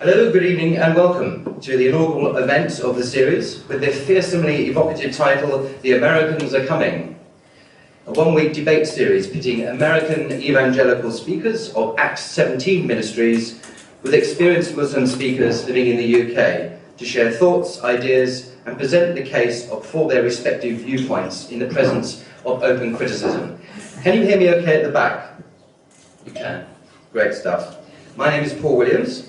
Hello, good evening and welcome to the inaugural event of the series with the fearsomely evocative title, The Americans Are Coming. A one-week debate series pitting American evangelical speakers of Acts 17 ministries with experienced Muslim speakers living in the UK to share thoughts, ideas and present the case for their respective viewpoints in the presence of open criticism. Can you hear me okay at the back? You can. Great stuff. My name is Paul Williams.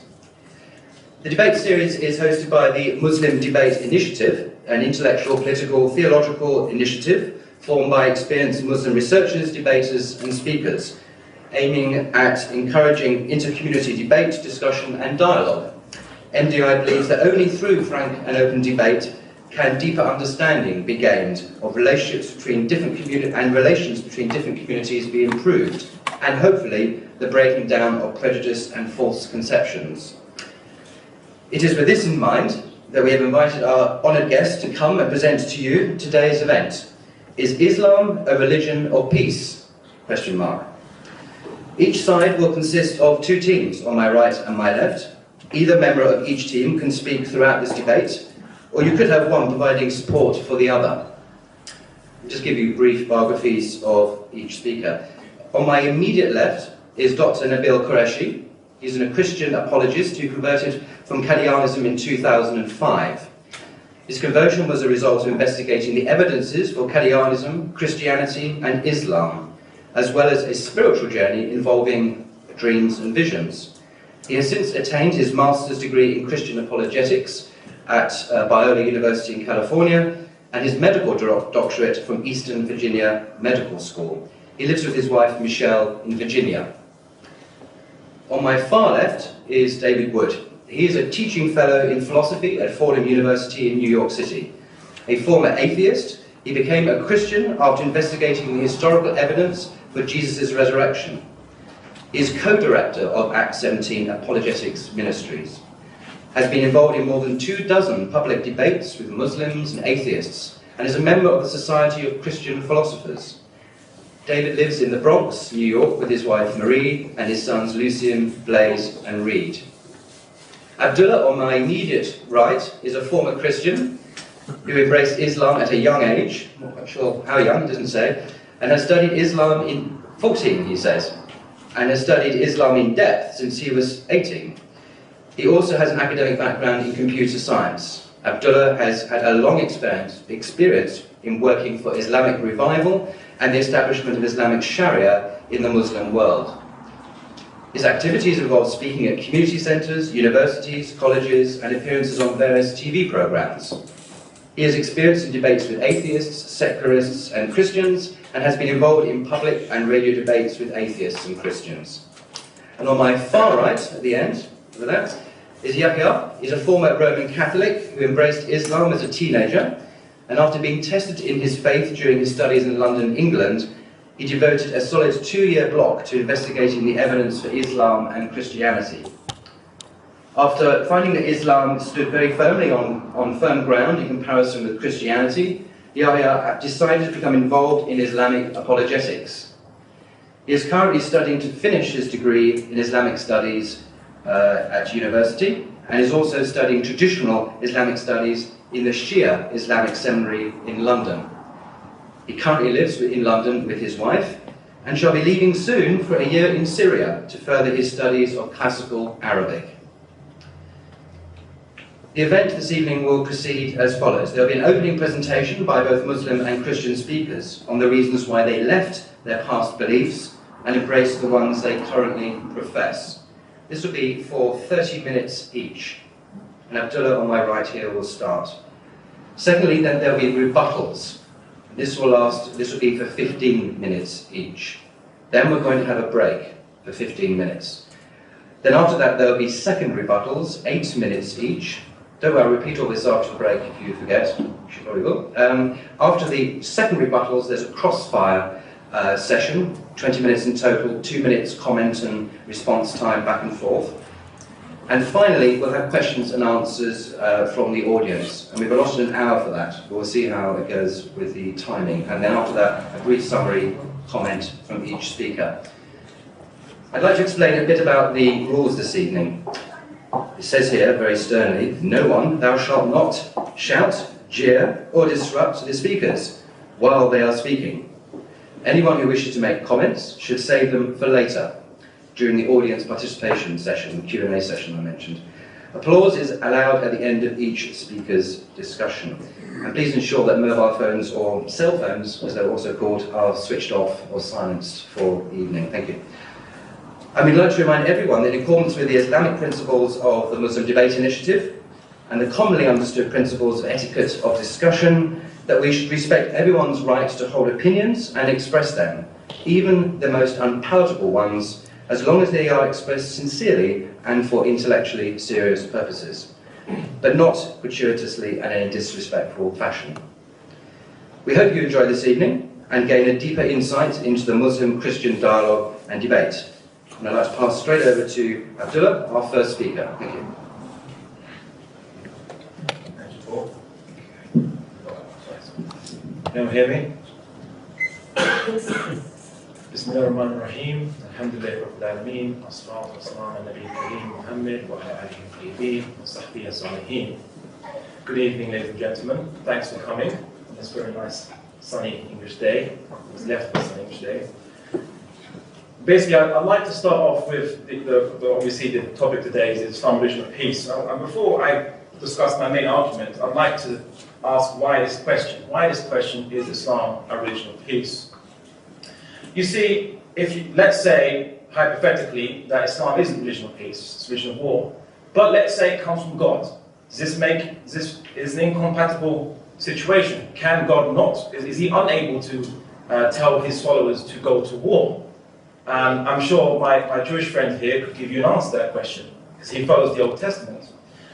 The debate series is hosted by the Muslim Debate Initiative, an intellectual, political, theological initiative formed by experienced Muslim researchers, debaters and speakers, aiming at encouraging inter-community debate, discussion and dialogue. MDI believes that only through frank and open debate can deeper understanding be gained of relationships between different communities and relations between different communities be improved, and hopefully the breaking down of prejudice and false conceptions. It is with this in mind that we have invited our honoured guest to come and present to you today's event. Is Islam a religion of peace? ? Each side will consist of two teams on my right and my left. Either member of each team can speak throughout this debate, or you could have one providing support for the other. I'll just give you brief biographies of each speaker. On my immediate left is Dr. Nabeel Qureshi. He's a Christian apologist who converted from Qadianism in 2005. His conversion was a result of investigating the evidences for Qadianism, Christianity and Islam, as well as a spiritual journey involving dreams and visions. He has since attained his master's degree in Christian apologetics at Biola University in California and his medical doctorate from Eastern Virginia Medical School. He lives with his wife Michelle in Virginia. On my far left is David Wood. He is a teaching fellow in philosophy at Fordham University in New York City. A former atheist, he became a Christian after investigating the historical evidence for Jesus' resurrection. He is co-director of Acts 17 Apologetics Ministries, has been involved in more than 24 public debates with Muslims and atheists, and is a member of the Society of Christian Philosophers. David lives in the Bronx, New York, with his wife Marie and his sons Lucian, Blaze and Reed. Abdullah, on my immediate right, is a former Christian who embraced Islam at a young age, I'm not quite sure how young, it doesn't say, and has studied Islam in 14, he says, and has studied Islam in depth since he was 18. He also has an academic background in computer science. Abdullah has had a long experience in working for Islamic revival and the establishment of Islamic Sharia in the Muslim world. His activities involve speaking at community centres, universities, colleges, and appearances on various TV programmes. He has experience in debates with atheists, secularists, and Christians, and has been involved in public and radio debates with atheists and Christians. And on my far right, at the end, over that, is Yahya. He's a former Roman Catholic who embraced Islam as a teenager, and after being tested in his faith during his studies in London, England, he devoted a solid 2-year block to investigating the evidence for Islam and Christianity. After finding that Islam stood very firmly on firm ground in comparison with Christianity, Yahya decided to become involved in Islamic apologetics. He is currently studying to finish his degree in Islamic studies at university, and is also studying traditional Islamic studies in the Shia Islamic Seminary in London. He currently lives in London with his wife and shall be leaving soon for a year in Syria to further his studies of classical Arabic. The event this evening will proceed as follows. There will be an opening presentation by both Muslim and Christian speakers on the reasons why they left their past beliefs and embraced the ones they currently profess. This will be for 30 minutes each. And Abdullah on my right here will start. Secondly, then there will be rebuttals. This will be for 15 minutes each. Then we're going to have a break for 15 minutes. Then after that there will be second rebuttals, 8 minutes each. Don't worry, I'll repeat all this after the break if you forget. You probably will. After the second rebuttals, there's a crossfire session, 20 minutes in total, 2 minutes comment and response time back and forth. And finally, we'll have questions and answers from the audience. And we've allotted an hour for that. We'll see how it goes with the timing. And then after that, a brief summary comment from each speaker. I'd like to explain a bit about the rules this evening. It says here very sternly, no one, thou shalt not shout, jeer, or disrupt the speakers while they are speaking. Anyone who wishes to make comments should save them for later, during the audience participation session, the Q&A session I mentioned. Applause is allowed at the end of each speaker's discussion. And please ensure that mobile phones or cell phones, as they're also called, are switched off or silenced for the evening. Thank you. And we'd like to remind everyone that in accordance with the Islamic principles of the Muslim Debate Initiative and the commonly understood principles of etiquette of discussion, that we should respect everyone's right to hold opinions and express them, even the most unpalatable ones, as long as they are expressed sincerely and for intellectually serious purposes, but not gratuitously and in a disrespectful fashion. We hope you enjoy this evening and gain a deeper insight into the Muslim-Christian dialogue and debate. And I'd like to pass straight over to Abdullah, our first speaker. Thank you. Thank you, Paul. Can you hear me? Bismillahirrahmanirrahim. Alhamdulillah Rabbil Alameen. As-salatu was-salamu ala Nabeel Qureshi Muhammad wa ala alihi al-tayyibin wa sahbihi as-salihin. Good evening, ladies and gentlemen. Thanks for coming on this very nice sunny English day. It was left by sunny English day. Basically, I'd like to start off with obviously the topic today is Islam, religion of peace. And before I discuss my main argument, I'd like to ask why this question. Why this question is Islam a religion of peace? You see, let's say hypothetically that Islam isn't a religion of peace, it's a religion of war. But let's say it comes from God. Is this an incompatible situation? Can God not? Is he unable to tell his followers to go to war? I'm sure my Jewish friend here could give you an answer to that question, because he follows the Old Testament.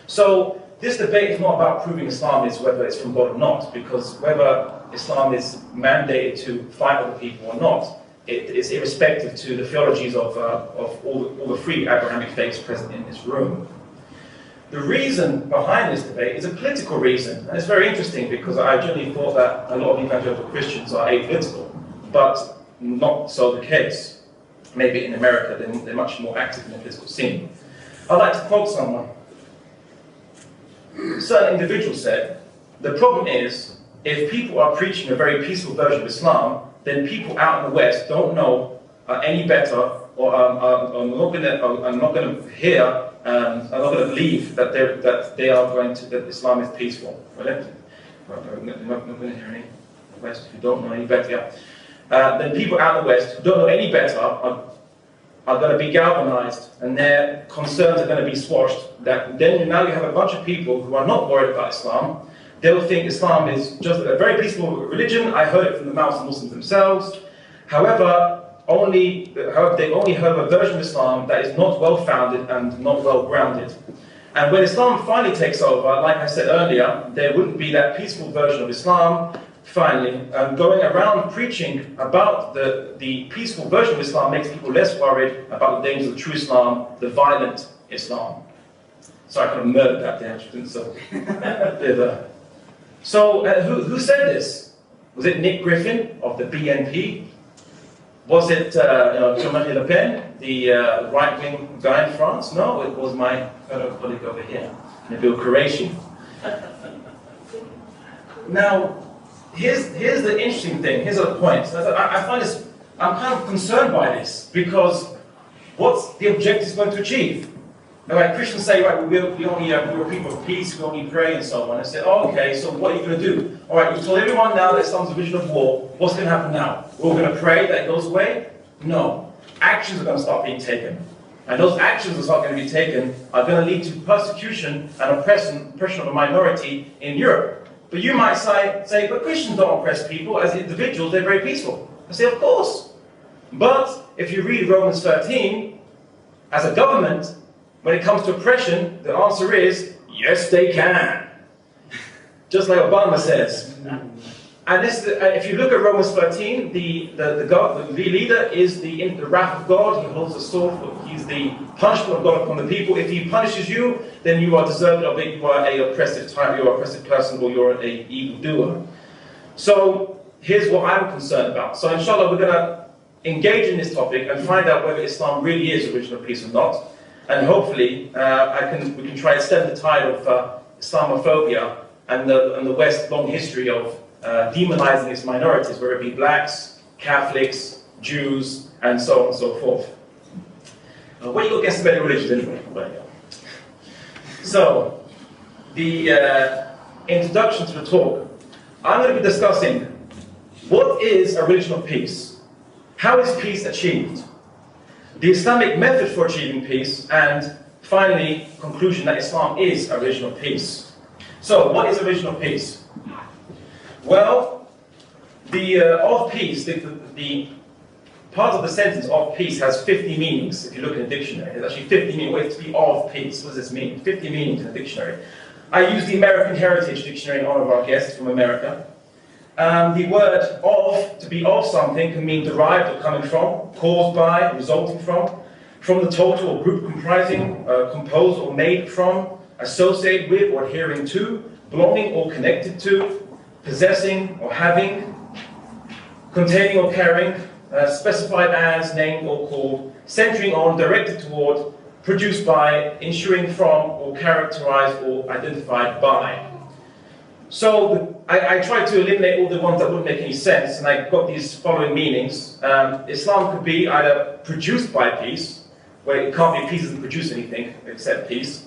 So this debate is not about proving Islam is whether it's from God or not, because whether Islam is mandated to fight other people or not, it's irrespective to the theologies of all the three Abrahamic faiths present in this room. The reason behind this debate is a political reason, and it's very interesting because I generally thought that a lot of evangelical Christians are apolitical, but not so the case. Maybe in America they're much more active in the political scene. I'd like to quote someone. A certain individual said, the problem is, if people are preaching a very peaceful version of Islam, then people out in the West don't know any better, or are not going to hear, are not going to believe that Islam is peaceful. Right? You're not going to hear any West who don't know any better. Yeah. Then people out in the West who don't know any better are going to be galvanized, and their concerns are going to be squashed. Then now you have a bunch of people who are not worried about Islam. They'll think Islam is just a very peaceful religion. I heard it from the mouths of Muslims themselves. However, they've only heard of a version of Islam that is not well-founded and not well-grounded. And when Islam finally takes over, like I said earlier, there wouldn't be that peaceful version of Islam. Finally, going around preaching about the peaceful version of Islam makes people less worried about the dangers of true Islam, the violent Islam. So I could have murdered that there, didn't so. So who said this? Was it Nick Griffin of the BNP? Was it Jean-Marie Le Pen, the right-wing guy in France? No, it was my fellow colleague over here, Nabeel Qureshi. Now, here's the interesting thing. Here's the point. I find this. I'm kind of concerned by this because what's the objective going to achieve? Now, like Christians say, right, we're people of peace. We only pray and so on. I say, oh, okay. So what are you going to do? All right, you told everyone now that Islam's a vision of war. What's going to happen now? We're going to pray that it goes away? No. Actions are going to start being taken. And those actions that are going to be taken are going to lead to persecution and oppression of a minority in Europe. But you might say, but Christians don't oppress people. As individuals, they're very peaceful. I say, of course. But if you read Romans 13, as a government, when it comes to oppression, the answer is, yes, they can. Just like Obama says. And this, if you look at Romans 13, the leader is the wrath of God. He holds the sword. He's the punishment of God upon the people. If he punishes you, then you are deserving of it. You are an oppressive type, you're an oppressive person, or you're an evildoer. So here's what I'm concerned about. So inshallah, we're going to engage in this topic and find out whether Islam really is a religion of peace or not. and hopefully we can try and stem the tide of Islamophobia and the West's long history of demonizing its minorities, whether it be blacks, Catholics, Jews, and so on and so forth. What do you got against many religions anyway? So, the introduction to the talk, I'm going to be discussing what is a religion of peace, how is peace achieved, the Islamic method for achieving peace, and finally, conclusion that Islam is a religion of peace. So, what is a religion of peace? Well, the of peace, the part of the sentence of peace has 50 meanings. If you look in a dictionary, there's actually 50 meanings. What to be of peace? What does this mean? 50 meanings in a dictionary. I use the American Heritage Dictionary in honor of our guest from America. The word of, to be of something, can mean derived or coming from, caused by, resulting from the total or group comprising, composed or made from, associated with or adhering to, belonging or connected to, possessing or having, containing or carrying, specified as, named or called, centering on, directed toward, produced by, ensuing from, or characterized or identified by. So I tried to eliminate all the ones that wouldn't make any sense, and I got these following meanings. Islam could be either produced by peace, where it can't be peace doesn't produce anything except peace.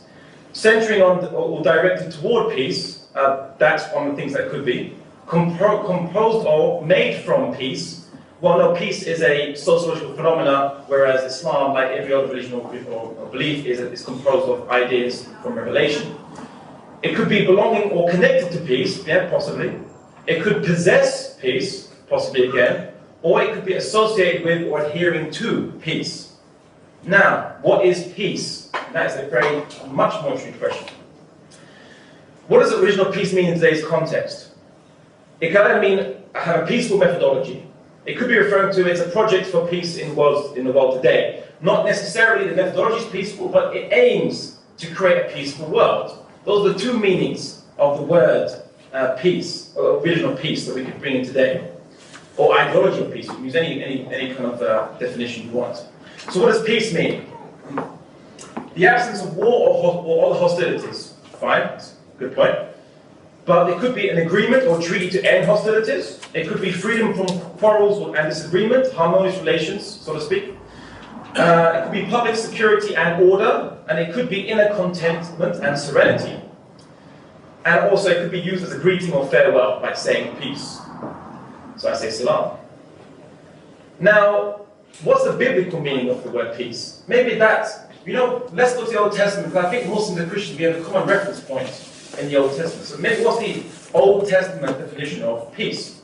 Centering on or directed toward peace, that's one of the things that could be. Composed or made from peace. Well, no, peace is a sociological phenomena, whereas Islam, like every other religion or belief, is composed of ideas from revelation. It could be belonging or connected to peace, yeah, possibly. It could possess peace, possibly again, or it could be associated with or adhering to peace. Now, what is peace? That is a very much more tricky question. What does original peace mean in today's context? It can either mean have a peaceful methodology. It could be referring to it's a project for peace in the world today. Not necessarily the methodology is peaceful, but it aims to create a peaceful world. Those are the two meanings of the word peace, or original peace that we could bring in today. Or ideology of peace. You can use any kind of definition you want. So what does peace mean? The absence of war or other hostilities. Fine, that's a good point. But it could be an agreement or treaty to end hostilities. It could be freedom from quarrels and disagreement, harmonious relations, so to speak. It could be public security and order, and it could be inner contentment and serenity. And also it could be used as a greeting or farewell, like saying peace. So I say salam. Now, what's the biblical meaning of the word peace? Maybe that's, let's go to the Old Testament, because I think Muslims and Christians, we have a common reference point in the Old Testament. So maybe what's the Old Testament definition of peace?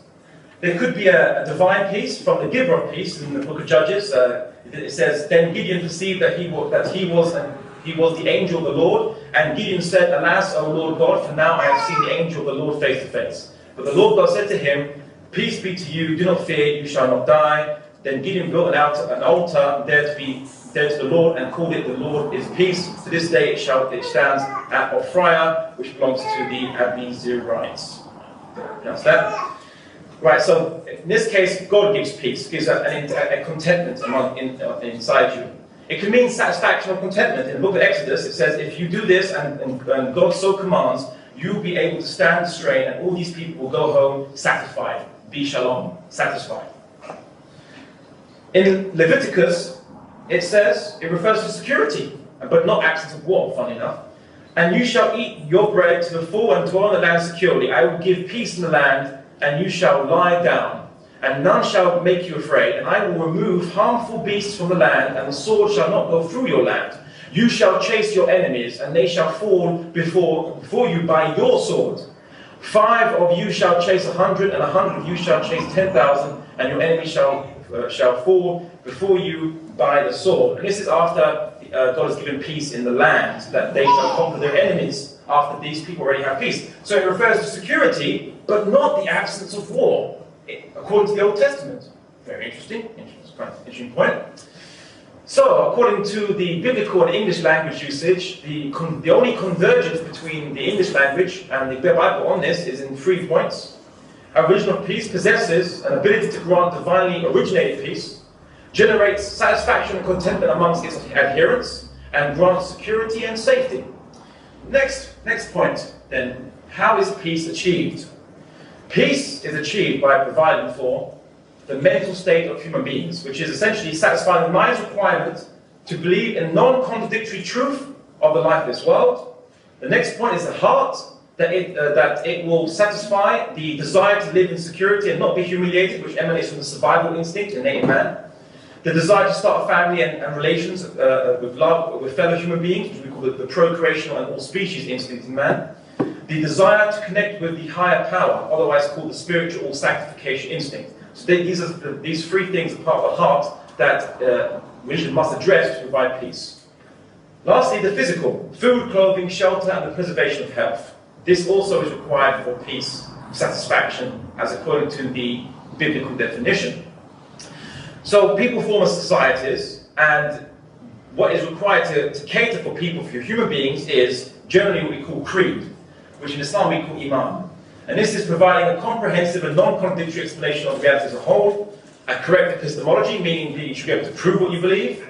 There could be a divine peace from the giver of peace in the book of Judges. It says, then Gideon perceived that he was the angel of the Lord, and Gideon said, alas, O Lord God, for now I have seen the angel of the Lord face to face. But the Lord God said to him, peace be to you, do not fear, you shall not die. Then Gideon built an altar there to the Lord, and called it the Lord is peace. To this day it stands at Ophrah, which belongs to the Abiezrites. Pronounce that. Right, so in this case, God gives peace, gives a contentment inside you. It can mean satisfaction or contentment. In the book of Exodus, it says, if you do this and God so commands, you'll be able to stand the strain, and all these people will go home satisfied. Be shalom, satisfied. In Leviticus, it says, it refers to security, but not absence of war, funny enough. And you shall eat your bread to the full and dwell in the land securely. I will give peace in the land, and you shall lie down, and none shall make you afraid. And I will remove harmful beasts from the land, and the sword shall not go through your land. You shall chase your enemies, and they shall fall before you by your sword. 5 of you shall chase 100, and 100 of you shall chase 10,000, and your enemy shall fall before you by the sword. And this is after God has given peace in the land, that they shall conquer their enemies, after these people already have peace. So it refers to security, but not the absence of war, according to the Old Testament. Very interesting. Interesting point. So, according to the biblical and English language usage, the only convergence between the English language and the Bible on this is in 3 points. A religion of peace possesses an ability to grant divinely originated peace, generates satisfaction and contentment amongst its adherents, and grant security and safety. Next point then, how is peace achieved? Peace is achieved by providing for the mental state of human beings, which is essentially satisfying the mind's requirement to believe in non-contradictory truth of the life of this world. The next point is the heart, that it will satisfy the desire to live in security and not be humiliated, which emanates from the survival instinct innate in man. The desire to start a family and relations with love, with fellow human beings, which we call the procreational and all species instinct in man. The desire to connect with the higher power, otherwise called the spiritual or sanctification instinct. So these three things are part of the heart that religion must address to provide peace. Lastly, the physical: food, clothing, shelter, and the preservation of health. This also is required for peace, satisfaction, as according to the biblical definition. So people form societies, and what is required to cater for people, for human beings, is generally what we call creed, which in Islam we call iman. And this is providing a comprehensive and non-contradictory explanation of reality as a whole, a correct epistemology, meaning that you should be able to prove what you believe.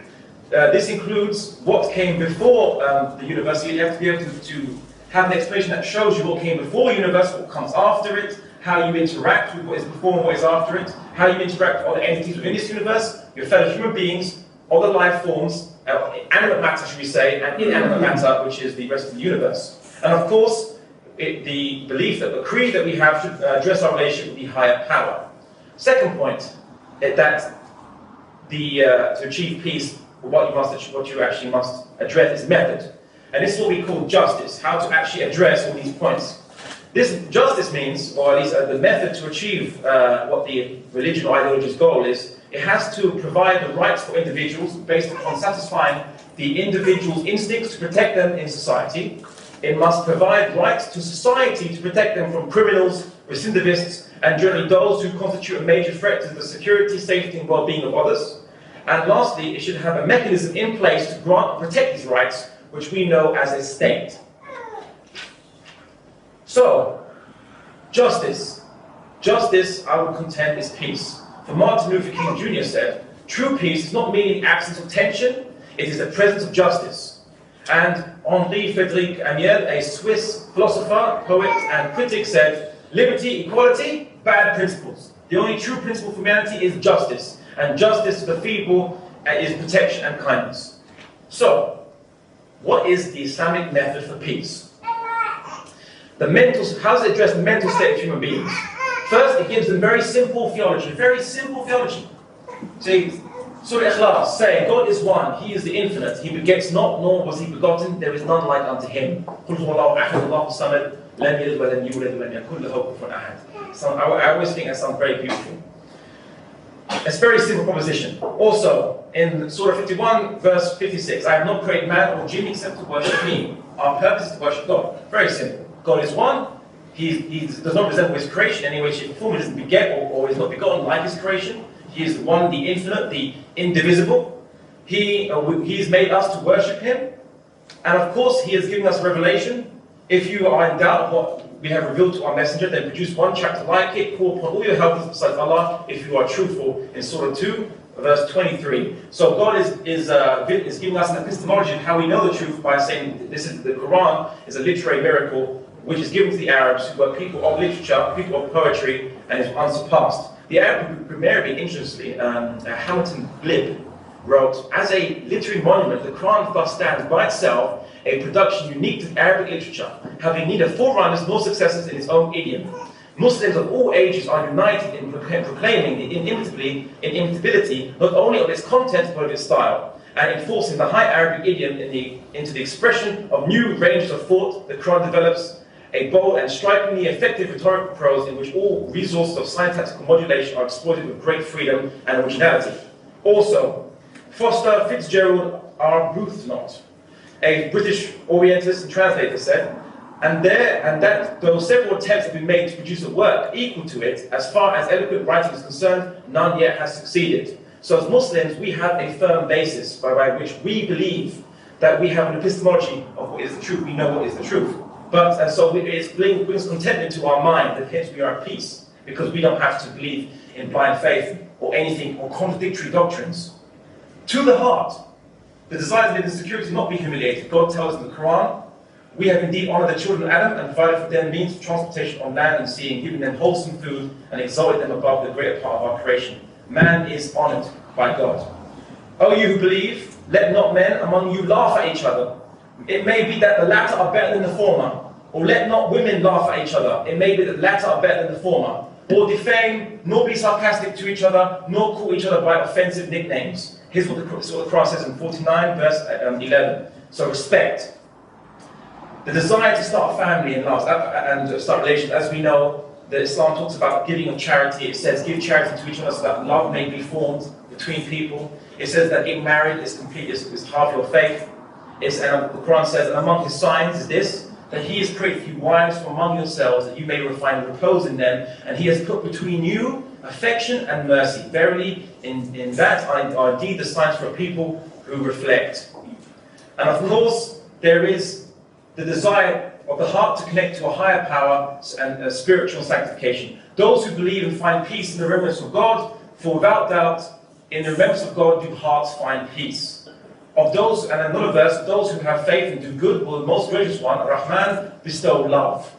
This includes what came before the universe. You have to be able to have an explanation that shows you what came before the universe, what comes after it, how you interact with what is before and what is after it, how you interact with other entities within this universe, your fellow human beings, other life forms, animate matter, should we say, and inanimate matter, which is the rest of the universe. And of course, the belief that the creed that we have should address our relationship with the higher power. Second point, that to achieve peace, what you actually must address is method. And this is what we call justice, how to actually address all these points. This justice means, or at least the method to achieve what the religion or ideology's goal is, it has to provide the rights for individuals based upon satisfying the individual's instincts to protect them in society. It must provide rights to society to protect them from criminals, recidivists, and generally those who constitute a major threat to the security, safety, and well-being of others. And lastly, it should have a mechanism in place to grant and protect these rights, which we know as a state. So, justice. Justice, I would contend, is peace. For Martin Luther King Jr. said, true peace is not merely the absence of tension, it is the presence of justice. And Henri Frédéric Amiel, a Swiss philosopher, poet, and critic, said, liberty, equality, bad principles. The only true principle for humanity is justice. And justice to the feeble is protection and kindness. So, what is the Islamic method for peace? How does it address the mental state of human beings? First, it gives them very simple theology. See, Surah Ikhlas, saying, God is one, He is the infinite, He begets not, nor was He begotten, there is none like unto Him. So I always think that sounds very beautiful. It's a very simple proposition. Also, in Surah 51, verse 56, I have not created man or jinn except to worship me. Our purpose is to worship God. Very simple. God is one. He does not resemble His creation in any way, shape, or form. He doesn't beget or is not begotten like His creation. He is the one, the infinite, the indivisible. He has made us to worship Him. And of course, He has given us revelation. If you are in doubt of what we have revealed to our messenger, then produce one chapter like it, call upon all your helpers besides Allah, if you are truthful, in Surah 2, verse 23. So God is giving us an epistemology of how we know the truth by saying the Quran is a literary miracle which is given to the Arabs, who are people of literature, people of poetry, and is unsurpassed. The Arab grammarian, interestingly, Hamilton Glib, wrote, as a literary monument, the Quran thus stands by itself, a production unique to Arabic literature, having neither forerunners nor successors in its own idiom. Muslims of all ages are united in proclaiming the inimitability not only of its content but of its style, and enforcing the high Arabic idiom into the expression of new ranges of thought. The Quran develops a bold and strikingly effective rhetorical prose in which all resources of syntactical modulation are exploited with great freedom and originality. Also, Foster Fitzgerald Arbuthnot, a British Orientalist and translator, said, and that though several attempts have been made to produce a work equal to it, as far as eloquent writing is concerned, none yet has succeeded. So as Muslims, we have a firm basis by which we believe that we have an epistemology of what is the truth. We know what is the truth. But so it brings contentment to our mind, that hence we are at peace, because we don't have to believe in blind faith or anything or contradictory doctrines. To the heart, The desire to live in security, not be humiliated. God tells in the Quran, we have indeed honored the children of Adam and provided for them means of transportation on land and sea, and given them wholesome food and exalted them above the greater part of our creation. Man is honored by God. O you who believe, let not men among you laugh at each other. It may be that the latter are better than the former. Or let not women laugh at each other. It may be that the latter are better than the former. Or defame, nor be sarcastic to each other, nor call each other by offensive nicknames. Here's what the Quran says in 49 verse 11. So respect. The desire to start a family and start relations, as we know, that Islam talks about giving of charity. It says, give charity to each other so that love may be formed between people. It says that getting married is complete, is half your faith. And the Quran says, and among his signs is this, that he has created you wives from among yourselves, that you may refine and repose in them, and he has put between you affection and mercy. Verily, in that are indeed the signs for a people who reflect. And of course, there is the desire of the heart to connect to a higher power and spiritual sanctification. Those who believe and find peace in the remembrance of God, for without doubt, in the remembrance of God do hearts find peace. Of those, and another verse, those who have faith and do good will the most gracious one, Rahman, bestow love.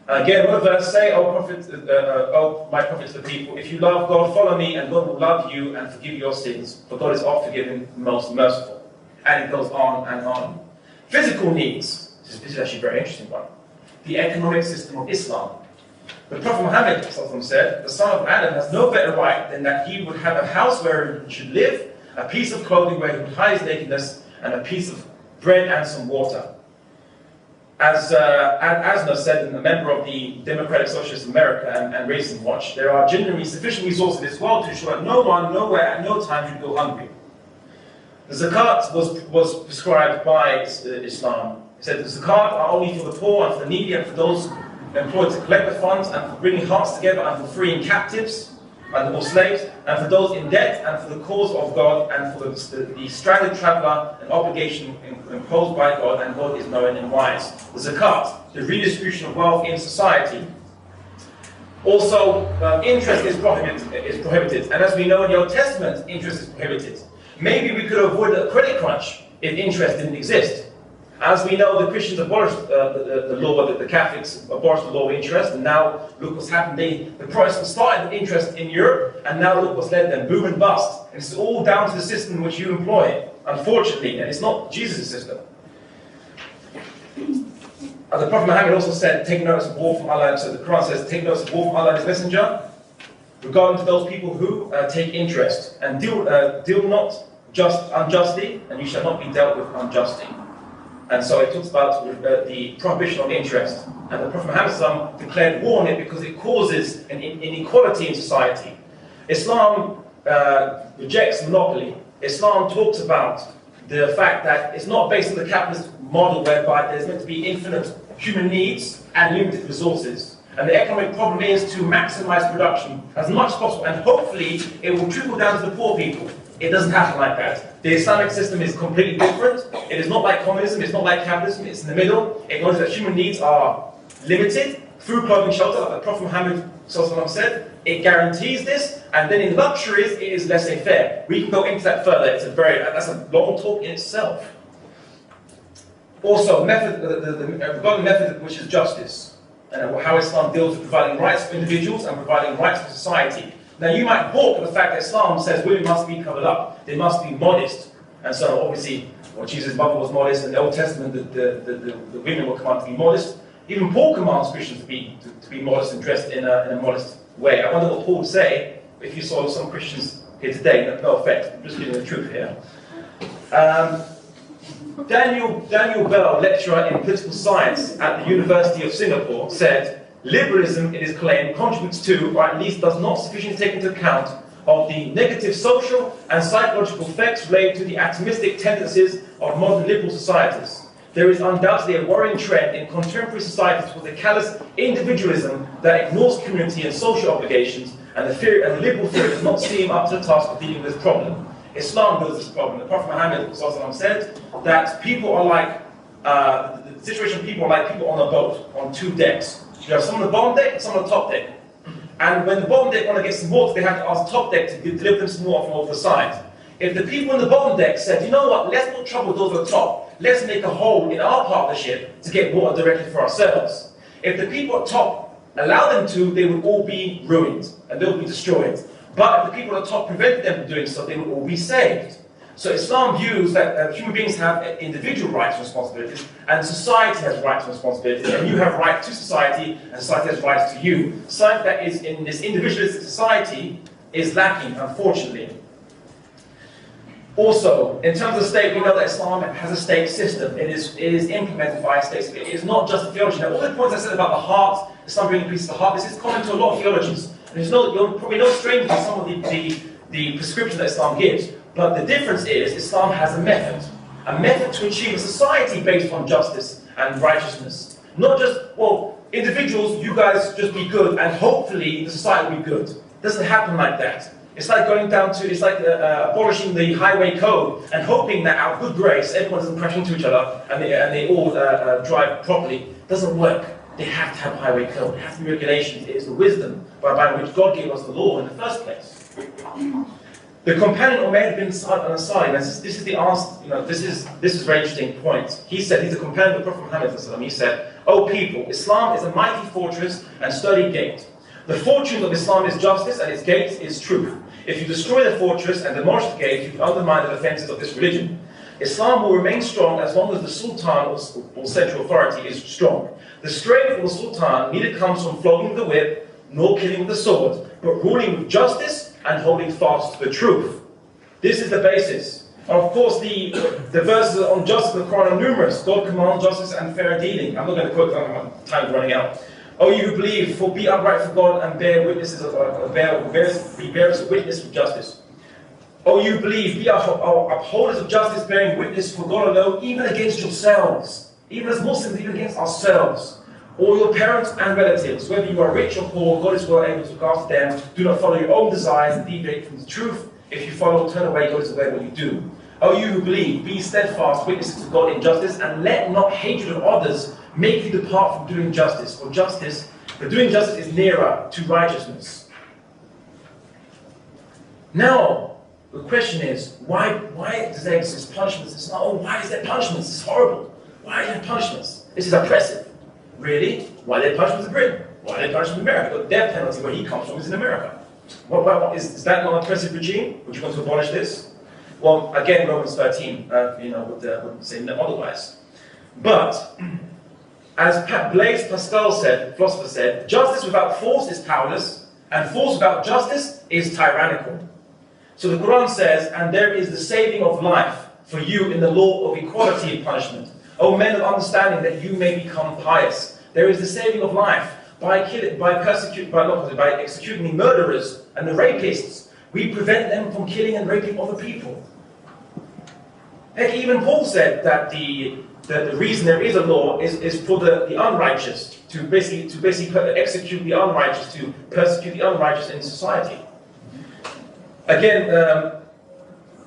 Again, another verse, say, O Prophet, my prophets, the people, if you love God, follow me, and God will love you and forgive your sins, for God is oft forgiving, most merciful. And it goes on and on. Physical needs. This is actually a very interesting one. The economic system of Islam. The Prophet Muhammad said, the son of Adam has no better right than that he would have a house where he should live, a piece of clothing where he would hide his nakedness, and a piece of bread and some water. As Asner said, a member of the Democratic Socialist America and Racism Watch, there are genuinely sufficient resources in this world to ensure that no one, nowhere, at no time should go hungry. The zakat was prescribed by Islam. It said the zakat are only for the poor and for the needy and for those employed to collect the funds and for bringing hearts together and for freeing captives or slaves and for those in debt and for the cause of God and for the stranded traveller, an obligation imposed by God, and God is knowing and wise. The zakat, the redistribution of wealth in society. Also, interest is prohibited, and as we know in the Old Testament, interest is prohibited. Maybe we could avoid a credit crunch if interest didn't exist. As we know, the Christians abolished the law, the Catholics abolished the law of interest, and now look what's happened. The Protestants started with interest in Europe, and now look what's led them, boom and bust. And it's all down to the system which you employ, unfortunately, and it's not Jesus' system. The Prophet Muhammad also said, take notice of war from Allah, so the Quran says, take notice of war from Allah and His Messenger, regarding to those people who take interest, and deal not unjustly, and you shall not be dealt with unjustly. And so it talks about the prohibition of interest. And the Prophet Muhammad declared war on it because it causes an inequality in society. Islam rejects monopoly. Islam talks about the fact that it's not based on the capitalist model whereby there's meant to be infinite human needs and limited resources. And the economic problem is to maximize production as much as possible, and hopefully it will trickle down to the poor people. It doesn't happen like that. The Islamic system is completely different. It is not like communism, it's not like capitalism, it's in the middle. It acknowledges that human needs are limited through clothing, shelter, like the Prophet Muhammad said. It guarantees this, and then in luxuries, it is laissez-faire. We can go into that further. That's a long talk in itself. Also, regarding the method which is justice, and how Islam deals with providing rights for individuals and providing rights for society. Now you might balk at the fact that Islam says women must be covered up, they must be modest. And so obviously, Jesus' mother was modest, and in the Old Testament the women were commanded to be modest. Even Paul commands Christians to be modest and dressed in a modest way. I wonder what Paul would say if you saw some Christians here today. No offense, I'm just giving the truth here. Daniel Bell, lecturer in political science at the University of Singapore, said, liberalism, it is claimed, contributes to, or at least does not sufficiently take into account, of the negative social and psychological effects related to the atomistic tendencies of modern liberal societies. There is undoubtedly a worrying trend in contemporary societies towards a callous individualism that ignores community and social obligations, and the liberal theory does not seem up to the task of dealing with this problem. Islam deals with this problem. The Prophet Muhammad said that people are like, the situation of people are like people on a boat, on two decks. You have some on the bottom deck and some on the top deck. And when the bottom deck want to get some water, they have to ask the top deck to deliver them some water from over the side. If the people in the bottom deck said, you know what, let's not trouble those at the top, let's make a hole in our partnership to get water directly for ourselves. If the people at top allow them to, they would all be ruined and they would be destroyed. But if the people at the top prevented them from doing so, they would all be saved. So Islam views that human beings have individual rights and responsibilities, and society has rights and responsibilities, and you have rights to society, and society has rights to you. Something that is in this individualistic society is lacking, unfortunately. Also, in terms of the state, we know that Islam has a state system. It is implemented by a state system. It is not just a theology. Now, all the points I said about the heart, Islam bringing peace to the heart, this is common to a lot of theologies. And you're probably no stranger to some of the prescriptions that Islam gives. But the difference is, Islam has a method to achieve a society based on justice and righteousness. Not just, well, individuals, you guys just be good, and hopefully the society will be good. It doesn't happen like that. It's like going down to, it's like abolishing the highway code and hoping that out of good grace, everyone doesn't crash into each other and they all drive properly. It doesn't work. They have to have a highway code. There have to be regulations. It is the wisdom by which God gave us the law in the first place. The companion Umayyad bin al-Ansari, this is the answer, this is a very interesting point. He said, he's a companion of the Prophet Muhammad. He said, "O people, Islam is a mighty fortress and sturdy gate. The fortune of Islam is justice and its gate is truth. If you destroy the fortress and demolish the gate, you undermine the defenses of this religion. Islam will remain strong as long as the Sultan or central authority is strong. The strength of the Sultan neither comes from flogging the whip nor killing with the sword, but ruling with justice and holding fast to the truth." This is the basis. And of course, the verses on justice in the Quran are numerous. God commands justice and fair dealing. I'm not going to quote them, time's running out. "O you who believe, for be upright for God and bear witnesses be bearers of witness with justice. O you who believe, be upholders of justice, bearing witness for God alone, even against yourselves." Even as Muslims, even against ourselves. "All your parents and relatives, whether you are rich or poor, God is well able to look after them. Do not follow your own desires and deviate from the truth. If you follow, turn away, God is aware of what you do. O you who believe, be steadfast, witnesses to God in justice, and let not hatred of others make you depart from doing justice. For doing justice is nearer to righteousness." Now, the question is, why does there exist punishments? It's not, oh, why is there punishments? It's horrible. Why are there punishments? This is oppressive. Really? Why are there punishments in Britain? Why are there punishments in America? The death penalty where he comes from is in America. Is that not an oppressive regime? Would you want to abolish this? Well, again, Romans 13, would say otherwise. But, as Blaise Pascal said, philosopher said, "Justice without force is powerless, and force without justice is tyrannical." So the Quran says, "And there is the saving of life for you in the law of equality of punishment. O men of understanding, that you may become pious. There is the saving of life by executing the murderers and the rapists. We prevent them from killing and raping other people." Heck, even Paul said that the reason there is a law is for the unrighteous, to basically execute the unrighteous, to persecute the unrighteous in society. Again,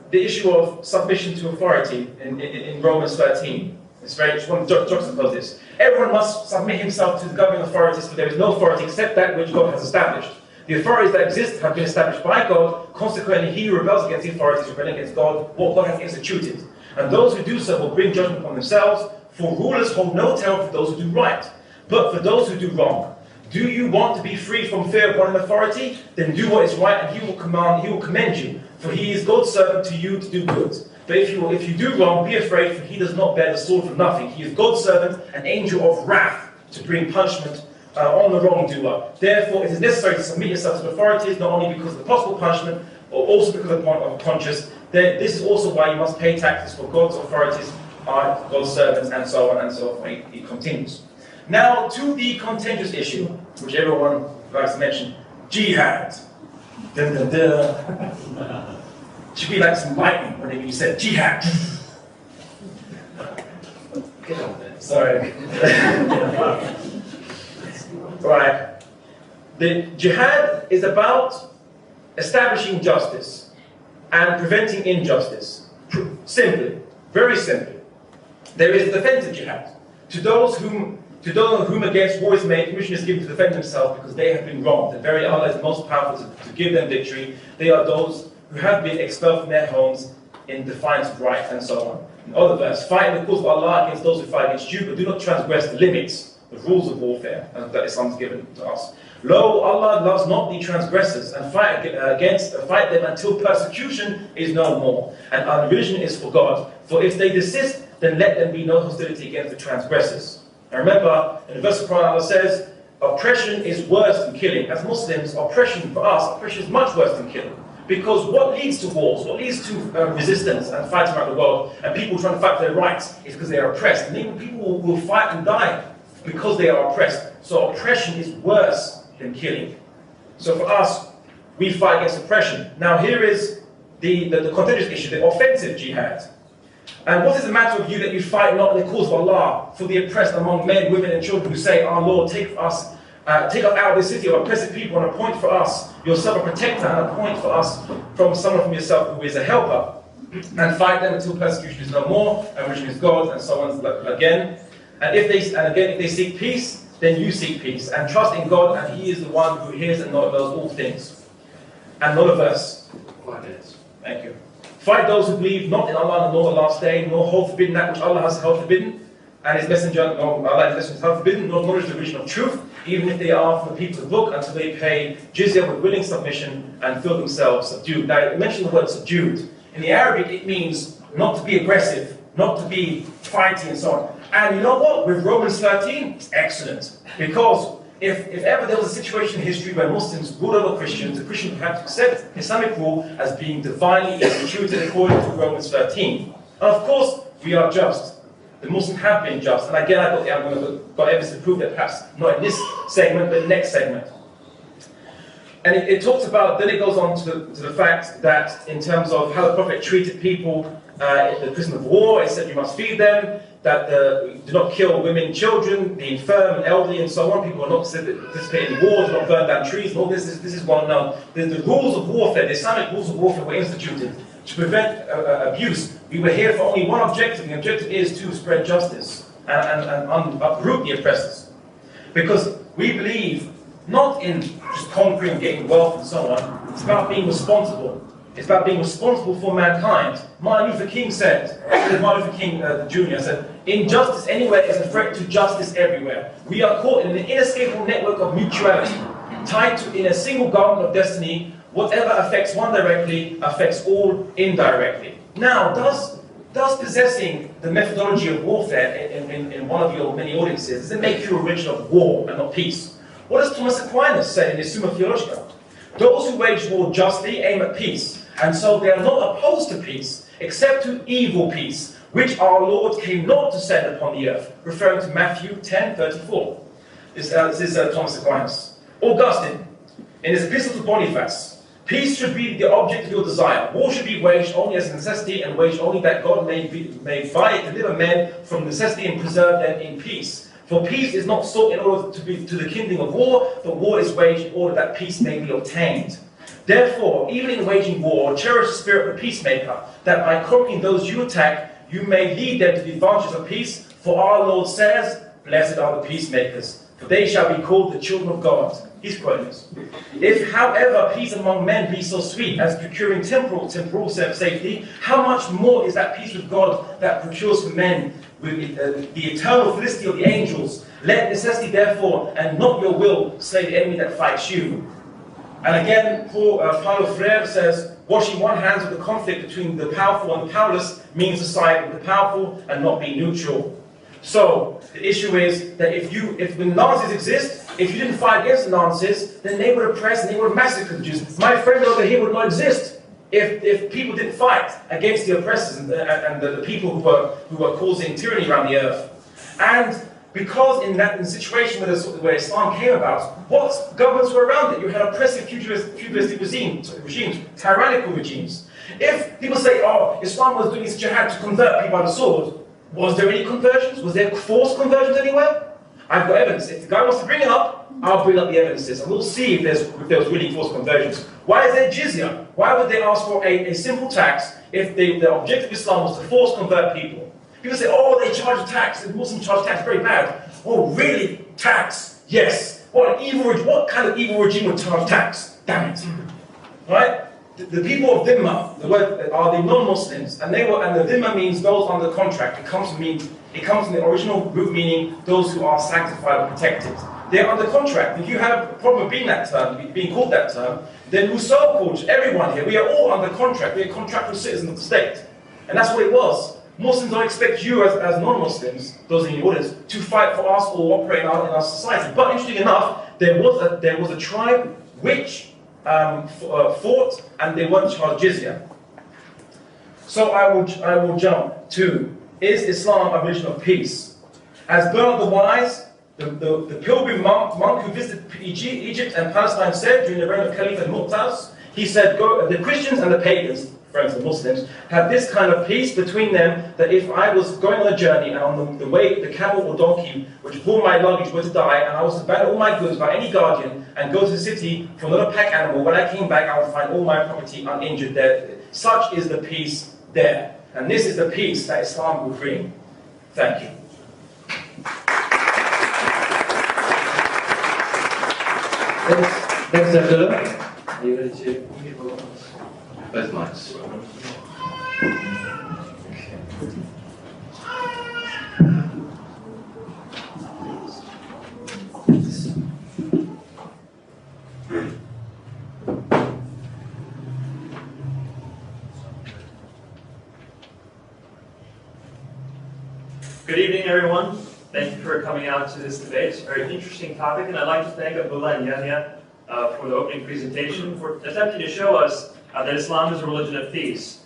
the issue of submission to authority in Romans 13. It's very, I just want to juxtapose this. Everyone must submit himself to the governing authorities, for there is no authority except that which God has established. The authorities that exist have been established by God, consequently he who rebels against the authorities rebelling against God, what God has instituted. And those who do so will bring judgment upon themselves, for rulers hold no terror for those who do right, but for those who do wrong. Do you want to be free from fear upon an authority? Then do what is right, and he will commend you, for he is God's servant to you to do good. But if you do wrong, be afraid, for he does not bear the sword for nothing. He is God's servant, an angel of wrath, to bring punishment on the wrongdoer. Therefore, it is necessary to submit yourself to authorities, not only because of the possible punishment, or also because of a conscience. This is also why you must pay taxes, for God's authorities are God's servants, and so on and so forth. He continues. Now, to the contentious issue, which everyone likes to mention, jihad. Dun, dun, dun. Should be like some lightning whenever you said jihad. Sorry. Right. The jihad is about establishing justice and preventing injustice. Simply, very simply. There is defensive jihad. To those whom against war is made, permission is given to defend themselves because they have been wronged. The very Allah is most powerful to give them victory. They are those who have been expelled from their homes in defiance of right, and so on. Another verse, fight in the cause of Allah against those who fight against you, but do not transgress the limits, the rules of warfare that Islam has given to us. Lo, Allah loves not the transgressors, and fight them until persecution is no more, and our religion is for God. For if they desist, then let them be no hostility against the transgressors. And remember, in the verse of Quran, Allah says, oppression is worse than killing. As Muslims, oppression for us, oppression is much worse than killing. Because what leads to wars, what leads to resistance and fighting around the world, and people trying to fight for their rights, is because they are oppressed. And even people will fight and die because they are oppressed. So oppression is worse than killing. So for us, we fight against oppression. Now here is the contentious issue, the offensive jihad. And what is the matter with you that you fight not in the cause of Allah for the oppressed among men, women and children who say, our Lord, take us out of this city of oppressive people and appoint for us yourself a protector and appoint for us from someone from yourself who is a helper, and fight them until persecution is no more and religion is God, and so on again. And if they seek peace, then you seek peace and trust in God, and He is the one who hears and knows all things. And another verse. 5 minutes. Thank you. Fight those who believe not in Allah nor the last day, nor hold forbidden that which Allah has held forbidden, and His Messenger, nor Allah and His Messenger has held forbidden, nor acknowledge the religion of truth, even if they are from the people of the book, until they pay jizya with willing submission and feel themselves subdued. Now, I mentioned the word subdued. In the Arabic, it means not to be aggressive, not to be fighty and so on. And you know what? With Romans 13, it's excellent. Because if ever there was a situation in history where Muslims ruled over Christians, the Christians would have to accept Islamic rule as being divinely instituted according to Romans 13. And of course, we are just. The Muslims have been just. And again, I've got evidence to prove that, perhaps not in this segment, but in the next segment. And it talks about, then it goes on to the fact that in terms of how the Prophet treated people in the prison of war, it said you must feed them, that do not kill women, children, the infirm and elderly, and so on. People are not participate in war, do not burn down trees, and all this is well known. The rules of warfare, the Islamic rules of warfare were instituted to prevent abuse. We were here for only one objective. The objective is to spread justice and uproot the oppressors. Because we believe not in just conquering, getting wealth and so on. It's about being responsible. It's about being responsible for mankind. Martin Luther King said, Martin Luther King Jr. said, injustice anywhere is a threat to justice everywhere. We are caught in an inescapable network of mutuality, tied to in a single garment of destiny. Whatever affects one directly affects all indirectly. Now, does possessing the methodology of warfare in one of your many audiences, does it make you a religion of war and not peace? What does Thomas Aquinas say in his Summa Theologica? Those who wage war justly aim at peace, and so they are not opposed to peace, except to evil peace, which our Lord came not to send upon the earth, referring to Matthew 10:34. This is Thomas Aquinas. Augustine, in his Epistle to Boniface, peace should be the object of your desire. War should be waged only as a necessity, and waged only that God may by it deliver men from necessity and preserve them in peace. For peace is not sought in order to the kindling of war, but war is waged in order that peace may be obtained. Therefore, even in waging war, cherish the spirit of the peacemaker, that by conquering those you attack, you may lead them to the advantages of peace. For our Lord says, blessed are the peacemakers, for they shall be called the children of God. He's quoting us. If, however, peace among men be so sweet as procuring temporal safety, how much more is that peace with God that procures for men with the eternal felicity of the angels? Let necessity, therefore, and not your will, slay the enemy that fights you. And again, Paulo Freire says, washing one hands of the conflict between the powerful and the powerless means to side with the powerful and not be neutral. So, the issue is that if the Nazis exist, if you didn't fight against the Nazis, then they would oppress and they would massacre the Jews. My friend over here would not exist if people didn't fight against the oppressors and the people who were causing tyranny around the earth. And because in the situation where Islam came about, what governments were around it? You had oppressive feudalistic regimes, tyrannical regimes. If people say, oh, Islam was doing its jihad to convert people by the sword, was there any conversions? Was there forced conversions anywhere? I've got evidence. If the guy wants to bring it up, I'll bring up the evidences, and we'll see if there was really forced conversions. Why is there jizya? Why would they ask for a simple tax if the objective of Islam was to force convert people? People say, oh, they charge a tax. The Muslims charge tax, very bad. Oh, really? Tax? Yes. What kind of evil regime would charge tax? Damn it. Right? the people of Dhimma, the word are the non-Muslims, and the Dhimma means those under contract. It comes from the original root meaning those who are sanctified or protected. They're under contract. If you have a problem with being called that term, then Rousseau called everyone here. We are all under contract. We are contractual citizens of the state. And that's what it was. Muslims don't expect you as non-Muslims, those in the audience, to fight for us or operate in our society. But interestingly enough, there was a tribe which fought and they weren't charged jizya. So I will jump to, is Islam a religion of peace? As Bernard the Wise, the pilgrim monk who visited Egypt and Palestine said during the reign of Caliph al-Mu'taz, he said, the Christians and the pagans, friends of Muslims, have this kind of peace between them that if I was going on a journey and on the way, the camel or donkey which bore my luggage were to die and I was to abandon all my goods by any guardian and go to the city for another pack animal, when I came back I would find all my property uninjured there. Such is the peace there. And this is the peace that Islam will bring. Thank you. Thanks, Abdullah. Are you ready to both mics? Good evening, everyone. Thank you for coming out to this debate. It's a very interesting topic, and I'd like to thank Abdullah and Yahya for the opening presentation, for attempting to show us that Islam is a religion of peace.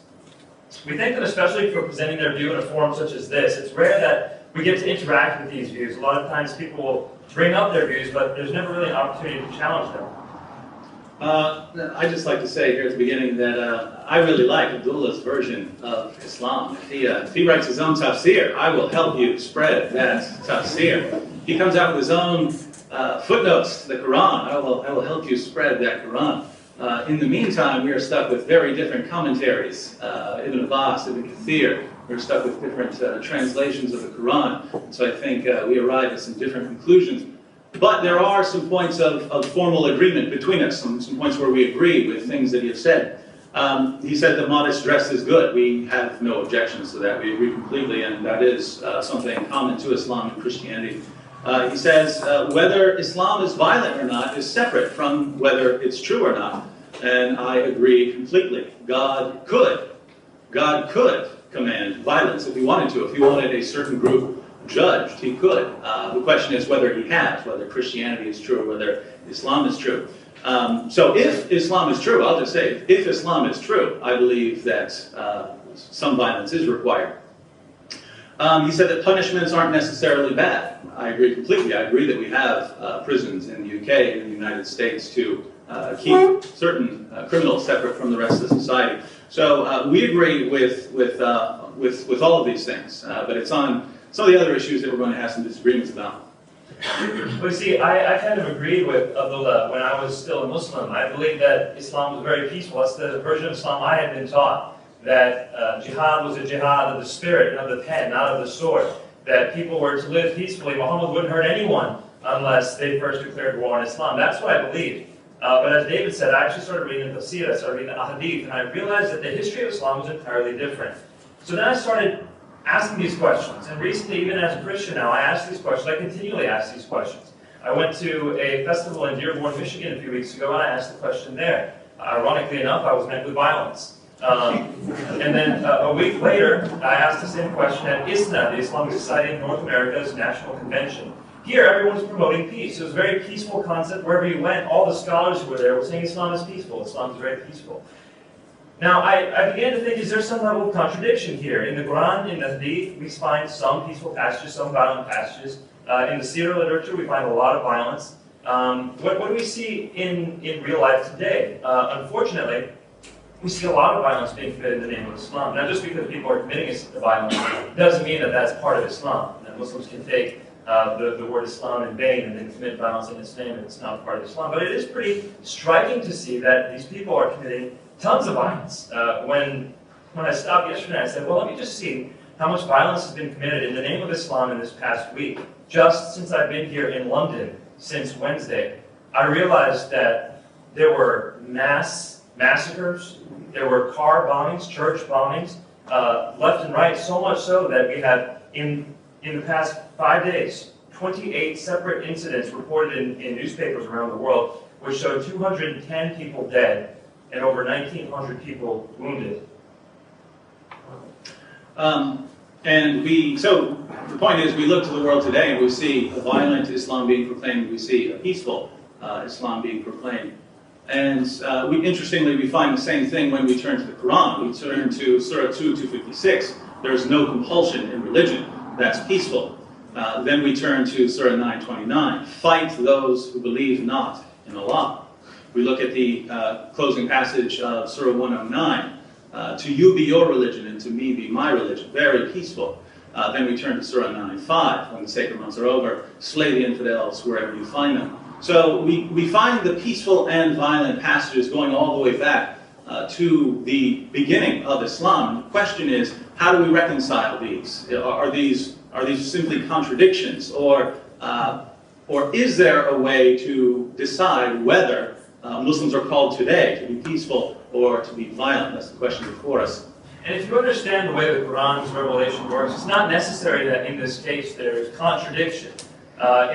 We think that especially for presenting their view in a forum such as this, it's rare that we get to interact with these views. A lot of times people will bring up their views, but there's never really an opportunity to challenge them. I'd just like to say here at the beginning that I really like Abdullah's version of Islam. If he writes his own tafsir, I will help you spread that tafsir. He comes out with his own footnotes to the Quran. I will help you spread that Quran. In the meantime, we are stuck with very different commentaries. Ibn Abbas, Ibn Kathir, we're stuck with different translations of the Quran. So I think we arrive at some different conclusions. But there are some points of formal agreement between us, some points where we agree with things that he has said. He said that modest dress is good. We have no objections to that. We agree completely, and that is something common to Islam and Christianity. He says whether Islam is violent or not is separate from whether it's true or not. And I agree completely. God could command violence if he wanted to. If he wanted a certain group judged, he could. The question is whether he has, whether Christianity is true or whether Islam is true. So if Islam is true, I'll just say, if Islam is true, I believe that some violence is required. He said that punishments aren't necessarily bad. I agree completely. I agree that we have prisons in the UK and in the United States to keep certain criminals separate from the rest of society. So we agree with all of these things, but it's on some of the other issues that we're going to have some disagreements about. Well, you see, I kind of agreed with Abdullah when I was still a Muslim. I believed that Islam was very peaceful. That's the version of Islam I had been taught. That jihad was a jihad of the spirit and of the pen, not of the sword. That people were to live peacefully. Muhammad wouldn't hurt anyone unless they first declared war on Islam. That's what I believed. But as David said, I actually started reading the tafsir, I started reading the ahadith, and I realized that the history of Islam was entirely different. So then I started asking these questions, and recently, even as a Christian now, I ask these questions. I continually ask these questions. I went to a festival in Dearborn, Michigan a few weeks ago, and I asked the question there. Ironically enough, I was met with violence. And then a week later, I asked the same question at ISNA, the Islamic Society of North America's National Convention. Here, everyone was promoting peace. It was a very peaceful concept. Wherever you went, all the scholars who were there were saying Islam is peaceful. Islam is very peaceful. Now, I began to think, is there some level of contradiction here? In the Quran, in the Hadith, we find some peaceful passages, some violent passages. In the Seerah literature, we find a lot of violence. What do we see in real life today? Unfortunately, we see a lot of violence being committed in the name of Islam. Not just because people are committing violence doesn't mean that that's part of Islam. That Muslims can take the word Islam in vain and then commit violence in its name and it's not part of Islam. But it is pretty striking to see that these people are committing tons of violence. When I stopped yesterday, I said, well, let me just see how much violence has been committed in the name of Islam in this past week. Just since I've been here in London since Wednesday, I realized that there were mass massacres, there were car bombings, church bombings, left and right, so much so that we had, in the past 5 days, 28 separate incidents reported in newspapers around the world, which showed 210 people dead and over 1,900 people wounded. So the point is, we look to the world today and we see a violent Islam being proclaimed, we see a peaceful Islam being proclaimed. And interestingly, we find the same thing when we turn to the Quran. We turn to Surah 2:256. There is no compulsion in religion. That's peaceful. Then we turn to Surah 9:29. Fight those who believe not in Allah. We look at the closing passage of Surah 109. To you be your religion and to me be my religion. Very peaceful. Then we turn to Surah 9:5. When the sacred months are over, slay the infidels wherever you find them. So we find the peaceful and violent passages going all the way back to the beginning of Islam. The question is, how do we reconcile these? Are these simply contradictions, or is there a way to decide whether Muslims are called today to be peaceful or to be violent? That's the question before us. And if you understand the way the Quran's revelation works, it's not necessary that in this case there is contradiction.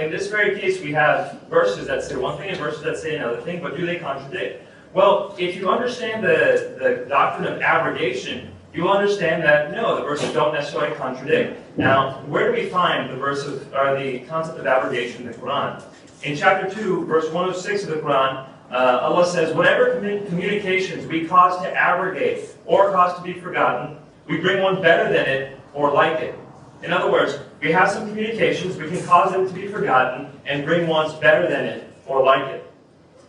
In this very case, we have verses that say one thing and verses that say another thing, but do they contradict? Well, if you understand the doctrine of abrogation, you understand that no, the verses don't necessarily contradict. Now, where do we find the the concept of abrogation in the Quran? In chapter 2, verse 106 of the Quran, Allah says, whatever communications we cause to abrogate or cause to be forgotten, we bring one better than it or like it. In other words, we have some communications, we can cause them to be forgotten and bring ones better than it or like it.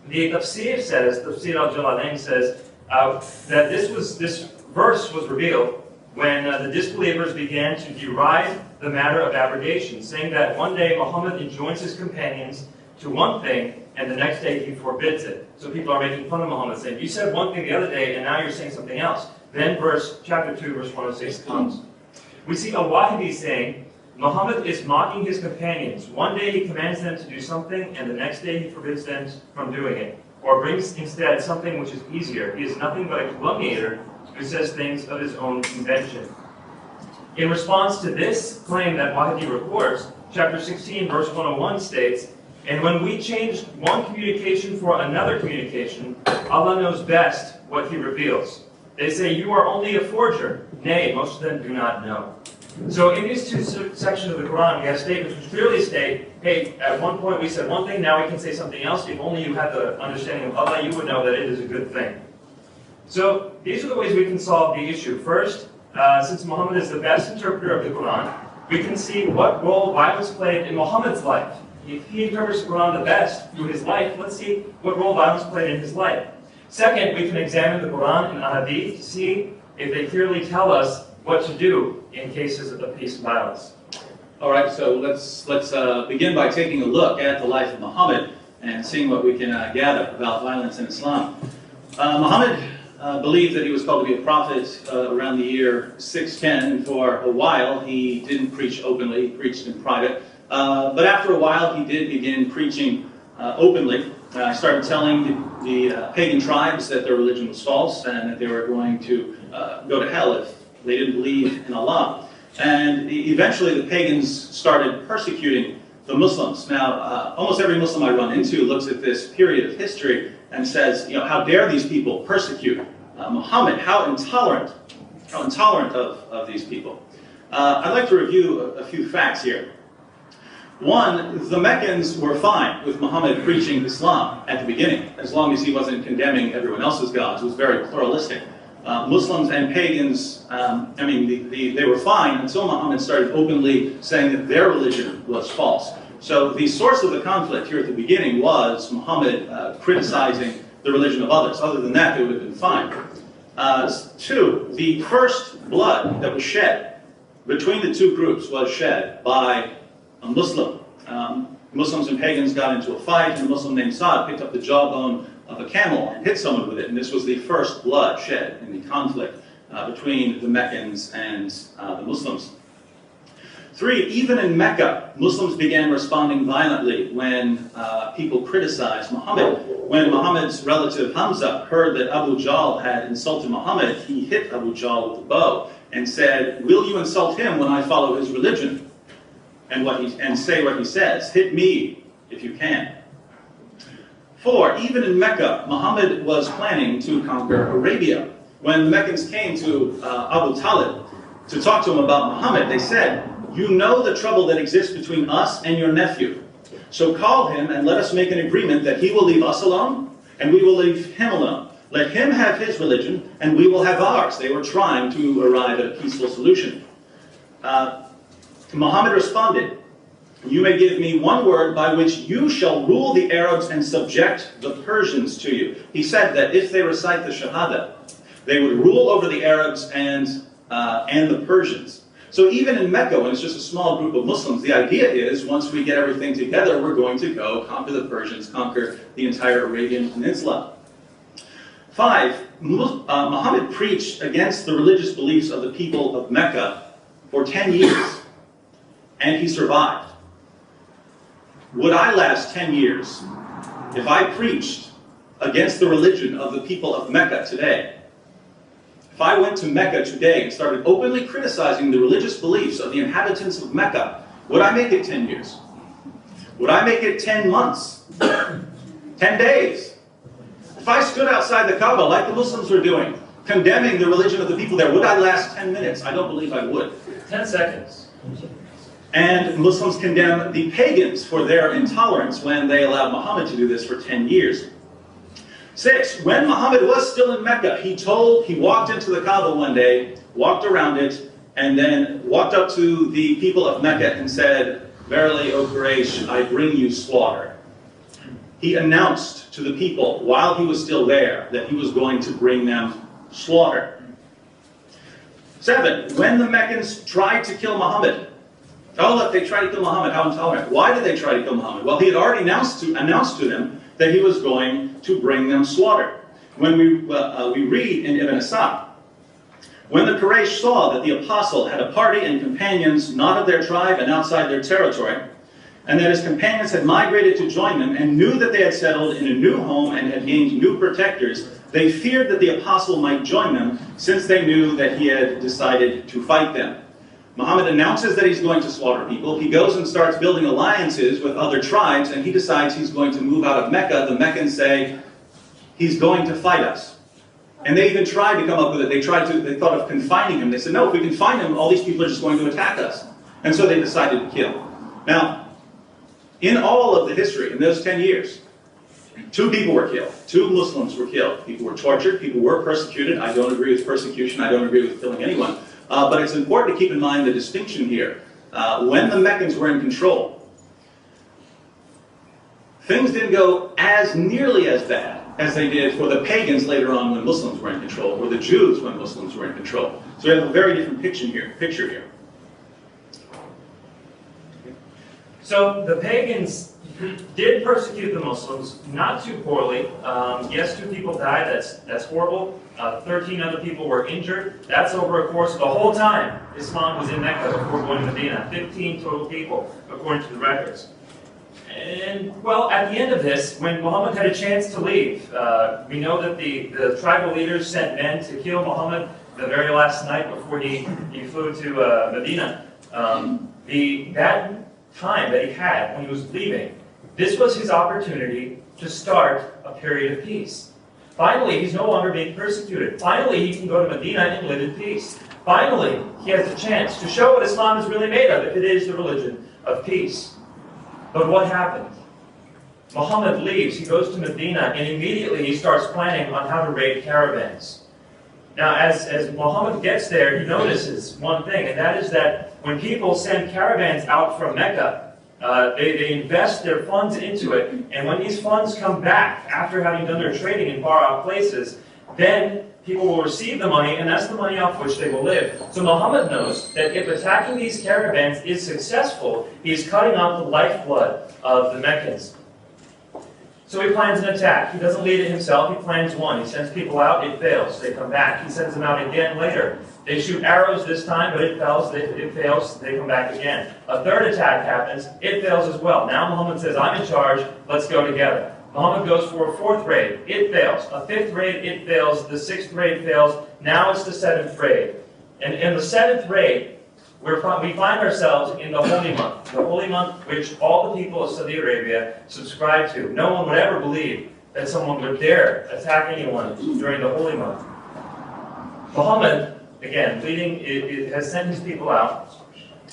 The tafsir says, Tafsir al-Jalalain says, that this verse was revealed when the disbelievers began to deride the matter of abrogation, saying that one day Muhammad enjoins his companions to one thing, and the next day he forbids it. So people are making fun of Muhammad, saying, you said one thing the other day, and now you're saying something else. Then chapter 2, verse 106 comes. We see a Wahidi saying, Muhammad is mocking his companions. One day he commands them to do something, and the next day he forbids them from doing it. Or brings instead something which is easier. He is nothing but a calumniator who says things of his own invention. In response to this claim that Wahidi reports, chapter 16, verse 101 states, and when we change one communication for another communication, Allah knows best what He reveals. They say, you are only a forger. Nay, most of them do not know. So in these two sections of the Quran, we have statements which clearly state, hey, at one point we said one thing, now we can say something else. If only you had the understanding of Allah, you would know that it is a good thing. So these are the ways we can solve the issue. First, since Muhammad is the best interpreter of the Quran, we can see what role violence played in Muhammad's life. If he interprets the Quran the best through his life, let's see what role violence played in his life. Second, we can examine the Quran and Hadith to see if they clearly tell us what to do in cases of peace and violence. All right, so let's begin by taking a look at the life of Muhammad and seeing what we can gather about violence in Islam. Muhammad believed that he was called to be a prophet around the year 610. For a while, he didn't preach openly, he preached in private. But after a while, he did begin preaching openly. He started telling the pagan tribes that their religion was false and that they were going to go to hell if they didn't believe in Allah. And eventually, the pagans started persecuting the Muslims. Now, almost every Muslim I run into looks at this period of history and says, how dare these people persecute Muhammad? How intolerant of these people. I'd like to review a few facts here. One, the Meccans were fine with Muhammad preaching Islam at the beginning, as long as he wasn't condemning everyone else's gods. It was very pluralistic. Muslims and pagans, they were fine until Muhammad started openly saying that their religion was false. So the source of the conflict here at the beginning was Muhammad criticizing the religion of others. Other than that, they would have been fine. Two, the first blood that was shed between the two groups was shed by a Muslim. Muslims and pagans got into a fight, and a Muslim named Sa'd picked up the jawbone of a camel and hit someone with it, and this was the first blood shed in the conflict between the Meccans and the Muslims. 3, even in Mecca, Muslims began responding violently when people criticized Muhammad. When Muhammad's relative Hamza heard that Abu Jahl had insulted Muhammad, he hit Abu Jahl with a bow and said, "Will you insult him when I follow his religion?" And say what he says, "Hit me if you can." 4, even in Mecca, Muhammad was planning to conquer Arabia. When the Meccans came to Abu Talib to talk to him about Muhammad, they said, "You know the trouble that exists between us and your nephew. So call him and let us make an agreement that he will leave us alone and we will leave him alone. Let him have his religion and we will have ours." They were trying to arrive at a peaceful solution. Muhammad responded, "You may give me one word by which you shall rule the Arabs and subject the Persians to you." He said that if they recite the Shahada, they would rule over the Arabs and the Persians. So even in Mecca, when it's just a small group of Muslims, the idea is once we get everything together, we're going to go conquer the Persians, conquer the entire Arabian Peninsula. 5, Muhammad preached against the religious beliefs of the people of Mecca for 10 years, and he survived. Would I last 10 years if I preached against the religion of the people of Mecca today? If I went to Mecca today and started openly criticizing the religious beliefs of the inhabitants of Mecca, would I make it 10 years? Would I make it 10 months? 10 days? If I stood outside the Kaaba like the Muslims were doing, condemning the religion of the people there, would I last 10 minutes? I don't believe I would. 10 seconds. And Muslims condemn the pagans for their intolerance when they allowed Muhammad to do this for 10 years. 6, when Muhammad was still in Mecca, he walked into the Kaaba one day, walked around it, and then walked up to the people of Mecca and said, "Verily, O Quraysh, I bring you slaughter." He announced to the people while he was still there that he was going to bring them slaughter. 7, when the Meccans tried to kill Muhammad, oh look, they tried to kill Muhammad, how intolerant. Why did they try to kill Muhammad? Well, he had already announced to them that he was going to bring them slaughter. When we read in Ibn Asad, when the Quraysh saw that the apostle had a party and companions not of their tribe and outside their territory, and that his companions had migrated to join them and knew that they had settled in a new home and had gained new protectors, they feared that the apostle might join them, since they knew that he had decided to fight them. Muhammad announces that he's going to slaughter people. He goes and starts building alliances with other tribes, and he decides he's going to move out of Mecca. The Meccans say, "He's going to fight us." And they even tried to come up with it. They thought of confining him. They said, "No, if we confine him, all these people are just going to attack us." And so they decided to kill. Now, in all of the history, in those 10 years, 2 people were killed. 2 Muslims were killed. People were tortured. People were persecuted. I don't agree with persecution. I don't agree with killing anyone. But it's important to keep in mind the distinction here. When the Meccans were in control, things didn't go as nearly as bad as they did for the pagans later on when Muslims were in control, or the Jews when Muslims were in control. So we have a very different picture here. So the pagans did persecute the Muslims, not too poorly. Yes, 2 people died, that's horrible. 13 other people were injured. That's over a course of the whole time Islam was in Mecca before going to Medina. 15 total people, according to the records. And, well, at the end of this, when Muhammad had a chance to leave, we know that the tribal leaders sent men to kill Muhammad the very last night before he flew to Medina. That time that he had when he was leaving, this was his opportunity to start a period of peace. Finally, he's no longer being persecuted. Finally, he can go to Medina and live in peace. Finally, he has a chance to show what Islam is really made of, if it is the religion of peace. But what happened? Muhammad leaves, he goes to Medina, and immediately he starts planning on how to raid caravans. Now, as Muhammad gets there, he notices one thing, and that is that when people send caravans out from Mecca, they invest their funds into it, and when these funds come back after having done their trading in far-off places, then people will receive the money, and that's the money off which they will live. So Muhammad knows that if attacking these caravans is successful, he's cutting off the lifeblood of the Meccans. So he plans an attack. He doesn't lead it himself. He plans one. He sends people out. It fails. They come back. He sends them out again later. They shoot arrows this time, but it fails. It fails. They come back again. A third attack happens. It fails as well. Now Muhammad says, I'm in charge. Let's go together. Muhammad goes for a fourth raid. It fails. A fifth raid. It fails. The sixth raid fails. Now it's the seventh raid. And in the seventh raid, we find ourselves in the holy month. The holy month which all the people of Saudi Arabia subscribe to. No one would ever believe that someone would dare attack anyone during the holy month. Muhammad, again, has sent his people out.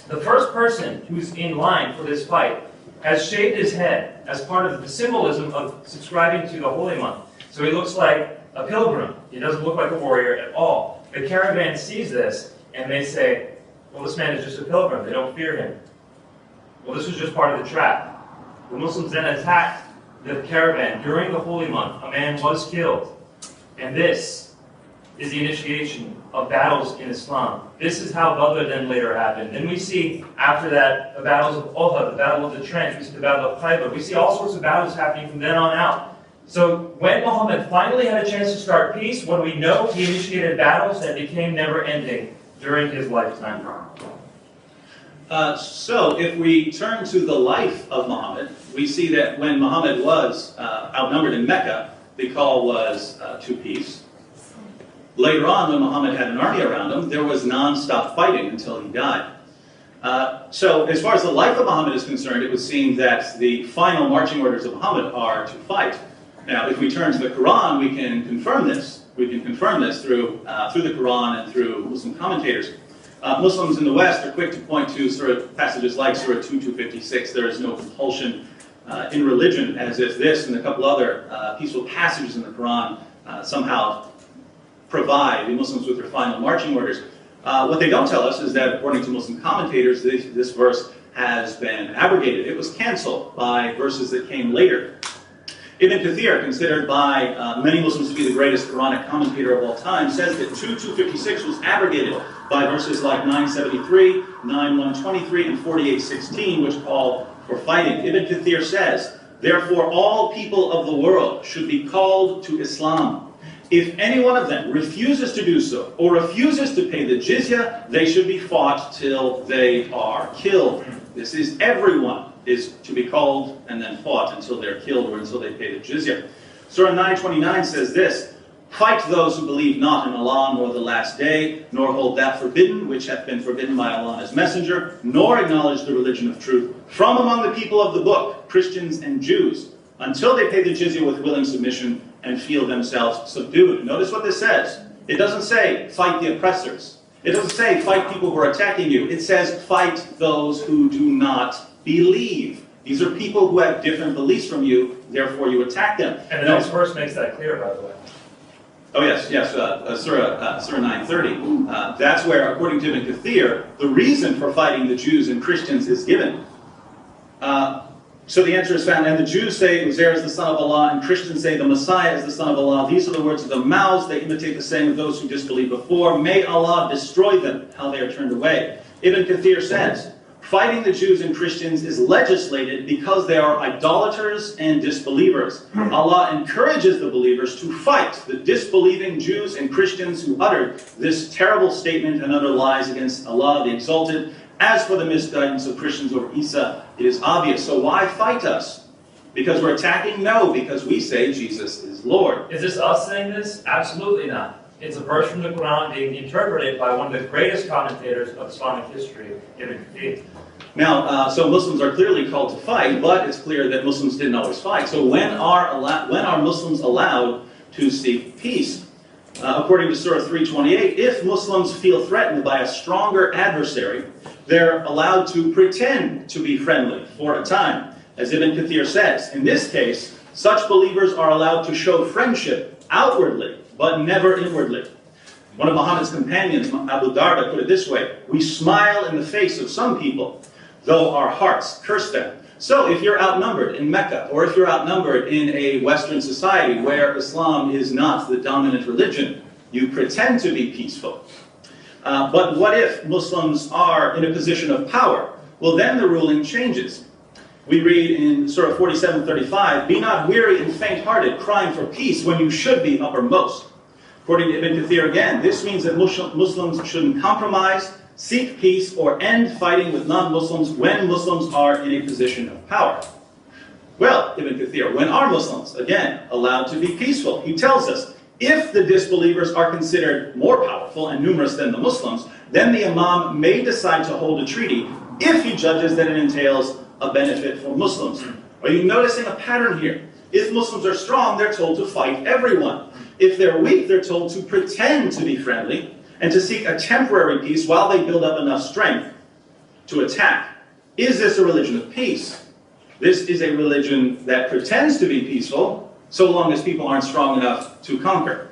The first person who's in line for this fight has shaved his head as part of the symbolism of subscribing to the holy month. So he looks like a pilgrim. He doesn't look like a warrior at all. The caravan sees this and they say, well, this man is just a pilgrim. They don't fear him. Well, this was just part of the trap. The Muslims then attacked the caravan during the holy month. A man was killed. And this is the initiation of battles in Islam. This is how Badr then later happened. Then we see, after that, the battles of Uhud, the battle of the trench, we see the battle of Khaybar. We see all sorts of battles happening from then on out. So when Muhammad finally had a chance to start peace, what do we know? He initiated battles that became never-ending during his lifetime. So if we turn to the life of Muhammad, we see that when Muhammad was outnumbered in Mecca, the call was to peace. Later on, when Muhammad had an army around him, there was non-stop fighting until he died. So as far as the life of Muhammad is concerned, it would seem that the final marching orders of Muhammad are to fight. Now, if we turn to the Quran, we can confirm this. We can confirm this through the Quran and through Muslim commentators. Muslims in the West are quick to point to passages like Surah 2:256. There is no compulsion in religion, as if this and a couple other peaceful passages in the Quran somehow provide the Muslims with their final marching orders. What they don't tell us is that, according to Muslim commentators, this verse has been abrogated. It was canceled by verses that came later. Ibn Kathir, considered by many Muslims to be the greatest Quranic commentator of all time, says that 2:256 was abrogated by verses like 973, 9:123, and 48:16, which call for fighting. Ibn Kathir says, therefore all people of the world should be called to Islam. If any one of them refuses to do so, or refuses to pay the jizya, they should be fought till they are killed. This is everyone is to be called and then fought until they're killed or until they pay the jizya. Surah 9:29 says this, fight those who believe not in Allah nor the last day, nor hold that forbidden which hath been forbidden by Allah and His Messenger, nor acknowledge the religion of truth, from among the people of the book, Christians and Jews, until they pay the jizya with willing submission and feel themselves subdued. Notice what this says. It doesn't say fight the oppressors. It doesn't say fight people who are attacking you. It says fight those who do not believe. These are people who have different beliefs from you, therefore you attack them. And the next verse makes that clear, by the way. Oh yes, Surah 9:30. That's where, according to Ibn Kathir, the reason for fighting the Jews and Christians is given. So the answer is found, and the Jews say Uzair is the son of Allah, and Christians say the Messiah is the son of Allah. These are the words of the mouths. They imitate the saying of those who disbelieved before. May Allah destroy them, how they are turned away. Ibn Kathir says, fighting the Jews and Christians is legislated because they are idolaters and disbelievers. Allah encourages the believers to fight the disbelieving Jews and Christians who uttered this terrible statement and utter lies against Allah the Exalted. As for the misguidance of Christians over Isa, it is obvious. So why fight us? Because we're attacking? No, because we say Jesus is Lord. Is this us saying this? Absolutely not. It's a verse from the Quran being interpreted by one of the greatest commentators of Islamic history, Ibn Kathir. Now, so Muslims are clearly called to fight, but it's clear that Muslims didn't always fight. So when are Muslims allowed to seek peace? According to Surah 3:28, if Muslims feel threatened by a stronger adversary, they're allowed to pretend to be friendly for a time. As Ibn Kathir says, in this case, such believers are allowed to show friendship outwardly, but never inwardly. One of Muhammad's companions, Abu Darda, put it this way, we smile in the face of some people, though our hearts curse them. So if you're outnumbered in Mecca, or if you're outnumbered in a Western society where Islam is not the dominant religion, you pretend to be peaceful. But what if Muslims are in a position of power? Well, then the ruling changes. We read in Surah 47:35, "Be not weary and faint-hearted, crying for peace when you should be uppermost." According to Ibn Kathir again, this means that Muslims shouldn't compromise, seek peace, or end fighting with non-Muslims when Muslims are in a position of power. Well, Ibn Kathir, when are Muslims, again, allowed to be peaceful? He tells us, if the disbelievers are considered more powerful and numerous than the Muslims, then the Imam may decide to hold a treaty if he judges that it entails a benefit for Muslims. Are you noticing a pattern here? If Muslims are strong, they're told to fight everyone. If they're weak, they're told to pretend to be friendly and to seek a temporary peace while they build up enough strength to attack. Is this a religion of peace? This is a religion that pretends to be peaceful, so long as people aren't strong enough to conquer.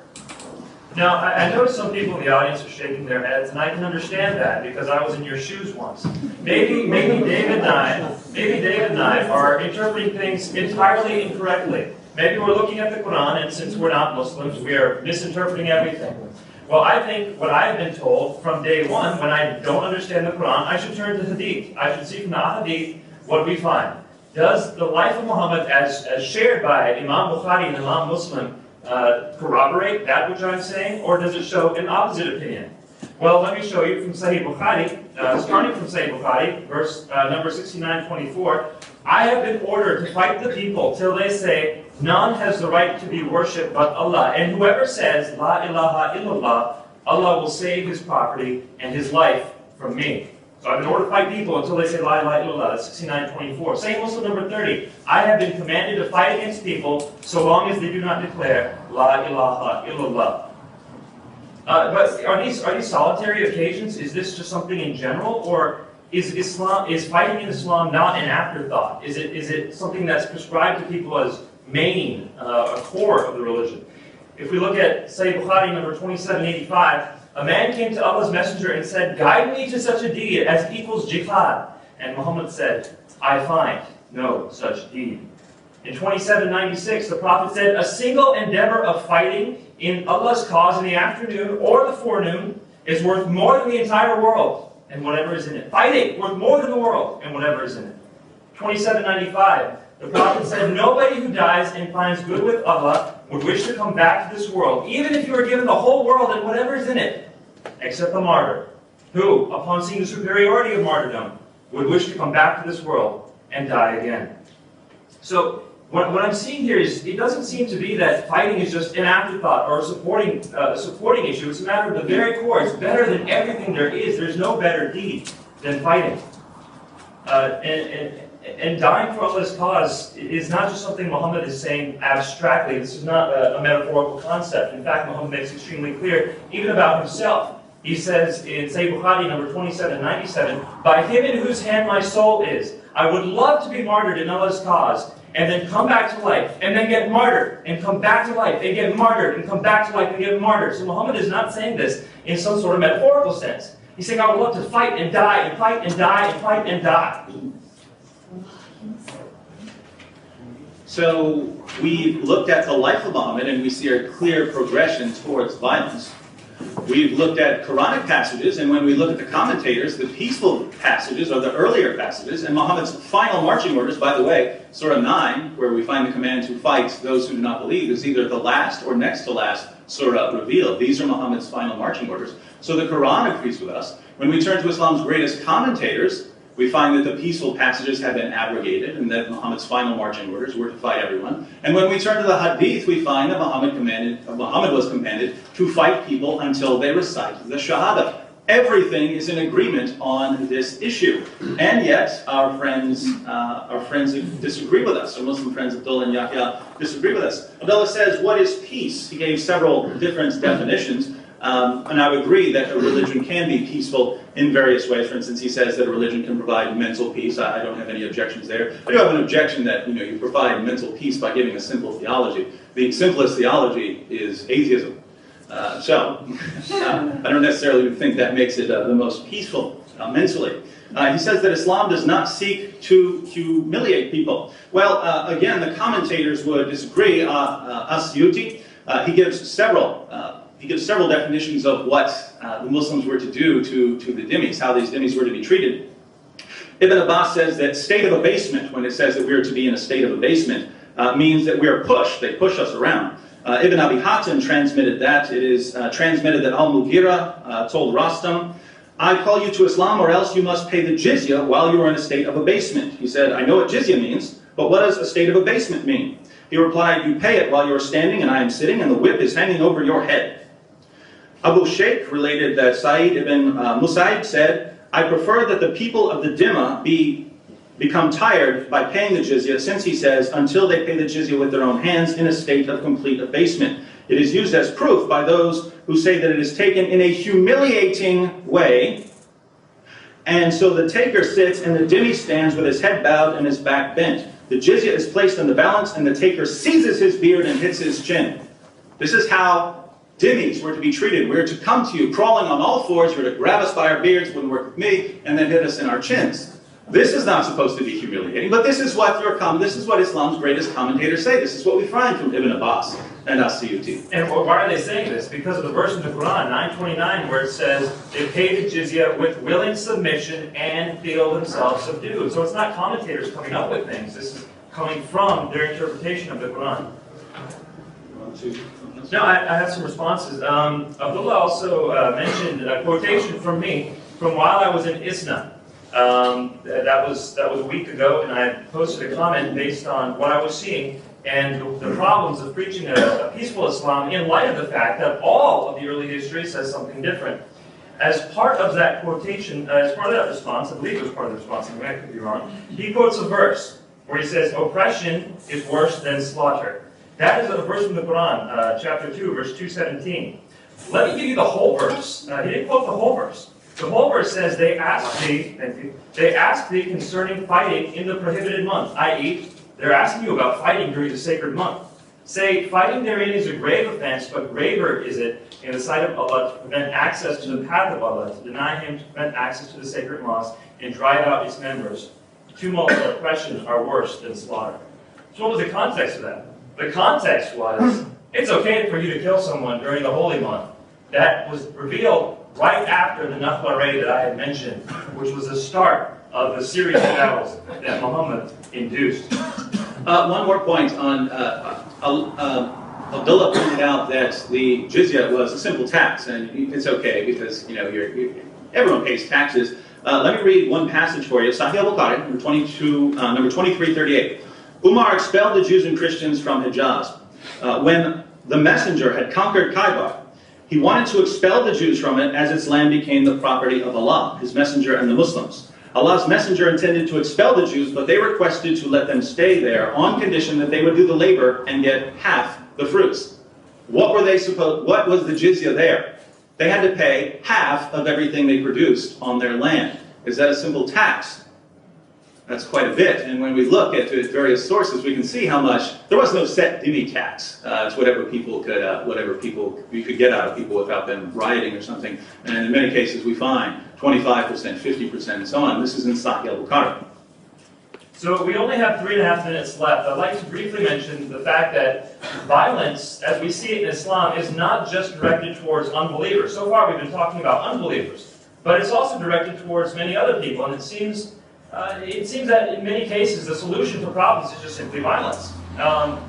Now, I noticed some people in the audience are shaking their heads, and I can understand that because I was in your shoes once. Maybe David and I are interpreting things entirely incorrectly. Maybe we're looking at the Quran, and since we're not Muslims, we are misinterpreting everything. Well, I think what I've been told from day one, when I don't understand the Quran, I should turn to Hadith. I should see from the Hadith what we find. Does the life of Muhammad, as shared by Imam Bukhari and Imam Muslim, corroborate that which I'm saying, or does it show an opposite opinion? Well, let me show you from Sahih Bukhari, starting from Sahih Bukhari, verse number 6924. I have been ordered to fight the people till they say, none has the right to be worshipped but Allah. And whoever says, La ilaha illallah, Allah will save his property and his life from me. So I've been ordered to fight people until they say La ilaha illallah. That's 6924. Sahih Muslim number 30. I have been commanded to fight against people so long as they do not declare La ilaha illallah. But are these solitary occasions? Is this just something in general, or is fighting in Islam not an afterthought? Is it something that's prescribed to people as main, a core of the religion? If we look at Sahih Bukhari number 2785, a man came to Allah's messenger and said, guide me to such a deed as equals jihad. And Muhammad said, I find no such deed. In 2796, the Prophet said, a single endeavor of fighting in Allah's cause in the afternoon or the forenoon is worth more than the entire world and whatever is in it. Fighting, worth more than the world and whatever is in it. 2795, the Prophet said, nobody who dies and finds good with Allah would wish to come back to this world, even if you were given the whole world and whatever is in it, except the martyr, who, upon seeing the superiority of martyrdom, would wish to come back to this world and die again. So, what I'm seeing here is, it doesn't seem to be that fighting is just an afterthought or a supporting issue. It's a matter of the very core. It's better than everything there is. There's no better deed than fighting. And dying for Allah's cause is not just something Muhammad is saying abstractly. This is not a metaphorical concept. In fact, Muhammad makes extremely clear, even about himself. He says in Sahih Bukhari number 2797, by him in whose hand my soul is, I would love to be martyred in Allah's cause, and then come back to life, and then get martyred, and come back to life, and get martyred, and come back to life, and get martyred. So Muhammad is not saying this in some sort of metaphorical sense. He's saying, I would love to fight and die, and fight and die, and fight and die. So we've looked at the life of Muhammad, and we see a clear progression towards violence. We've looked at Quranic passages, and when we look at the commentators, the peaceful passages are the earlier passages, and Muhammad's final marching orders, by the way, Surah 9, where we find the command to fight those who do not believe, is either the last or next to last surah revealed. These are Muhammad's final marching orders. So the Quran agrees with us. When we turn to Islam's greatest commentators, we find that the peaceful passages have been abrogated and that Muhammad's final marching orders were to fight everyone. And when we turn to the Hadith, we find that Muhammad was commanded to fight people until they recite the Shahada. Everything is in agreement on this issue. And yet, our friends disagree with us. Our Muslim friends, Abdullah and Yahya, disagree with us. Abdullah says, what is peace? He gave several different definitions. And I would agree that a religion can be peaceful in various ways. For instance, he says that a religion can provide mental peace. I don't have any objections there. I do have an objection that you provide mental peace by giving a simple theology. The simplest theology is atheism. So I don't necessarily think that makes it the most peaceful mentally. He says that Islam does not seek to humiliate people. Well, again, the commentators would disagree. Asyuti, he gives several definitions of what the Muslims were to do to the dhimmis, how these dhimmis were to be treated. Ibn Abbas says that state of abasement, when it says that we are to be in a state of abasement, means that we are pushed. They push us around. Ibn Abi Hatim transmitted that. It is transmitted that Al-Mughira told Rastam, I call you to Islam or else you must pay the jizya while you are in a state of abasement. He said, I know what jizya means, but what does a state of abasement mean? He replied, you pay it while you are standing and I am sitting and the whip is hanging over your head. Abu Shaykh related that Sa'id ibn Musaib said, I prefer that the people of the Dimma become tired by paying the jizya, since he says, until they pay the jizya with their own hands in a state of complete abasement. It is used as proof by those who say that it is taken in a humiliating way, and so the taker sits and the dhimmi stands with his head bowed and his back bent. The jizya is placed in the balance and the taker seizes his beard and hits his chin. This is how dhimmis were to be treated. We're to come to you crawling on all fours, you're to grab us by our beards, wouldn't work with me, and then hit us in our chins. This is not supposed to be humiliating, but this is what Islam's greatest commentators say. This is what we find from Ibn Abbas and As-Suyuti. And why are they saying this? Because of the verse in the Quran, 929, where it says, they pay the jizya with willing submission and feel themselves subdued. So it's not commentators coming up with things. This is coming from their interpretation of the Quran. No, I have some responses. Abdullah also mentioned a quotation from me from while I was in ISNA. That was a week ago, and I posted a comment based on what I was seeing and the problems of preaching a peaceful Islam in light of the fact that all of the early history says something different. As part of that quotation, as part of that response, I believe it was part of the response, I could be wrong, he quotes a verse where he says, oppression is worse than slaughter. That is a verse from the Quran, chapter 2, verse 217. Let me give you the whole verse. He didn't quote the whole verse. The whole verse says, they asked thee concerning fighting in the prohibited month, i.e., they're asking you about fighting during the sacred month. Say, fighting therein is a grave offense, but graver is it in the sight of Allah to prevent access to the path of Allah, to deny Him, to prevent access to the sacred mosque, and drive out its members. Tumult and oppression are worse than slaughter. So what was the context of that? The context was, it's okay for you to kill someone during the holy month. That was revealed right after the Nakhla raid that I had mentioned, which was the start of the series of battles that Muhammad induced. One more point on, Abdullah pointed out that the jizya was a simple tax, and it's okay because everyone pays taxes. Let me read one passage for you. Sahih al-Bukhari, number 2338. Umar expelled the Jews and Christians from Hijaz. When the messenger had conquered Khaybar, he wanted to expel the Jews from it as its land became the property of Allah, His messenger, and the Muslims. Allah's messenger intended to expel the Jews, but they requested to let them stay there on condition that they would do the labor and get half the fruits. What was the jizya there? They had to pay half of everything they produced on their land. Is that a simple tax? That's quite a bit, and when we look at various sources, we can see how much. There was no set dhimmi tax. It's whatever you could get out of people without them rioting or something. And in many cases, we find 25%, 50%, and so on. This is in Sahih al-Bukhari. So we only have 3.5 minutes left. I'd like to briefly mention the fact that violence, as we see it in Islam, is not just directed towards unbelievers. So far, we've been talking about unbelievers, but it's also directed towards many other people, and it seems that in many cases the solution to problems is just simply violence.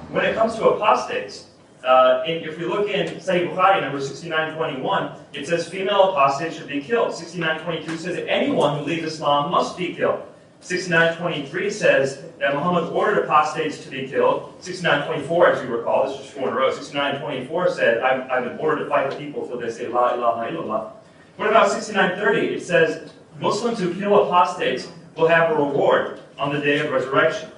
When it comes to apostates, if we look in Sahih Bukhari, number 6921, it says female apostates should be killed. 6922 says that anyone who leaves Islam must be killed. 6923 says that Muhammad ordered apostates to be killed. 6924, as you recall, this is 4 in a row. 6924 said, I've been ordered to fight the people till they say La ilaha illallah. What about 6930? It says Muslims who kill apostates will have a reward on the day of resurrection.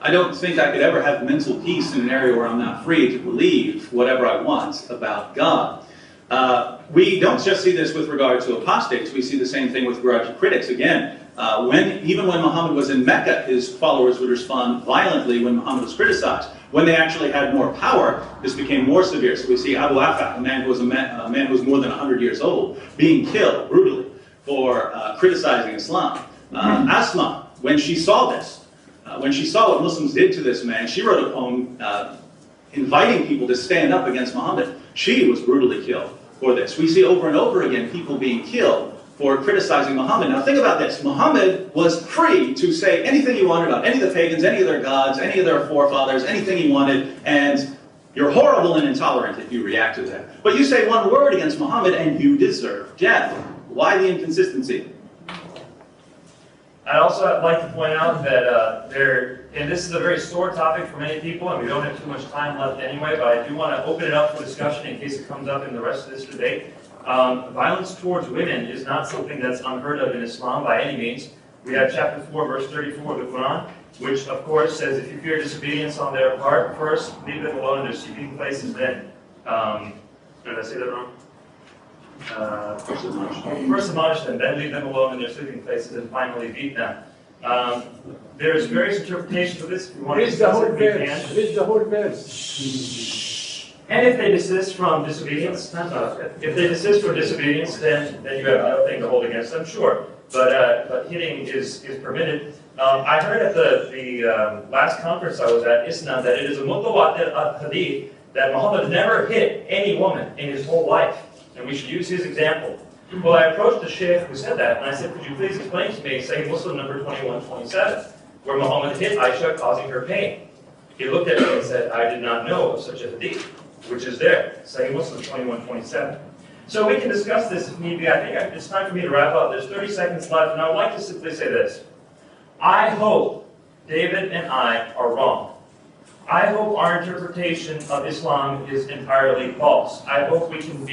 I don't think I could ever have mental peace in an area where I'm not free to believe whatever I want about God. We don't just see this with regard to apostates, we see the same thing with regard to critics. Again, even when Muhammad was in Mecca, his followers would respond violently when Muhammad was criticized. When they actually had more power, this became more severe. So we see Abu Afaq, a man who was more than 100 years old, being killed brutally for criticizing Islam. Asma, when she saw this, when she saw what Muslims did to this man, she wrote a poem inviting people to stand up against Muhammad. She was brutally killed for this. We see over and over again people being killed for criticizing Muhammad. Now think about this. Muhammad was free to say anything he wanted about any of the pagans, any of their gods, any of their forefathers, anything he wanted, and you're horrible and intolerant if you react to that. But you say one word against Muhammad and you deserve death. Why the inconsistency? I'd also like to point out that and this is a very sore topic for many people, and we don't have too much time left anyway, but I do want to open it up for discussion in case it comes up in the rest of this debate. Violence towards women is not something that's unheard of in Islam by any means. We have chapter 4, verse 34 of the Quran, which of course says, if you fear disobedience on their part, first leave them alone in their sleeping places, then, did I say that wrong? First admonish them, then leave them alone in their sleeping places, and finally beat them. There's various interpretations of this. If you want to discuss it, we can. Read the whole verse. And if they desist from disobedience, then you have nothing to hold against them, sure. But hitting is permitted. I heard at the last conference I was at, Islam, that it is a mutawatir hadith that Muhammad never hit any woman in his whole life, and we should use his example. Well, I approached the sheikh who said that, and I said, could you please explain to me, Sahih Muslim number 2127, where Muhammad hit Aisha, causing her pain. He looked at me and said, I did not know of such a hadith, which is there, Sahih Muslim 2127. So we can discuss this if need be. I think it's time for me to wrap up. There's 30 seconds left, and I would like to simply say this. I hope David and I are wrong. I hope our interpretation of Islam is entirely false. I hope we can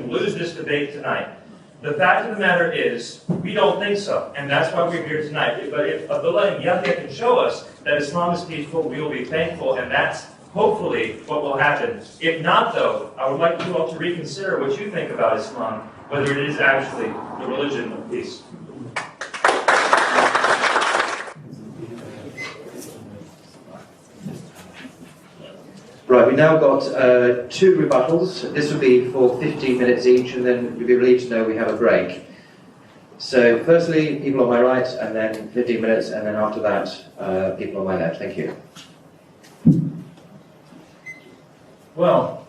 lose this debate tonight. The fact of the matter is, we don't think so, and that's why we're here tonight. But if Abdullah and Yahya can show us that Islam is peaceful, we will be thankful, and that's hopefully what will happen. If not, though, I would like you all to reconsider what you think about Islam, whether it is actually the religion of peace. Right, we've now got 2 rebuttals. This will be for 15 minutes each, and then you'll be relieved to know we have a break. So firstly, people on my right, and then 15 minutes, and then after that, people on my left. Thank you. Well,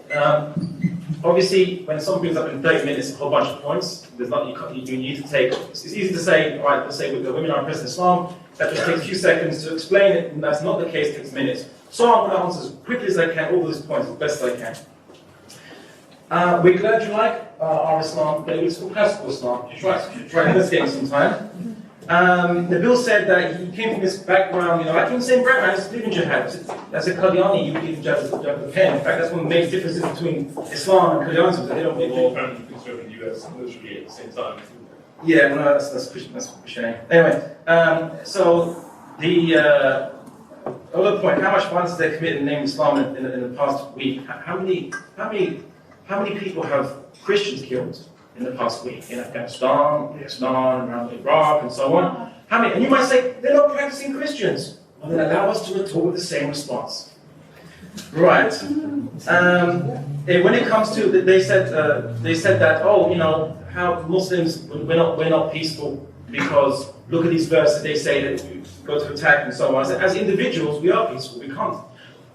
obviously, when someone brings up in 30 minutes a whole bunch of points, there's not you need to take. It's easy to say, right? Let's say with the women are oppressed in Islam. That just takes a few seconds to explain it, and that's not the case. It takes minutes. So I'm going to answer as quickly as I can all those points as best I can. We're glad you like our Islam, but it's called classical Islam. You try investigating some time. Nabeel said that he came from this background, like from the same background as living jihad. As a Qadiani, you believe in jihad with a pen. In fact, that's one of the main differences between Islam and Qadianism. They don't believe in apparently conserve in the US literally at the same time. Yeah, well, no, that's Christian. Anyway, so the other point: how much violence did they commit in the name of Islam in the past week? How many people have Christians killed in the past week in Afghanistan, Pakistan, around Iraq, and so on? How many? And you might say they're not practicing Christians. Well, then allow us to retort with the same response. Right. When it comes to, they said that how Muslims we're not peaceful because look at these verses. They say that we go to attack and so on. I said, as individuals, we are peaceful. We can't.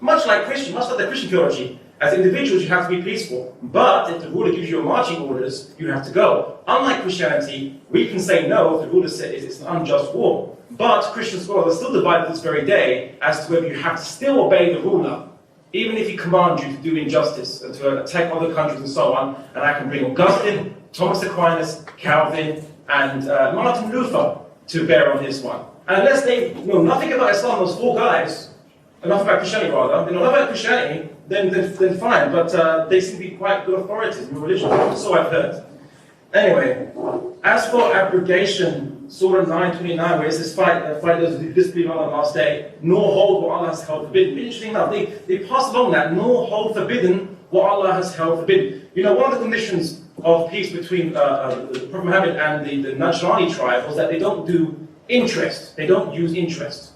Much like the Christian theology. As individuals, you have to be peaceful. But if the ruler gives you marching orders, you have to go. Unlike Christianity, we can say no if the ruler says it's an unjust war. But Christian scholars are still divided this very day as to whether you have to still obey the ruler, even if he commands you to do injustice and to attack other countries and so on. And I can bring Augustine, Thomas Aquinas, Calvin, and Martin Luther to bear on this one. And unless they know nothing about Islam, those 4 guys, enough about Christianity rather, they know nothing about Christianity, then fine, but they seem to be quite good authorities in religion, so I've heard. Anyway, as for abrogation, Surah 9:29, where it says, fight those who disbelieve on the last day, nor hold what Allah has held forbidden. Interesting enough, they pass along that, nor hold forbidden what Allah has held forbidden. One of the conditions of peace between the Prophet Muhammad and the Najrani tribe was that they don't do interest, they don't use interest.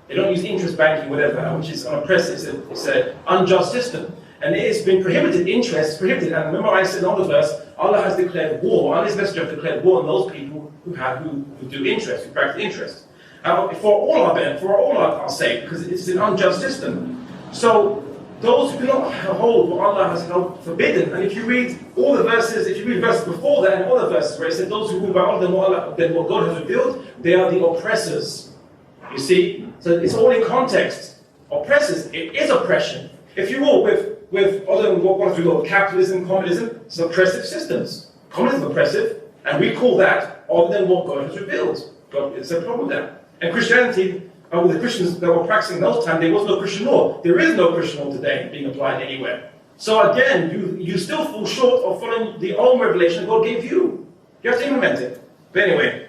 They don't use interest banking, whatever, which is unoppressive. It's an unjust system. And it has been prohibited, interest is prohibited. And remember I said in another verse, Allah has declared war, and His Messenger has declared war on those people who do interest, who practice interest. For all our sake, because it's an unjust system. So those who do not hold what Allah has held forbidden. And if you read all the verses, if you read verses before that and other verses where it said those who rule by other than what God has revealed, they are the oppressors. You see? So it's all in context. Oppressors, it is oppression. If you rule with other than what God has revealed, capitalism, communism, it's oppressive systems. Communism is oppressive, and we call that other than what God has revealed. God, it's a problem with that. And Christianity, all the Christians that were practicing in those times, there was no Christian law. There is no Christian law today being applied anywhere. So again, you still fall short of following the own revelation God gave you. You have to implement it. But anyway,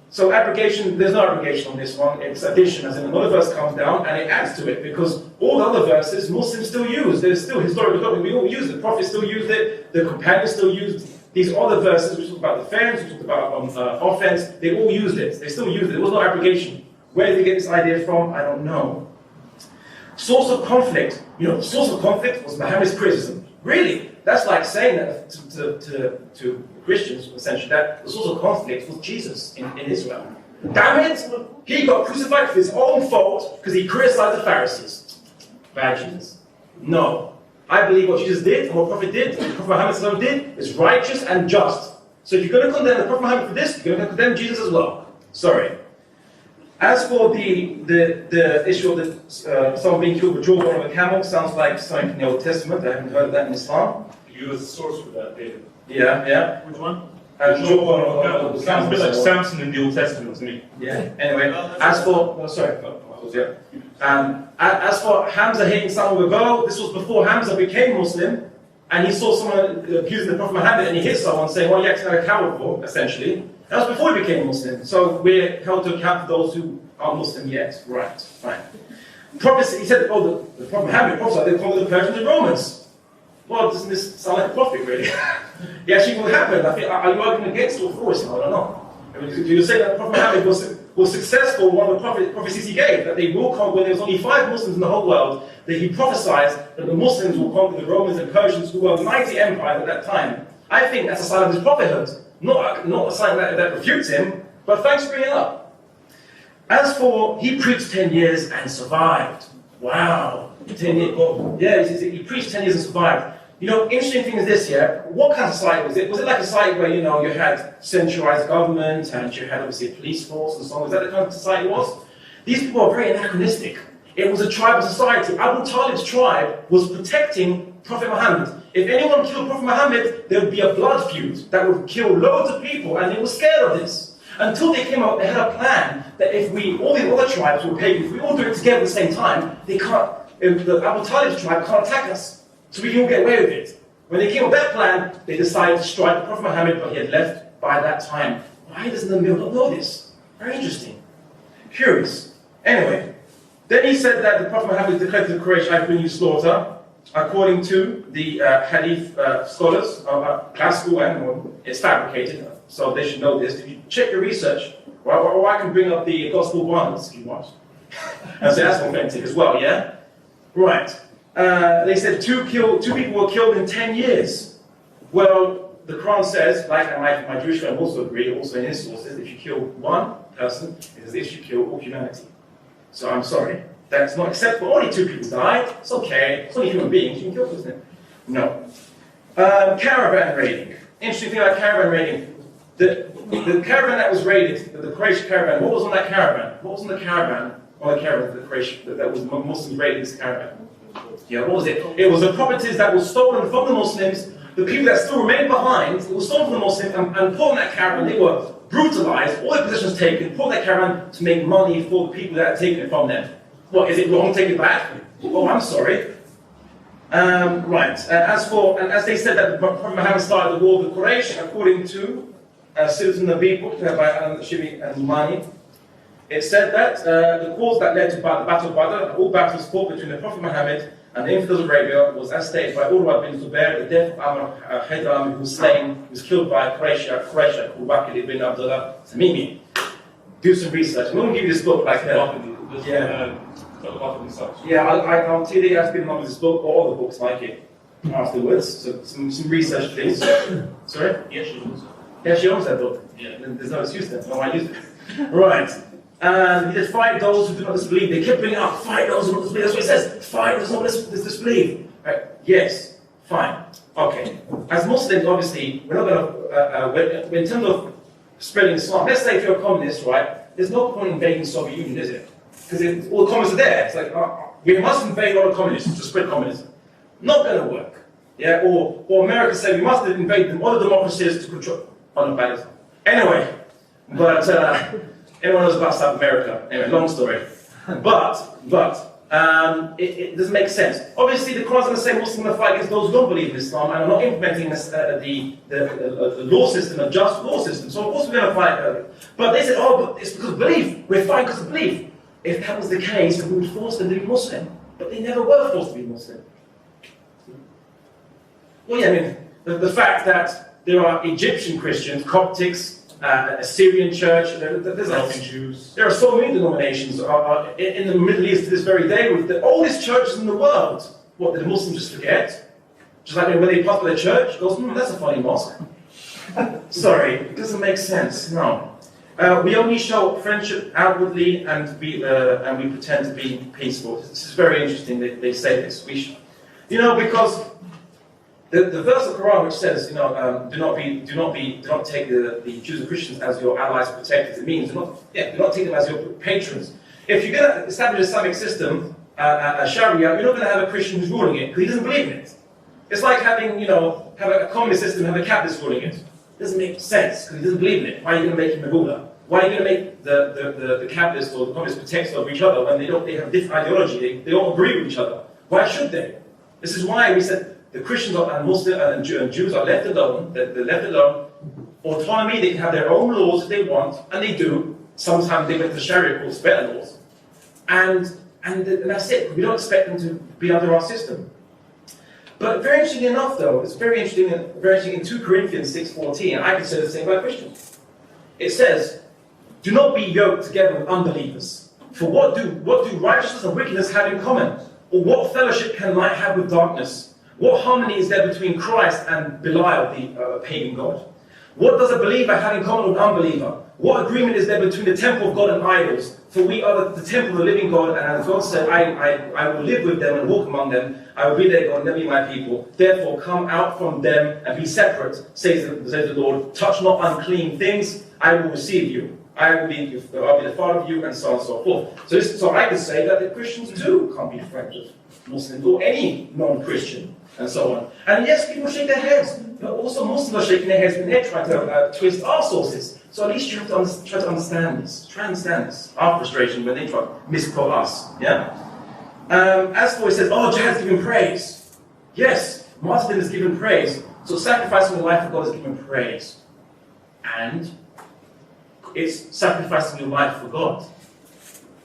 so abrogation, there's no abrogation on this one. It's addition, as in another verse comes down and it adds to it, because all the other verses Muslims still use. There's still historical, we all use it. The Prophet still used it. The companions still used these other verses, which talk about defense, which talk about offense. They all used it. They still used it. There was no abrogation. Where did they get this idea from? I don't know. Source of conflict. You know, the source of conflict was Muhammad's criticism. Really? That's like saying that to Christians, essentially, that the source of conflict was Jesus in Israel. Damn it! He got crucified for his own fault because he criticized the Pharisees. Bad Jesus. No. I believe what Jesus did and what Prophet did, and Prophet Muhammad did, is righteous and just. So if you're going to condemn the Prophet Muhammad for this, you're going to condemn Jesus as well. Sorry. As for the issue of someone being killed with jawbone of a camel, sounds like something from the Old Testament. I haven't heard of that in Islam. You as a source for that, David. Yeah. Which one? Jawbone of a camel. Sounds a bit like Samson in the Old Testament to me. Yeah. Anyway, as for as for Hamza hitting someone with a bow, this was before Hamza became Muslim, and he saw someone abusing the Prophet Muhammad, and he hit someone, saying, "What are you acting like a coward for?" Essentially. That was before he became Muslim. So we're held to account for those who aren't Muslim yet. Right, fine. Prophecy, he said, oh, the Prophet Muhammad prophesied, they call the Persians and Romans. Well, doesn't this sound like a prophet, really? It actually will happen. I think, are you arguing against or for Islam? I don't know. I mean, do you say that Prophet Muhammad was successful in one of the prophecies he gave, that they will conquer, when there was only 5 Muslims in the whole world, that he prophesied that the Muslims will conquer the Romans and Persians, who were a mighty empire at that time? I think that's a sign of his prophethood. Not a sign that refutes him, but thanks for bringing it up. As for, he preached 10 years and survived. Wow. 10 years. Yeah, he preached 10 years and survived. You know, interesting thing is this, yeah? What kind of society was it? Was it like a society where, you know, you had centralized government and you had, obviously, a police force and so on? Was that the kind of society it was? These people are very anachronistic. It was a tribal society. Abu Talib's tribe was protecting Prophet Muhammad. If anyone killed Prophet Muhammad, there would be a blood feud that would kill loads of people, and they were scared of this. Until they came up, they had a plan that if all the other tribes were pagan, if we all do it together at the same time, the Abu Talib's tribe can't attack us. So we can all get away with it. When they came up with that plan, they decided to strike Prophet Muhammad, but he had left by that time. Why doesn't the Nabeel not know this? Very interesting. Curious. Anyway, then he said that the Prophet Muhammad declared to the Quraysh, I bring you slaughter. According to the hadith scholars, classical and it's fabricated, so they should know this. If you check your research, or I can bring up the Gospel of Barnabas if you want. And so that's authentic as well, yeah? Right. They said two people were killed in 10 years. Well, the Quran says, like my Jewish friend also agreed, also in his sources, if you kill one person, it is if you kill all humanity. So I'm sorry. That's not acceptable. Only 2 people died. It's okay. It's only human beings. You can kill them, isn't it? No. Caravan raiding. Interesting thing about caravan raiding. The caravan that was raided, the Quraysh caravan, what was on that caravan? What was on the caravan? On the caravan, the Quraysh, that was Muslims raiding this caravan. Yeah, what was it? It was the properties that were stolen from the Muslims, the people that still remained behind, it was stolen from the Muslims, and put on that caravan, they were brutalized, all their possessions taken, put on that caravan to make money for the people that had taken it from them. What, is it wrong to take it back? Oh, I'm sorry. Right. As they said that Prophet Muhammad started the war with the Quraysh, according to Citizen Nabeel book by al-Andalusi Yahya, it said that the cause that led to the Battle of Badr, all battles fought between the Prophet Muhammad and the infidels of Arabia, was as stated by Urwa bin Zubair, the death of Amr Haydram, who was slain, who was killed by Quraysh called Bakr ibn Abdullah Tamimi. Do some research. I'm going to give you this book like that. Yeah, I'll tell you the name of this book or all the books like it afterwards. So some research, please. Sorry? Yes, she owns it. Yeah, she owns that book. Yeah. There's no excuse then. No, I used it. Right. And he said, fight those who do not disbelieve. They kept bringing up, fight those who do not disbelieve. That's what it says. Fight those who do not disbelieve. Right? Yes, fine. Okay. As Muslims, obviously, we're not going to, in terms of spreading Islam, let's say if you're a communist, right, there's no point in invading the Soviet Union, is it? Because all the communists are there. It's like, we must invade all the communists to spread communism. Not going to work. Yeah? Or America said we must invade them, all the democracies to control. Oh, no, bad. Anyway, but everyone knows about South America. Anyway, long story. But it doesn't make sense. Obviously, the Quran's going to say Muslims going to fight against those who don't believe in Islam and are not implementing the law system, a just law system. So of course we're going to fight. But they said, oh, but it's because of belief. We're fighting because of belief. If that was the case, we would force them to be Muslim. But they never were forced to be Muslim. Well, yeah, I mean, the fact that there are Egyptian Christians, Coptics, Assyrian Church, there are so many denominations in the Middle East to this very day with the oldest churches in the world. What, did the Muslims just forget? Just like when they pass by the church, goes, that's a funny mosque. Sorry, it doesn't make sense, no. We only show friendship outwardly and we pretend to be peaceful. This is very interesting that they say this. Because the verse of the Quran which says, do not take the Jews and Christians as your allies and protectors. It means do not take them as your patrons. If you're going to establish an Islamic system, a Sharia, you're not going to have a Christian who's ruling it because he doesn't believe in it. It's like having, have a communist system and have a capitalist ruling it. It doesn't make sense because he doesn't believe in it. Why are you going to make him a ruler? Why are you going to make the capitalists or the communists protectors of each other when they have different ideology? They don't agree with each other. Why should they? This is why we said the Christians and Muslims and Jews are left alone. They're left alone. Autonomy, they can have their own laws if they want, and they do. Sometimes they make the Sharia courts better laws. And that's it. We don't expect them to be under our system. But very interesting enough, though, it's very interesting in 2 Corinthians 6:14, I can say the same about Christians. It says, do not be yoked together with unbelievers. For what do righteousness and wickedness have in common? Or what fellowship can light have with darkness? What harmony is there between Christ and Belial, the pagan god? What does a believer have in common with an unbeliever? What agreement is there between the temple of God and idols? For we are the temple of the living God, and as God said, I will live with them and walk among them. I will be their God, and they will be my people. Therefore come out from them and be separate, says the Lord. Touch not unclean things, I will receive you. I'll be the father of you, and so on and so forth. So I could say that the Christians too can't be friends with Muslims or any non-Christian, and so on. And yes, people shake their heads, but also Muslims are shaking their heads when they're trying to twist our sources. So at least you have to try to understand this. Try to understand this. Our frustration when they try to misquote us. Yeah. As for it says, jihad is given praise. Yes, martyrdom is given praise. So sacrificing the life of God is given praise. And it's sacrificing your life for God.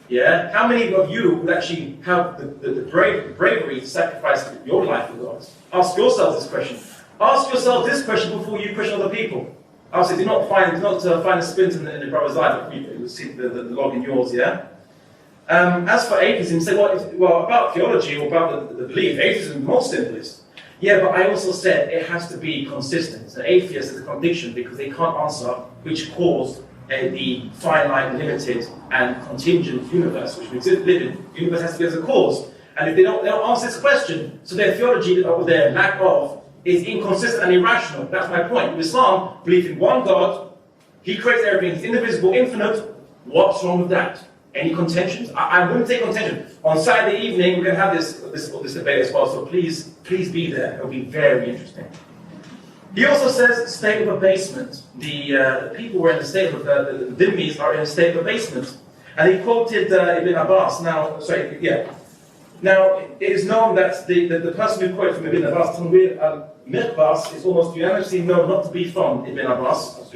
Yeah? How many of you would actually have the bravery to sacrifice your life for God? Ask yourselves this question. Ask yourself this question before you question other people. I say, do not find a splint in the brother's eye. You'll see the log in yours, yeah? As for atheism, say, well, about theology or about the belief, atheism is the most simplest. Yeah, but I also said it has to be consistent. An atheist is a contradiction because they can't answer which caused the finite, limited, and contingent universe which we live in. The universe has to be as a cause. And if they don't answer this question, so their theology or their lack of is inconsistent and irrational. That's my point. With Islam, belief in one God, He creates everything, He's indivisible, infinite. What's wrong with that? Any contentions? I wouldn't say contention. On Saturday evening, we're going to have this debate as well, so please be there. It'll be very interesting. He also says state of abasement. The people who are in the state of, the dhimmis are in a state of abasement. And he quoted Ibn Abbas. Now, it is known that the person who quoted from Ibn Abbas, Tanwir al-Miqbas, is almost unanimously known not to be from Ibn Abbas.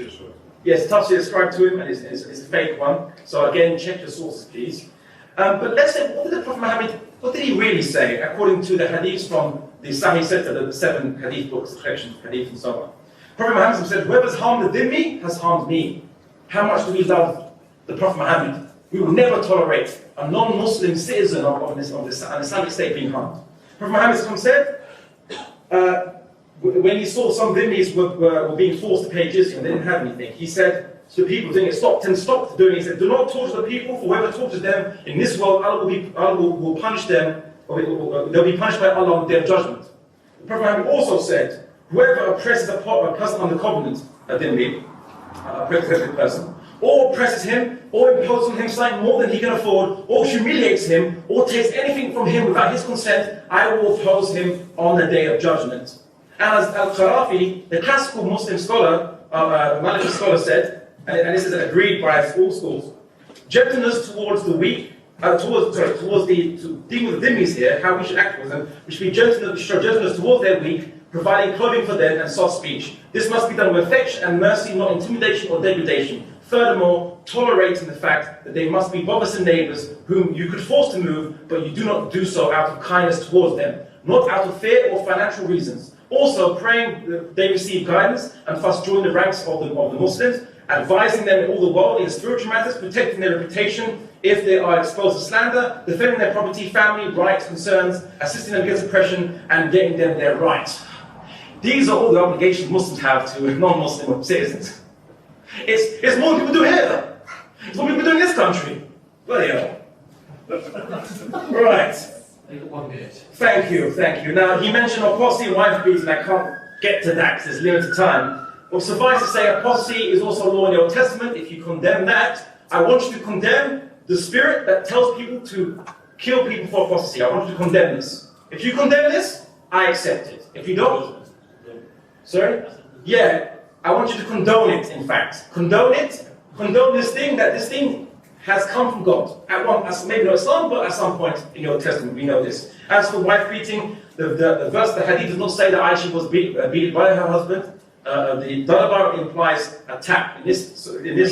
Yes, Tafsir ascribed to him, and it's a fake one. So again, check your sources, please. But let's say, what did the Prophet Muhammad, what did he really say, according to the hadiths from the Sahih Sitta, the 7 hadith books, the collection of hadith and so on? Prophet Muhammad said, whoever's harmed the dhimmi has harmed me. How much do we love the Prophet Muhammad? We will never tolerate a non-Muslim citizen of an Islamic state being harmed. Prophet Muhammad said, when he saw some dhimmis were being forced to pay jizya and they didn't have anything, he said, to the people doing it, stopped doing it. He said, do not torture the people, for whoever tortures them in this world, Allah will punish them, or they'll be punished by Allah on the day of judgment. The Prophet Muhammad also said, whoever oppresses a person under covenant, oppresses person, or oppresses him, or imposes on him something more than he can afford, or humiliates him, or takes anything from him without his consent, I will oppose him on the day of judgment. And as Al-Kharafi, the classical Muslim scholar, Maliki scholar said, and this is agreed by all schools, gentleness towards the weak, towards dealing with the dhimmis here, how we should act with them, we should be gentleness, show gentleness towards their weak, providing clothing for them and soft speech. This must be done with affection and mercy, not intimidation or degradation. Furthermore, tolerating the fact that they must be bothersome neighbors whom you could force to move, but you do not do so out of kindness towards them, not out of fear or financial reasons. Also, praying that they receive guidance and thus join the ranks of the Muslims, advising them in all the worldly and spiritual matters, protecting their reputation if they are exposed to slander, defending their property, family, rights, concerns, assisting them against oppression, and getting them their rights. These are all the obligations Muslims have to non-Muslim citizens. It's more than people do here. It's more than people do in this country. Bloody hell. Right. 1 minute. Thank you. Now, he mentioned apostasy and wife beating, and I can't get to that because there's limited time. Well, suffice to say, apostasy is also a law in the Old Testament. If you condemn that, I want you to condemn the spirit that tells people to kill people for apostasy. I want you to condemn this. If you condemn this, I accept it. If you don't, sorry? Yeah, I want you to condone it, in fact. Condone it, condone this thing, that this thing has come from God. Maybe not Islam, but at some point in your Testament, we know this. As for wife beating, the verse, the hadith does not say that Aisha was beaten by her husband. The dalabar implies a tap. It's not even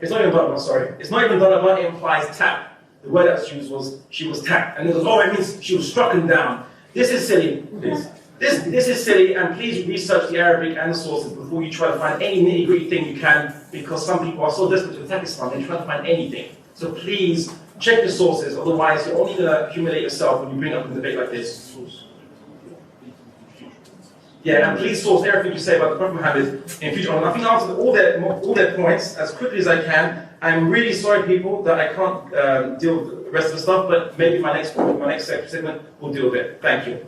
dalabar, sorry. It's not even dalabar, it implies tap. The word that she used was, she was tapped. And it was, it means she was struck down. This is silly, please. This is silly, and please research the Arabic and the sources before you try to find any nitty-gritty thing you can, because some people are so desperate to attack Islam, they try to find anything. So please, check the sources, otherwise you're only going to humiliate yourself when you bring up a debate like this. Yeah, and please source everything you say about the Prophet Muhammad in future. I think I answered all their points as quickly as I can. I'm really sorry, people, that I can't deal with the rest of the stuff, but maybe my next segment will deal with it. Thank you.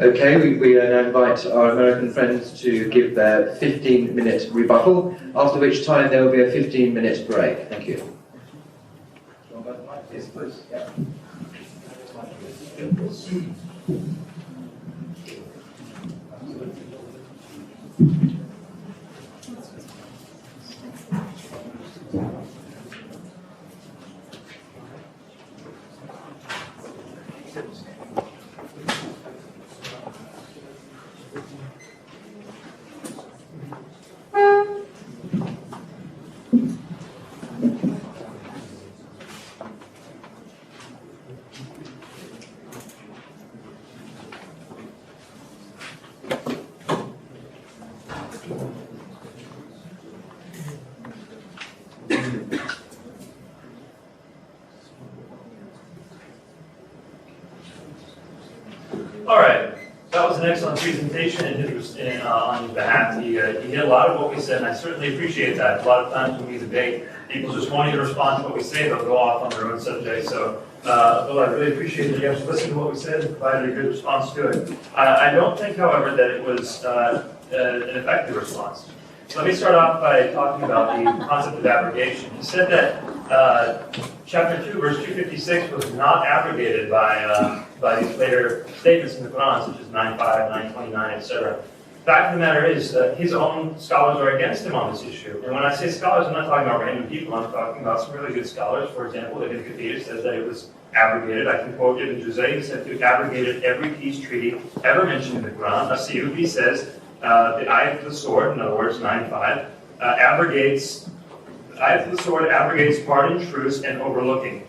Okay, we now invite our American friends to give their 15-minute rebuttal, after which time there will be a 15-minute break. Thank you. Yes, please. Yeah. All right, that was an excellent presentation on his behalf. He did a lot of what we said, and I certainly appreciate that. A lot of times when we debate, people just want you to respond to what we say, they'll go off on their own subject. So, I really appreciate that you actually listened to what we said and provided a good response to it. I don't think, however, that it was an effective response. So let me start off by talking about the concept of abrogation. He said that chapter 2, verse 256 was not abrogated by these later statements in the Quran, such as 9.5, 9.29, etc. The fact of the matter is that his own scholars are against him on this issue. And when I say scholars, I'm not talking about random people, I'm talking about some really good scholars. For example, Ibn Kathir says that it was abrogated. I can quote Ibn Juzay, he said to abrogated every peace treaty ever mentioned in the Quran. As-Suyuti says the ayat of the sword, in other words, 9.5, abrogates, the ayat of the sword abrogates pardon, truce, and overlooking.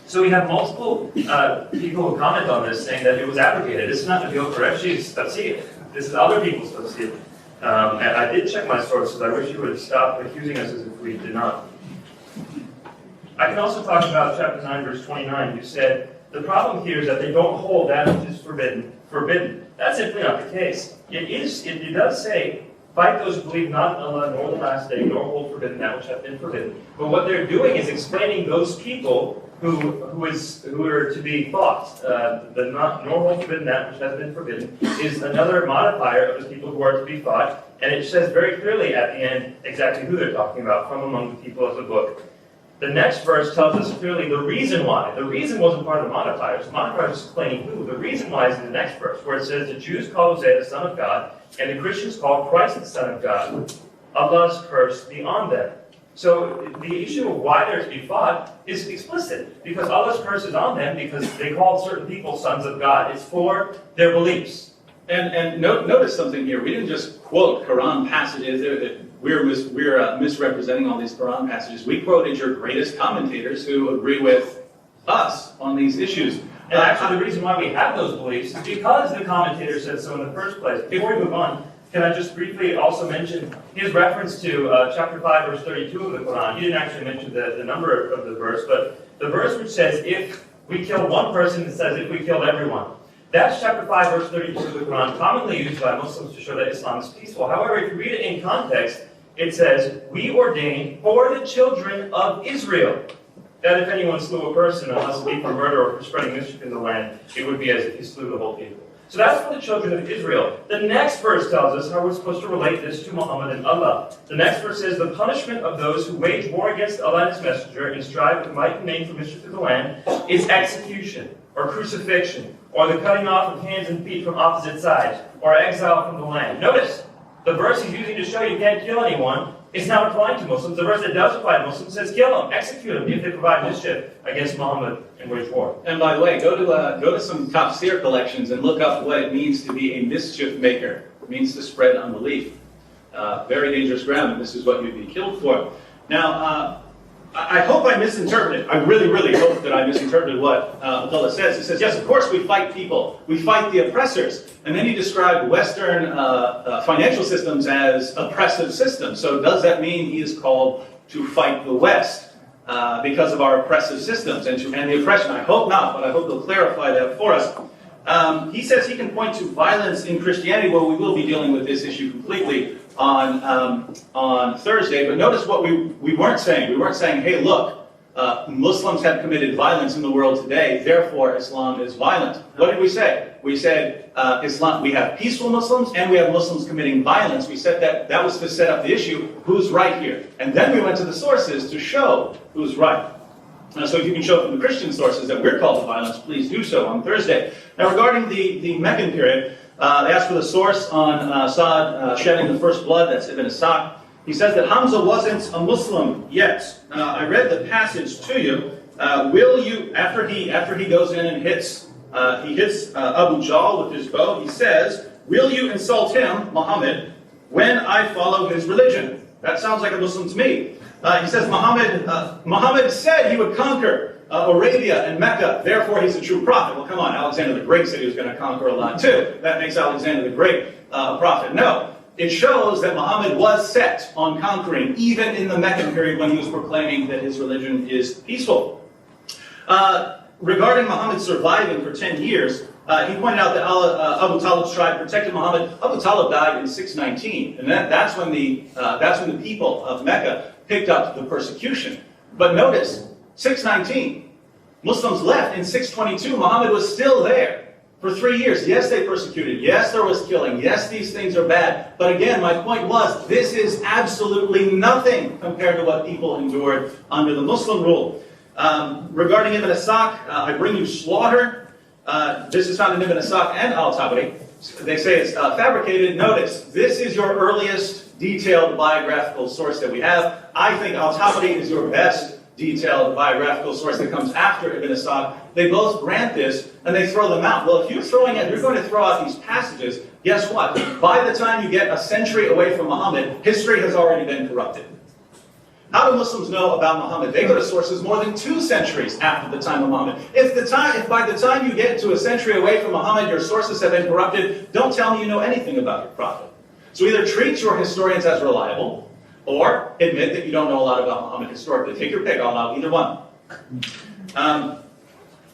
So we have multiple people who comment on this saying that it was abrogated. This is not Nabeel Qureshi's tafsir. This is other people's tafsir. And I did check my sources. I wish you would stop accusing us as if we did not. I can also talk about chapter 9, verse 29. You said, The problem here is that they don't hold that which is forbidden. That's simply not the case. It does say, fight those who believe not in Allah nor the last day, nor hold forbidden that which hath been forbidden. But what they're doing is explaining those people who are to be fought. The not nor hold forbidden that which has been forbidden is another modifier of the people who are to be fought, and it says very clearly at the end exactly who they're talking about from among the people of the book. The next verse tells us clearly the reason why. The reason wasn't part of the modifiers. The modifiers is explaining who. The reason why is in the next verse, where it says the Jews call Hosea the Son of God, and the Christians call Christ the Son of God. Allah's curse be on them. So the issue of why they're to be fought is explicit, because Allah's curse is on them because they called certain people sons of God. It's for their beliefs. And notice something here. We didn't just quote Quran passages. We're misrepresenting all these Quran passages. We quoted your greatest commentators who agree with us on these issues. And actually, the reason why we have those beliefs is because the commentator said so in the first place. Before we move on, can I just briefly also mention his reference to chapter 5, verse 32 of the Quran? He didn't actually mention the number of the verse, but the verse which says, if we kill one person, it says, if we killed everyone. That's chapter 5, verse 32 of the Quran, commonly used by Muslims to show that Islam is peaceful. However, if you read it in context, it says, we ordained for the children of Israel that if anyone slew a person, unless it be for murder or for spreading mischief in the land, it would be as if he slew the whole people. So that's for the children of Israel. The next verse tells us how we're supposed to relate this to Muhammad and Allah. The next verse says, the punishment of those who wage war against Allah and His Messenger and strive with might and main for mischief to the land is execution, or crucifixion, or the cutting off of hands and feet from opposite sides, or exile from the land. Notice, the verse he's using to show you can't kill anyone is not applying to Muslims. The verse that does apply to Muslims says kill them, execute them if they provide mischief against Muhammad and wage war. And by the way, go to some tafsir collections and look up what it means to be a mischief maker. It means to spread unbelief. Very dangerous ground, and this is what you'd be killed for. Now, I hope I misinterpreted. I really, really hope that I misinterpreted what Abdullah says. He says, yes, of course we fight people. We fight the oppressors. And then he described Western financial systems as oppressive systems. So does that mean he is called to fight the West because of our oppressive systems and the oppression? I hope not, but I hope he'll clarify that for us. He says he can point to violence in Christianity. Well, we will be dealing with this issue completely on Thursday, but notice what we weren't saying. We weren't saying, hey, look, Muslims have committed violence in the world today, therefore Islam is violent. What did we say? We said Islam. We have peaceful Muslims and we have Muslims committing violence. We said that was to set up the issue, who's right here? And then we went to the sources to show who's right. So if you can show from the Christian sources that we're called to violence, please do so on Thursday. Now regarding the Meccan period, they asked for the source on Saad shedding the first blood, that's Ibn Ishaq. He says that Hamza wasn't a Muslim yet. I read the passage to you. Will you, after he goes in and hits Abu Jahl with his bow, he says, will you insult him, Muhammad, when I follow his religion? That sounds like a Muslim to me. He says Muhammad said he would conquer Arabia and Mecca, therefore he's a true prophet. Well, come on, Alexander the Great said he was going to conquer a lot too. That makes Alexander the Great a prophet. No, it shows that Muhammad was set on conquering, even in the Meccan period when he was proclaiming that his religion is peaceful. Regarding Muhammad surviving for 10 years, he pointed out that Abu Talib's tribe protected Muhammad. Abu Talib died in 619, and that's when the people of Mecca picked up the persecution. But notice, 619, Muslims left. In 622, Muhammad was still there for 3 years. Yes, they persecuted. Yes, there was killing. Yes, these things are bad. But again, my point was, this is absolutely nothing compared to what people endured under the Muslim rule. Regarding Ibn Ishaq, I bring you slaughter. This is found in Ibn Ishaq and al-Tabari. They say it's fabricated. Notice, this is your earliest detailed biographical source that we have. I think al-Tabari is your best detailed biographical source that comes after Ibn Ishaq. They both grant this, and they throw them out. Well, if you're going to throw out these passages, guess what? By the time you get a century away from Muhammad, history has already been corrupted. How do Muslims know about Muhammad? They go to sources more than 2 centuries after the time of Muhammad. If by the time you get to a century away from Muhammad, your sources have been corrupted, don't tell me you know anything about your prophet. So either treat your historians as reliable, or admit that you don't know a lot about Muhammad historically. Take your pick, I'll allow either one.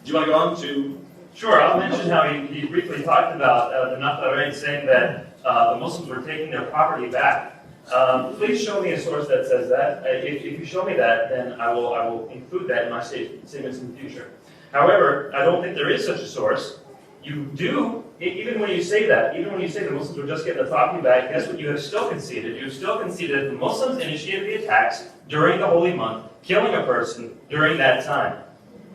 you want to go on to? Sure, I'll mention how he briefly talked about the Nabeel saying that the Muslims were taking their property back. Please show me a source that says that. If you show me that, then I will include that in my statements in the future. However, I don't think there is such a source. You do, even when you say that, even when you say the Muslims were just getting the property back, guess what you have still conceded? You have still conceded that the Muslims initiated the attacks during the holy month, killing a person during that time.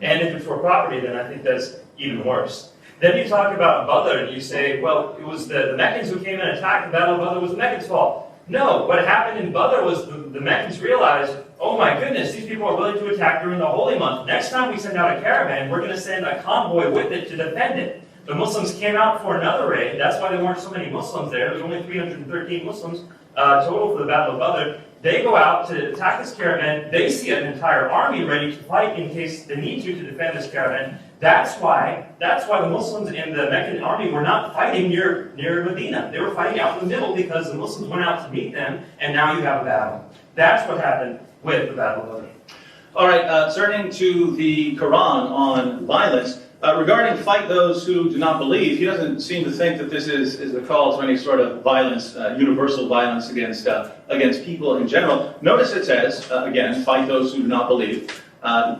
And if it's for property, then I think that's even worse. Then you talk about Badr and you say, well, it was the Meccans who came and attacked. The Battle of Badr was the Meccans' fault. No, what happened in Badr was the Meccans realized, oh my goodness, these people are willing to attack during the holy month. Next time we send out a caravan, we're going to send a convoy with it to defend it. The Muslims came out for another raid. That's why there weren't so many Muslims there. There was only 313 Muslims total for the Battle of Badr. They go out to attack this caravan. They see an entire army ready to fight in case they need to defend this caravan. That's why the Muslims in the Meccan army were not fighting near Medina. They were fighting out in the middle because the Muslims went out to meet them, and now you have a battle. That's what happened with the Battle of Badr. All right, turning to the Quran on violence. Regarding fight those who do not believe, he doesn't seem to think that this is the call to any sort of violence, universal violence against people in general. Notice it says, again, fight those who do not believe.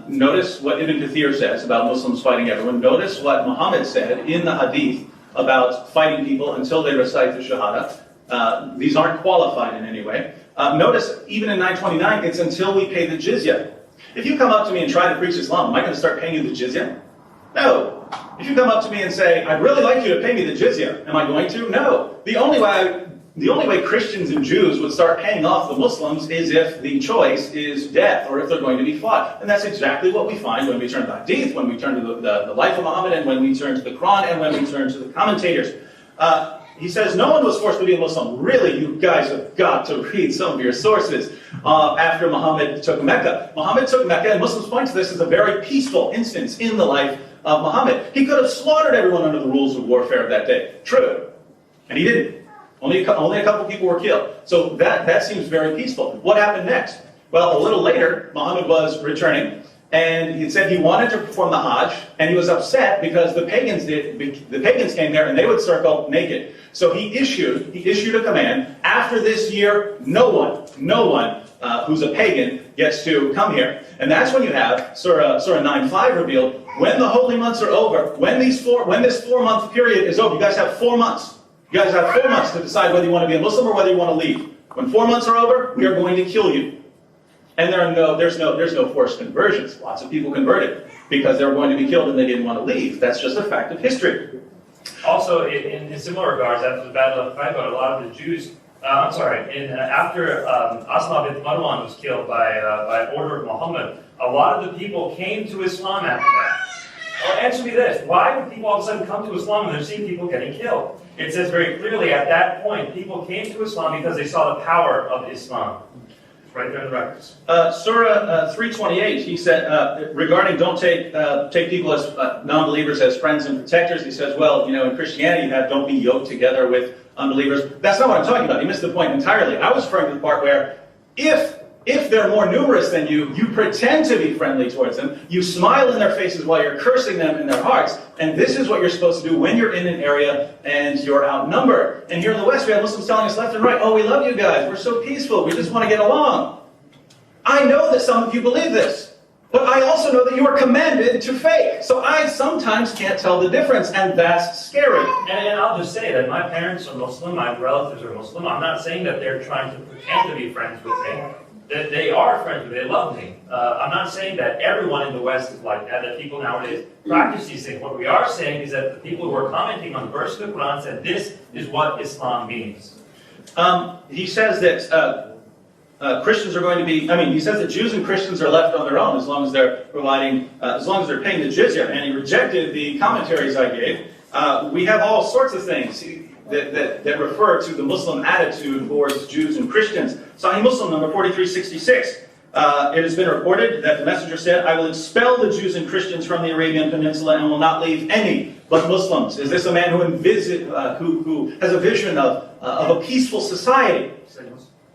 Notice what Ibn Kathir says about Muslims fighting everyone. Notice what Muhammad said in the hadith about fighting people until they recite the Shahada. These aren't qualified in any way. Notice, even in 929, it's until we pay the jizya. If you come up to me and try to preach Islam, am I going to start paying you the jizya? No. If you come up to me and say, I'd really like you to pay me the jizya, am I going to? No. The only way Christians and Jews would start paying off the Muslims is if the choice is death, or if they're going to be fought. And that's exactly what we find when we turn to the Hadith, when we turn to the life of Muhammad, and when we turn to the Quran, and when we turn to the commentators. He says, no one was forced to be a Muslim. Really, you guys have got to read some of your sources. After Muhammad took Mecca. Muhammad took Mecca, and Muslims point to this as a very peaceful instance in the life of Muhammad. He could have slaughtered everyone under the rules of warfare of that day. True. And he didn't. Only a couple people were killed. So that seems very peaceful. What happened next? Well, a little later, Muhammad was returning, and he said he wanted to perform the Hajj, and he was upset because the pagans came there and they would circle naked. So he issued a command. After this year, no one who's a pagan gets to come here. And that's when you have Surah 9:5 revealed. When the holy months are over, when this 4-month period is over, you guys have 4 months. You guys have 4 months to decide whether you want to be a Muslim or whether you want to leave. When 4 months are over, we are going to kill you. And there's no forced conversions. Lots of people converted because they were going to be killed and they didn't want to leave. That's just a fact of history. Also, in similar regards, after the Battle of Khaybar, a lot of the Jews, after Asma bint Marwan was killed by order of Muhammad, a lot of the people came to Islam after that. Well, answer me this. Why would people all of a sudden come to Islam when they're seeing people getting killed? It says very clearly at that point, people came to Islam because they saw the power of Islam. It's right there in the records. Surah 3:28, he said, regarding don't take people as non-believers as friends and protectors, he says, well, in Christianity you have don't be yoked together with unbelievers. That's not what I'm talking about. He missed the point entirely. I was referring to the part where if they're more numerous than you, you pretend to be friendly towards them. You smile in their faces while you're cursing them in their hearts. And this is what you're supposed to do when you're in an area and you're outnumbered. And here in the West, we have Muslims telling us left and right, oh, we love you guys. We're so peaceful. We just want to get along. I know that some of you believe this. But I also know that you are commanded to fake. So I sometimes can't tell the difference, and that's scary. And I'll just say that my parents are Muslim, my relatives are Muslim. I'm not saying that they're trying to pretend to be friends with me. That they are friends with me, they love me. I'm not saying that everyone in the West is like that people nowadays practice these things. What we are saying is that the people who are commenting on the verse of the Quran said this is what Islam means. He says that Christians are going to be, he says that Jews and Christians are left on their own as long as they're paying the jizya, and he rejected the commentaries I gave. We have all sorts of things that refer to the Muslim attitude towards Jews and Christians. Sahih Muslim number 4366. It has been reported that the messenger said, I will expel the Jews and Christians from the Arabian Peninsula and will not leave any but Muslims. Is this a man who has a vision of a peaceful society?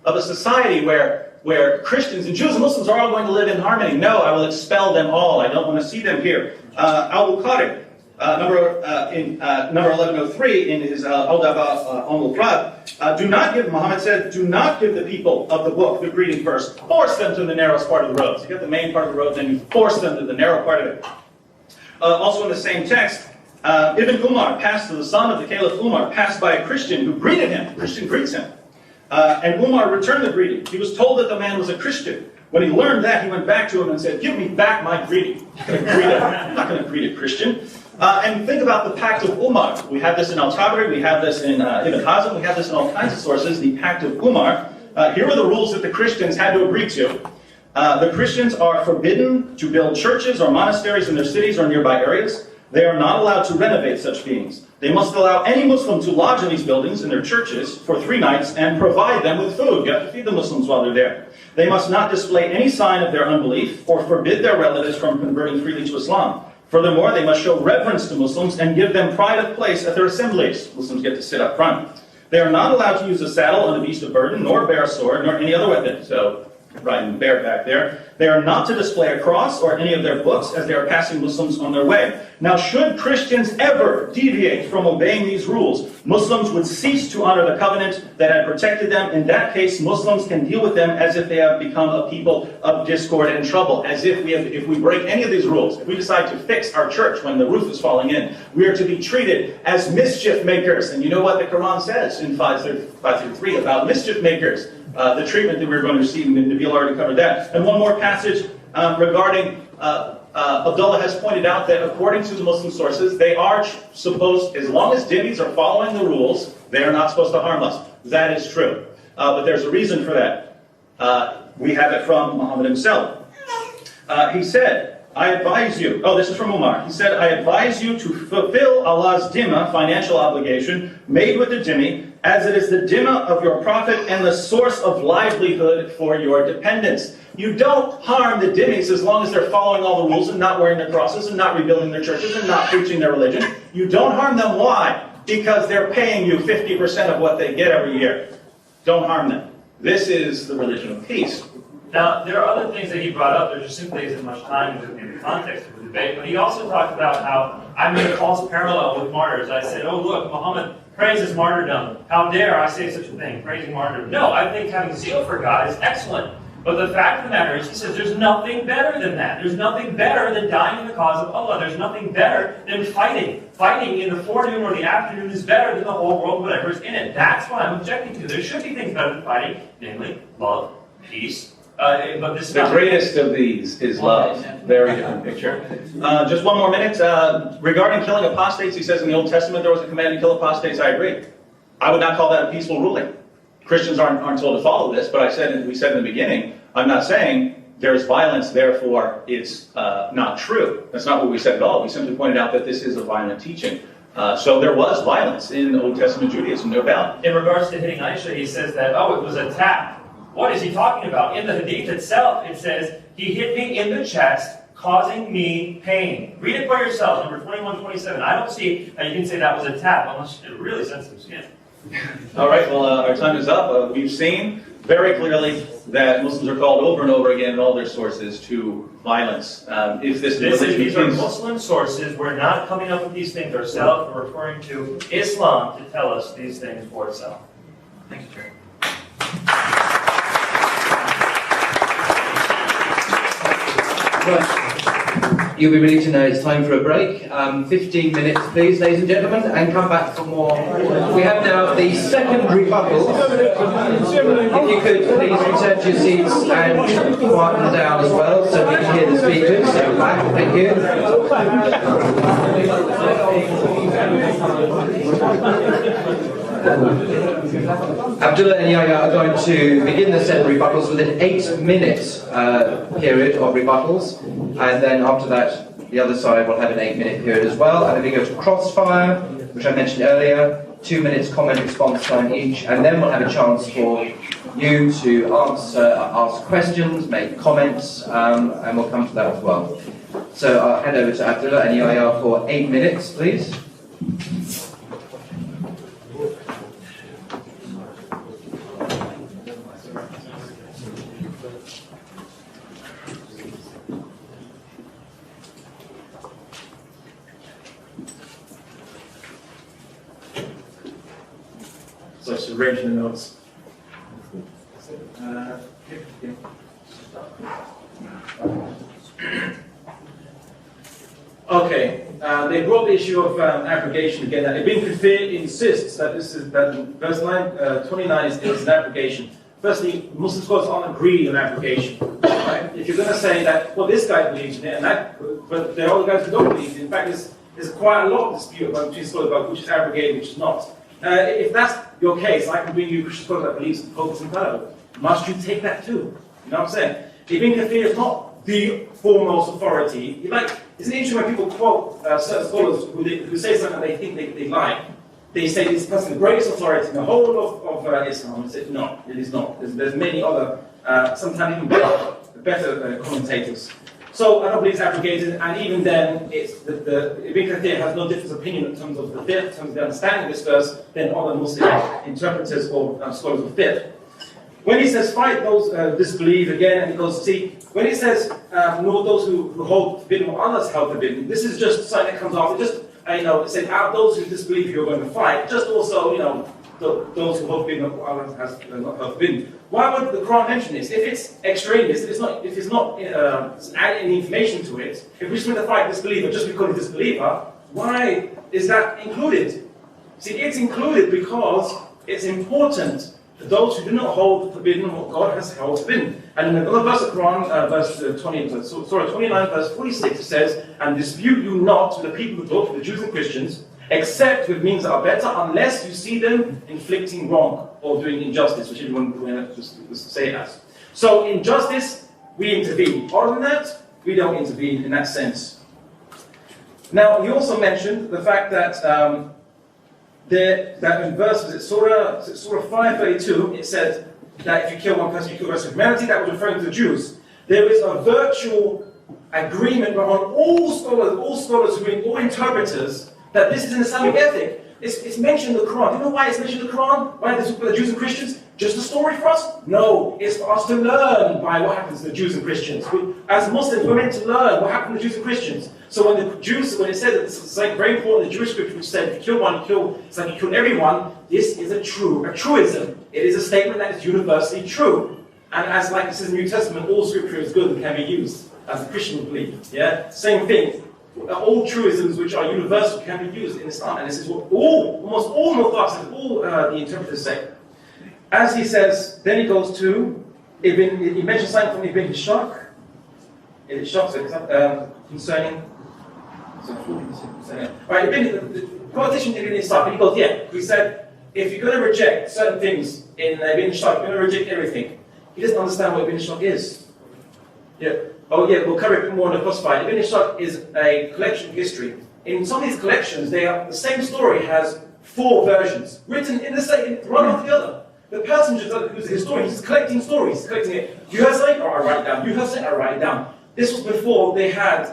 Of a society where Christians and Jews and Muslims are all going to live in harmony? No, I will expel them all. I don't want to see them here. al-Bukhari, number 1103 in his Al-Daba al-Mufrad, Muhammad said, do not give the people of the book the greeting first. Force them to the narrowest part of the road. So you get the main part of the road, then you force them to the narrow part of it. Also in the same text, Ibn Umar passed to the son of the Caliph Umar, passed by a Christian who greeted him. The Christian greets him. And Umar returned the greeting. He was told that the man was a Christian. When he learned that, he went back to him and said, give me back my greeting. I'm not going to greet a Christian. And think about the Pact of Umar. We have this in Al-Tabari, we have this in Ibn Hazm, we have this in all kinds of sources, the Pact of Umar. Here are the rules that the Christians had to agree to. The Christians are forbidden to build churches or monasteries in their cities or nearby areas. They are not allowed to renovate such beings. They must allow any Muslim to lodge in these buildings, in their churches, for 3 nights and provide them with food. You have to feed the Muslims while they're there. They must not display any sign of their unbelief or forbid their relatives from converting freely to Islam. Furthermore, they must show reverence to Muslims and give them pride of place at their assemblies. Muslims get to sit up front. They are not allowed to use a saddle on a beast of burden, nor bear a sword, nor any other weapon. So, riding bareback there. They are not to display a cross or any of their books as they are passing Muslims on their way. Now, should Christians ever deviate from obeying these rules, Muslims would cease to honor the covenant that had protected them. In that case, Muslims can deal with them as if they have become a people of discord and trouble. As if we break any of these rules, if we decide to fix our church when the roof is falling in, we are to be treated as mischief makers. And you know what the Quran says in 5:3 about mischief makers. The treatment that we're going to receive, and Nabeel already covered that. And one more passage regarding, Abdullah has pointed out that according to the Muslim sources, they are supposed, as long as dhimmis are following the rules, they are not supposed to harm us. That is true. But there's a reason for that. We have it from Muhammad himself. He said, I advise you, this is from Umar. He said, I advise you to fulfill Allah's dhimma, financial obligation, made with the dhimmi, as it is the dhimma of your prophet and the source of livelihood for your dependents. You don't harm the dhimmis as long as they're following all the rules and not wearing their crosses and not rebuilding their churches and not preaching their religion. You don't harm them. Why? Because they're paying you 50% of what they get every year. Don't harm them. This is the religion of peace. Now, there are other things that he brought up. There just simply isn't much time in the context of the debate. But he also talked about how I made a false parallel with martyrs. I said, oh, look, Muhammad praises martyrdom. How dare I say such a thing, praising martyrdom? No, I think having zeal for God is excellent. But the fact of the matter is, he says, there's nothing better than that. There's nothing better than dying in the cause of Allah. There's nothing better than fighting. Fighting in the forenoon or the afternoon is better than the whole world, whatever is in it. That's what I'm objecting to. There should be things better than fighting, namely love, peace. But this the greatest of these is love. Very different picture. Just one more minute. Regarding killing apostates, he says in the Old Testament there was a command to kill apostates. I agree. I would not call that a peaceful ruling. Christians aren't told to follow this, but we said in the beginning, I'm not saying there's violence, therefore it's not true. That's not what we said at all. We simply pointed out that this is a violent teaching. So there was violence in Old Testament Judaism, no doubt. In regards to hitting Aisha, he says that, it was a tap. What is he talking about? In the hadith itself, it says, he hit me in the chest, causing me pain. Read it by yourself, number 2127. I don't see how you can say that was a tap, unless it really sensitive skin. All right, well, our time is up. We've seen very clearly that Muslims are called over and over again in all their sources to violence. These are Muslim sources. We're not coming up with these things ourselves. We're referring to Islam to tell us these things for itself. Thank you, Jerry. Right. You'll be relieved to know it's time for a break. 15 minutes, please, ladies and gentlemen, and come back for more. We have now the second rebuttal. If you could please return to your seats and quieten down as well so we can hear the speakers. So back, thank you. Abdullah and Yahya are going to begin the set of rebuttals with an 8-minute period of rebuttals, and then after that the other side will have an 8-minute period as well, and then we go to crossfire, which I mentioned earlier, 2 minutes comment response time each, and then we'll have a chance for you to ask questions, make comments, and we'll come to that as well. So I'll hand over to Abdullah and Yahya for 8 minutes, please. just arranging the notes. Okay, they brought the issue of abrogation again. And Ibn Kathir insists that this is that verse 29 is an abrogation. Firstly, Muslim scholars aren't agreed on abrogation. Right? If you're going to say that, well, this guy believes in it, and that, but there are other guys who don't believe in it. In fact, there's quite a lot of dispute between scholars about which is abrogated, which is not. If that's your case, I can bring you a Christian scholar that believes in the Pope is infallible. Must you take that too? You know what I'm saying? Ibn Kathir is not the foremost authority. It's an interesting when people quote certain scholars who say something that they think they like. They say this person is the greatest authority in the whole of Islam. I say, no, it is not. There's many other, sometimes even better commentators. So I don't believe it's abrogated, and even then, Ibn Kathir has no different opinion in terms of the fifth, in terms of the understanding of this verse, than other Muslim interpreters or scholars of the fifth. When he says fight those disbelieve again, and he goes, see, when he says nor those who hold forbidden or others held forbidden, this is just something that comes after. Just it said out of those who disbelieve you're going to fight. Just also those who hold forbidden or others has not held forbidden. Why would the Quran mention this? If it's extraneous, if it's not adding any information to it, if we're just going to fight disbeliever just because he's a disbeliever, why is that included? See, it's included because it's important. Those who do not hold forbidden what God has held forbidden. And in another verse of Quran, Surah 29, verse 46, it says, and dispute you not with the people of the book, the Jews and Christians, except with means that are better, unless you see them inflicting wrong or doing injustice, which everyone will just say it as. So injustice, we intervene. Other than that, we don't intervene in that sense. Now, he also mentioned the fact that that in verse, Surah 5:32, it said that if you kill one person, you kill the rest of humanity. That was referring to the Jews. There is a virtual agreement among all scholars, all interpreters, that this is an Islamic ethic. It's mentioned in the Quran. Do you know why it's mentioned in the Quran? Why is it for the Jews and Christians? Just a story for us? No, it's for us to learn by what happens to the Jews and Christians. As Muslims, we're meant to learn what happened to the Jews and Christians. So when it said that it's like very important, the Jewish scripture which said, if you kill one, it's like you kill everyone, this is a truism. It is a statement that is universally true. And as like it says in the New Testament, all scripture is good and can be used, as a Christian would believe. Yeah? Same thing. All truisms which are universal can be used in Islam. And this is what almost all Muthas and all the interpreters say. As he says, then he goes to, he mentions something from Ibn Hishaq. Concerning. Right, the politician Ibn Hishaq, he goes, he said, if you're going to reject certain things in Ibn Hishaq, you're going to reject everything. He doesn't understand what Ibn Hishaq is. We'll cover it more in the crossfire. Ibn Hishaq is a collection of history. In some of these collections, the same story has 4 versions, written in the same, one after the other. The person who's a historian, he's collecting stories, he's collecting it. You heard something? I write it down. You heard something? I write it down. This was before they had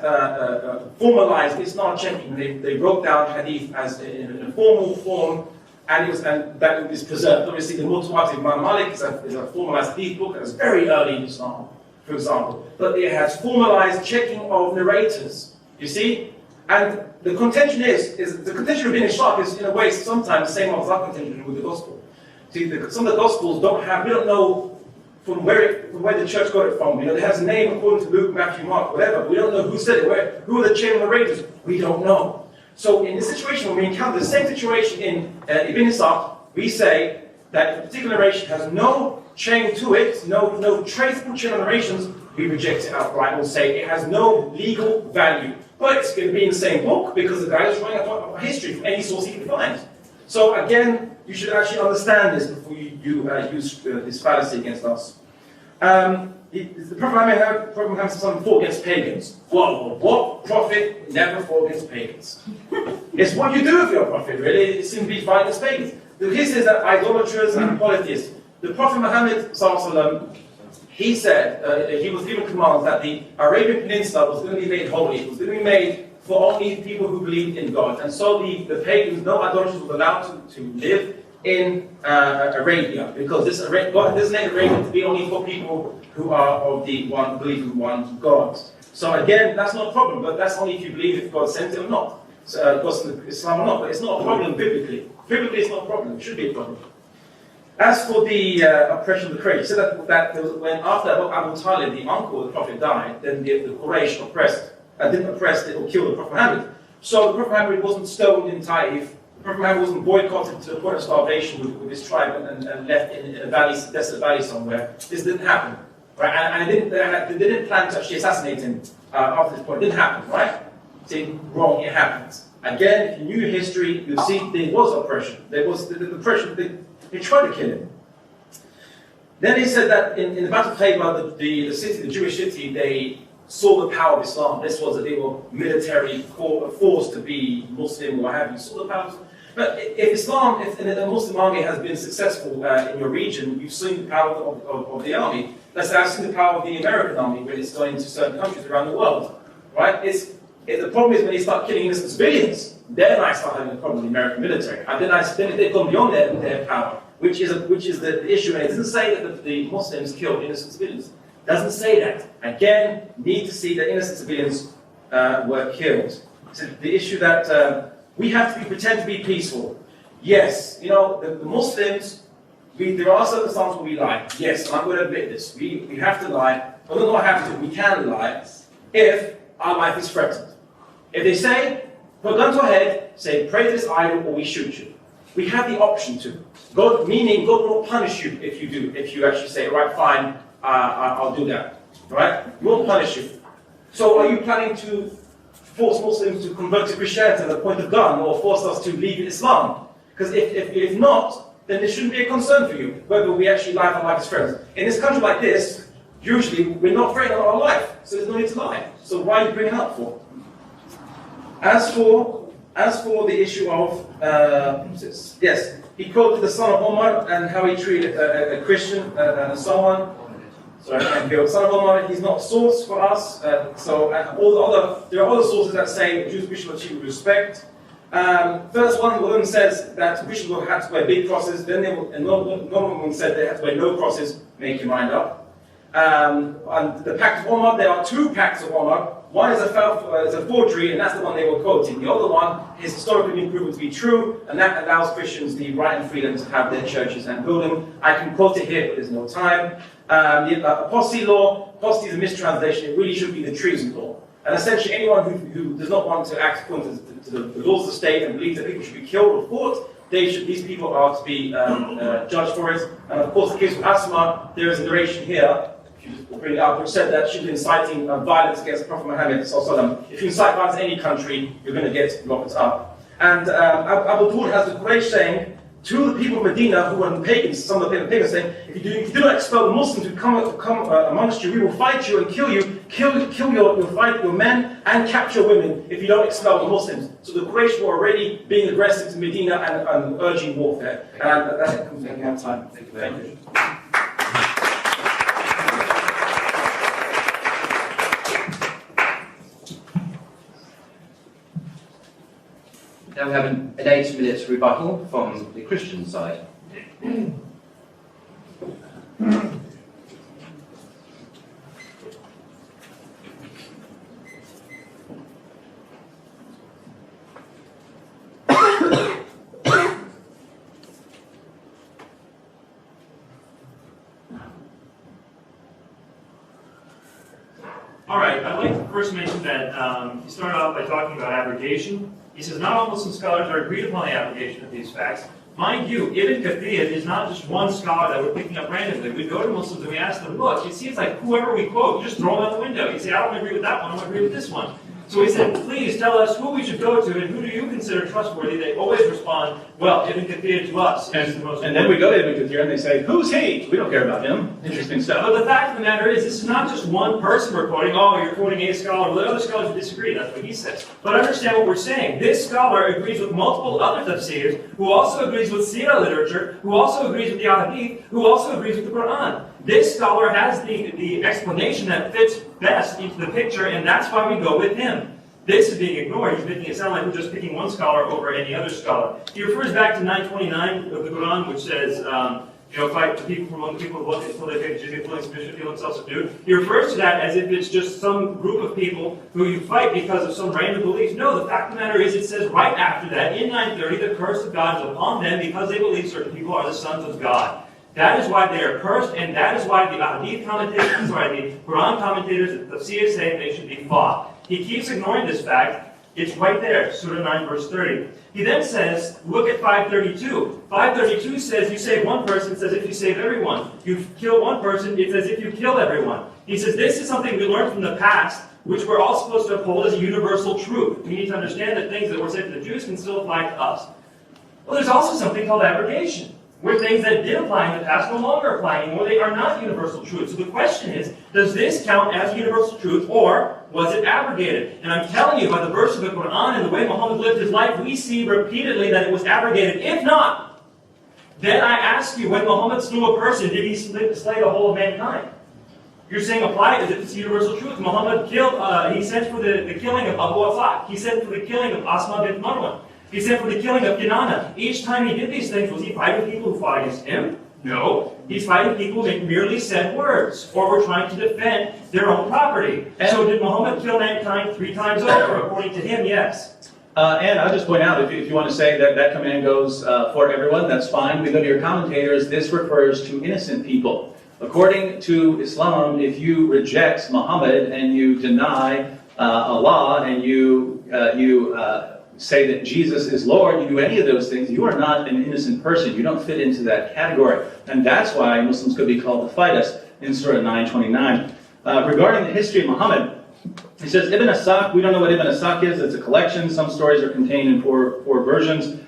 formalized Isnam checking. They wrote down hadith as in a formal form, and that is preserved. Obviously, the Mutawatir Imam Malik is a formalized hadith book that was very early in Islam, for example. But it has formalized checking of narrators. You see? And the contention is the contention of Ibn Hishaq is in a way sometimes the same as our contention with the gospel. See, some of the Gospels we don't know from where the church got it from. It has a name according to Luke, Matthew, Mark, whatever. We don't know who said it, who are the chain of narrators. We don't know. So in this situation, when we encounter the same situation in Ibn Hishaq, we say that a particular narration has no chain to it, no traceable chain of narrations, we reject it outright. We'll say it has no legal value. But it's going to be in the same book because the guy is writing a history from any source he can find. So again, you should actually understand this before you use this fallacy against us. The Prophet Muhammad fought against pagans. What prophet never fought against pagans? It's what you do with your prophet, really. It seems to be fighting against pagans. He says that idolaters and polytheists. The Prophet Muhammad, he said, he was given commands that the Arabian Peninsula was going to be made holy. It was going to be made for only people who believed in God. And so the pagans, no idolaters, were allowed to live in Arabia, because God designated Arabia to be only for people who are of the one, believe in one God. So again, that's not a problem, but that's only if you believe if God sent it or not. So, of course, Islam or not, but it's not a problem biblically. Biblically, it's not a problem. It should be a problem. As for the oppression of the Quraysh, he said that there was, when after Abu Talib, the uncle of the Prophet, died, then the Quraysh didn't oppress or kill the Prophet Muhammad. So the Prophet Muhammad wasn't stoned in Taif. The Prophet Muhammad wasn't boycotted to the point of starvation with his tribe and left in a valley, desolate valley somewhere. This didn't happen, right? And they didn't plan to actually assassinate him after this point. It didn't happen, right? Saying wrong, it happens. Again, if you knew history, you'd see there was oppression. There was the oppression. They tried to kill him. Then he said that in the Battle of Khaybar, the city, the Jewish city, they saw the power of Islam. This was that they were military forced to be Muslim or what have you. Saw the power. But if the Muslim army has been successful in your region, you've seen the power of the army. Let's say I've seen the power of the American army when it's going to certain countries around the world, right? The problem is when they start killing innocent civilians, then I start having a problem with the American military. And then they've gone beyond their power, which is the issue. And it doesn't say that the Muslims killed innocent civilians. It doesn't say that. Again, need to see that innocent civilians were killed. So the issue that we have to pretend to be peaceful. Yes, the Muslims, there are circumstances where we lie. Yes, I'm going to admit this. We have to lie. But we don't have to. We can lie if our life is threatened. If they say, put a gun to our head, say, pray to this idol or we shoot you. We have the option to. God will not punish you if you actually say, all right, fine, I'll do that. All right? He won't punish you. So are you planning to force Muslims to convert to Christianity at the point of gun or force us to leave Islam? Because if not, then there shouldn't be a concern for you whether we actually lie our life as friends. In this country like this, usually we're not afraid of our life, so there's no need to lie. So why are you bringing it up for? As for the issue of, yes, he quoted the son of Omar and how he treated a Christian and so on. Sorry, I can't go. Son of Omar, he's not a source for us. There are other sources that say Jews Christians are treated with respect. First one of them says that Christians will have to wear big crosses. Then another one said they have to wear no crosses. Make your mind up. And the Pact of Omar, there are two Pacts of Omar. One is a forgery, and that's the one they were quoting. The other one is historically been proven to be true, and that allows Christians the right and freedom to have their churches and build them. I can quote it here, but there's no time. The apostasy law, apostasy is a mistranslation. It really should be the treason law. And essentially, anyone who does not want to act according to the laws of the state and believes that people should be killed or fought, these people are to be judged for it. And of course, the case of Asma, there is a narration here, bring it up, which said that she was inciting violence against Prophet Muhammad. If you incite violence in any country, you're going to get locked up. And Abu Tur has the Quraysh saying to the people of Medina who were pagans, some of the pagans saying, if you do not expel the Muslims who come amongst you, we will fight you and kill you, kill your men and capture women if you don't expel the Muslims. So the Quraysh were already being aggressive to Medina and urging warfare. And that comes at one time. Thank you very much. Now we have an 8-minute rebuttal from the Christian side. All right, I'd like to first mention that he started off by talking about abrogation. He says, not all Muslim scholars are agreed upon the application of these facts. Mind you, Ibn Kathir is not just one scholar that we're picking up randomly. We go to Muslims and we ask them, look, it seems like whoever we quote, you just throw them out the window. You say, I don't agree with that one, I don't agree with this one. So he said, please tell us who we should go to and who do you consider trustworthy. They always respond, well, Ibn Kathir to us. And then we go to Ibn Kathir and they say, who's he? We don't care about him. Interesting stuff. But the fact of the matter is, this is not just one person we're quoting. Oh, you're quoting a scholar. Well, the other scholars disagree. That's what he says. But understand what we're saying. This scholar agrees with multiple other tafsirs, who also agrees with Sirah literature, who also agrees with the Ahadith, who also agrees with the Quran. This scholar has the explanation that fits best into the picture, and that's why we go with him. This is being ignored. He's making it sound like we're just picking one scholar over any other scholar. He refers back to 929 of the Quran, which says, fight the people from among the people of what until they pay the fully sufficient, feel themselves subdued. He refers to that as if it's just some group of people who you fight because of some random beliefs. No, the fact of the matter is, it says right after that, in 930, the curse of God is upon them because they believe certain people are the sons of God. That is why they are cursed, and that is why the Hadith commentators, the Quran commentators, the Tafsir say they should be fought. He keeps ignoring this fact. It's right there, Surah 9, verse 30. He then says, look at 532. 532 says you save one person, it's as if you save everyone. You kill one person, it's as if you kill everyone. He says this is something we learned from the past, which we're all supposed to uphold as a universal truth. We need to understand that things that were said to the Jews can still apply to us. Well, there's also something called abrogation, where things that did apply in the past no longer apply anymore. They are not universal truths. So the question is, does this count as universal truth, or was it abrogated? And I'm telling you, by the verse of the Quran and the way Muhammad lived his life, we see repeatedly that it was abrogated. If not, then I ask you, when Muhammad slew a person, did he slay the whole of mankind? You're saying apply it as if it's universal truth. Muhammad killed, he sent for the killing of Abu Aflaq. He sent for the killing of Asma bint Marwan. He sent for the killing of Kinana. Each time he did these things, was he fighting people who fought against him? No. He's fighting people who merely said words, or were trying to defend their own property. So did Muhammad kill mankind 3 times over? According to him, yes. And I'll just point out, if you want to say that that command goes for everyone, that's fine. We go to your commentators, this refers to innocent people. According to Islam, if you reject Muhammad and you deny Allah and you say that Jesus is Lord, you do any of those things, you are not an innocent person. You don't fit into that category. And that's why Muslims could be called to fight us in Surah 9:29. Regarding the history of Muhammad, he says, Ibn Asaq, we don't know what Ibn Asaq is. It's a collection. Some stories are contained in four versions.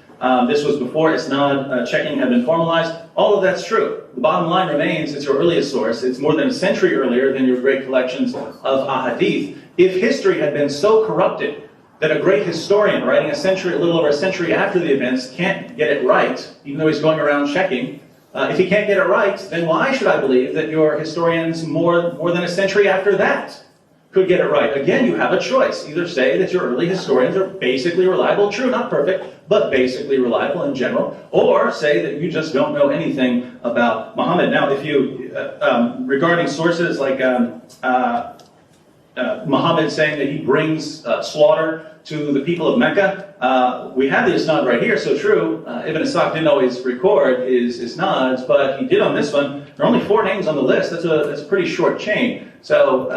This was before Isnad checking had been formalized. All of that's true. The bottom line remains, it's your earliest source. It's more than a century earlier than your great collections of ahadith. If history had been so corrupted that a great historian writing a little over a century after the events can't get it right, even though he's going around checking, if he can't get it right, then why should I believe that your historians more than a century after that could get it right? Again, you have a choice. Either say that your early historians are basically reliable, true, not perfect, but basically reliable in general, or say that you just don't know anything about Muhammad. Now, if you, regarding sources like Muhammad saying that he brings slaughter to the people of Mecca, we have the isnad right here, so true. Ibn Asaq didn't always record his isnads, but he did on this one. There are only 4 names on the list. That's a pretty short chain. So,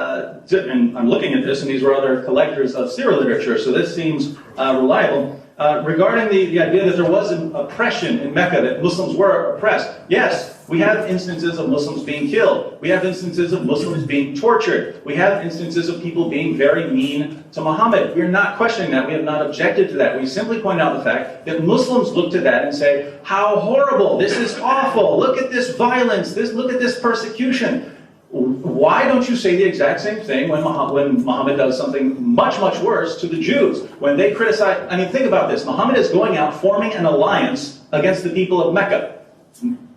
and I'm looking at this, and these were other collectors of Sirah literature, so this seems reliable. Regarding the idea that there was an oppression in Mecca, that Muslims were oppressed, yes, we have instances of Muslims being killed. We have instances of Muslims being tortured. We have instances of people being very mean to Muhammad. We're not questioning that. We have not objected to that. We simply point out the fact that Muslims look to that and say, how horrible, this is awful, look at this violence, look at this persecution. Why don't you say the exact same thing when Muhammad does something much, much worse to the Jews? When they criticize, I mean, think about this. Muhammad is going out forming an alliance against the people of Mecca.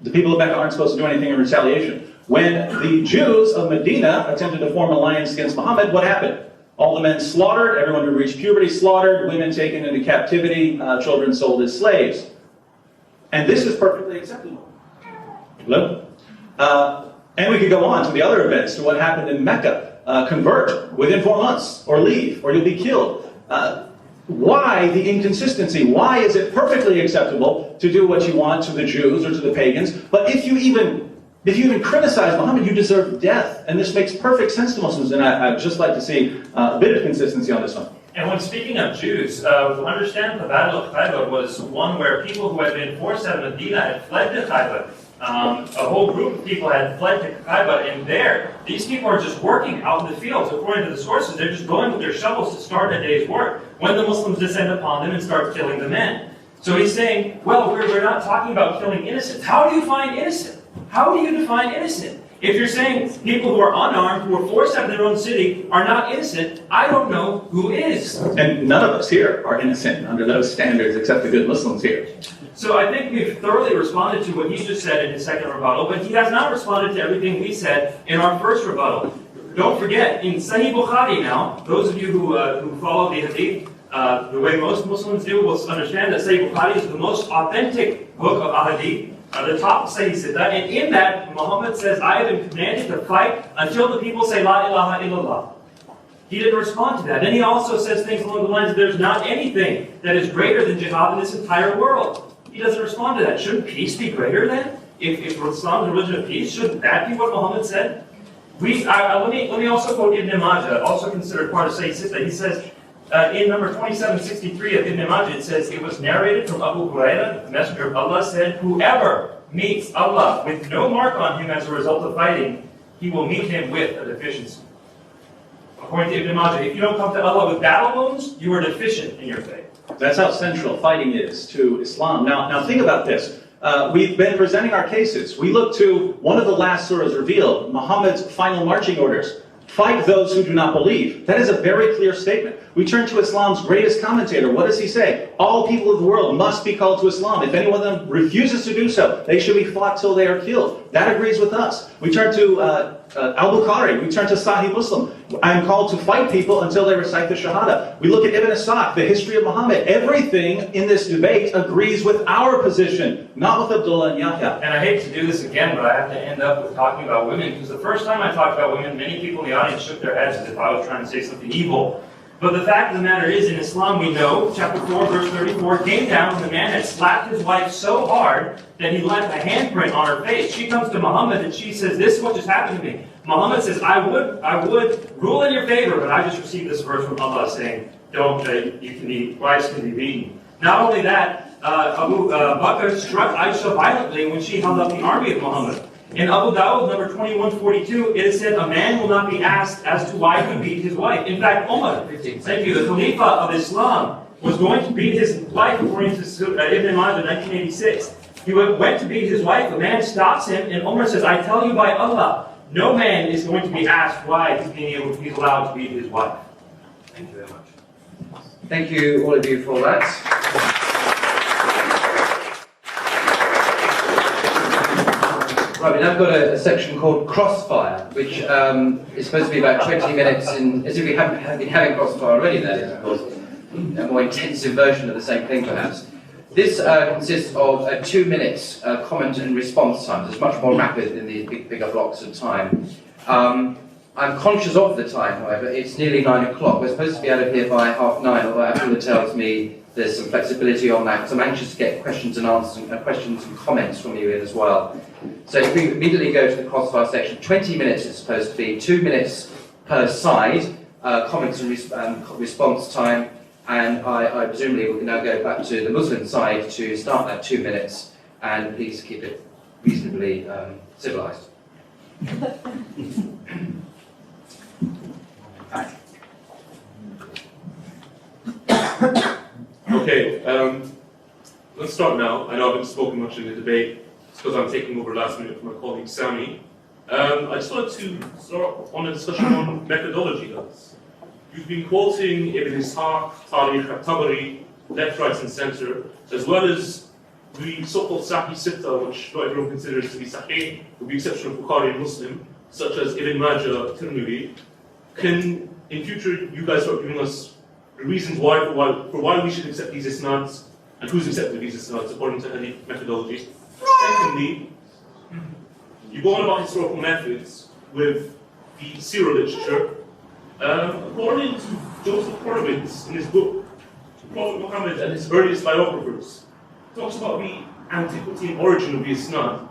The people of Mecca aren't supposed to do anything in retaliation. When the Jews of Medina attempted to form an alliance against Muhammad, what happened? All the men slaughtered, everyone who reached puberty slaughtered, women taken into captivity, children sold as slaves. And this is perfectly acceptable. Hello? And we could go on to the other events, to what happened in Mecca. Convert within 4 months, or leave, or you'll be killed. Why the inconsistency? Why is it perfectly acceptable to do what you want to the Jews or to the pagans, but if you even criticize Muhammad, you deserve death? And this makes perfect sense to Muslims, and I'd just like to see a bit of consistency on this one. And when speaking of Jews, understand the Battle of Khaybar was one where people who had been forced out of Medina had fled to Khaybar. A whole group of people had fled to Khaybar, and there, these people are just working out in the fields. According to the sources, they're just going with their shovels to start a day's work when the Muslims descend upon them and start killing the men. So he's saying, well, we're not talking about killing innocents. How do you find innocent? How do you define innocent? If you're saying people who are unarmed, who are forced out of their own city, are not innocent, I don't know who is. And none of us here are innocent under those standards, except the good Muslims here. So I think we've thoroughly responded to what he just said in his second rebuttal, but he has not responded to everything we said in our first rebuttal. Don't forget, in Sahih Bukhari now, those of you who follow the Hadith, the way most Muslims do, will understand that Sahih Bukhari is the most authentic book of Hadith. The top Sahih Siddha, and in that, Muhammad says, I have been commanded to fight until the people say, La ilaha illallah. He didn't respond to that. Then he also says things along the lines of, there's not anything that is greater than jihad in this entire world. He doesn't respond to that. Shouldn't peace be greater then? if Islam is a religion of peace, shouldn't that be what Muhammad said? Let me also quote Ibn Majah, also considered part of Sayyid Sitta. He says, in number 2763 of Ibn Majah, it says, it was narrated from Abu Hurairah, the Messenger of Allah said, whoever meets Allah with no mark on him as a result of fighting, he will meet him with a deficiency. According to Ibn Majah, if you don't come to Allah with battle wounds, you are deficient in your faith. That's how central fighting is to Islam. Now think about this. We've been presenting our cases. We look to one of the last surahs revealed, Muhammad's final marching orders. Fight those who do not believe. That is a very clear statement. We turn to Islam's greatest commentator. What does he say? All people of the world must be called to Islam. If any one of them refuses to do so, they should be fought till they are killed. That agrees with us. We turn to Al-Bukhari. We turn to Sahih Muslim. I am called to fight people until they recite the Shahada. We look at Ibn Ishaq, the history of Muhammad. Everything in this debate agrees with our position, not with Abdullah and Yahya. And I hate to do this again, but I have to end up with talking about women, because the first time I talked about women, many people in the audience shook their heads as if I was trying to say something evil. But the fact of the matter is, in Islam we know, chapter 4, verse 34, came down when the man had slapped his wife so hard that he left a handprint on her face. She comes to Muhammad and she says, this is what just happened to me. Muhammad says, I would rule in your favor, but I just received this verse from Allah saying, wives can be beaten. Not only that, Abu Bakr struck Aisha violently when she held up the army of Muhammad. In Abu Dawud, number 2142, it is said, a man will not be asked as to why he beat his wife. In fact, Umar, thank you, the Khalifa of Islam, was going to beat his wife, according to Ibn Majah, 1986. He went to beat his wife, a man stops him, and Umar says, I tell you by Allah, no man is going to be asked why he's allowed to beat his wife. Thank you very much. Thank you, all of you, for that. Right, we've now got a section called Crossfire, which is supposed to be about 20 minutes, as if we haven't been having Crossfire already then, of course. A more intensive version of the same thing, perhaps. This consists of 2 minutes comment and response time. It's much more rapid than the bigger blocks of time. I'm conscious of the time, however. It's nearly 9 o'clock. We're supposed to be out of here by 9:30, although Abdullah tells me there's some flexibility on that, because I'm anxious to get questions and answers and questions and comments from you in as well. So if we immediately go to the Crossfire section, 20 minutes it's supposed to be, 2 minutes per side, comments and response time, and I presumably will now go back to the Muslim side to start that 2 minutes, and please keep it reasonably civilized. Okay, let's start now. I know I haven't spoken much in the debate. It's because I'm taking over last minute from my colleague Sami. I just wanted to start on a discussion on methodology. You've been quoting Ibn Ishaq, Tariq, Tabari, left, right, and centre, as well as the so-called Sahih Sitta, which not everyone considers to be Sahih, with the exception of Bukhari and Muslim, such as Ibn Majah, Tirmidhi. Can, in future, you guys start giving us the reasons why we should accept these isnads, and who's accepted these isnads according to Hadith methodology? Secondly, you go on about historical methods with the Sirah literature. According to Joseph Hurwitz in his book, Prophet Muhammad and his earliest biographers, talks about the antiquity and origin of the isnad,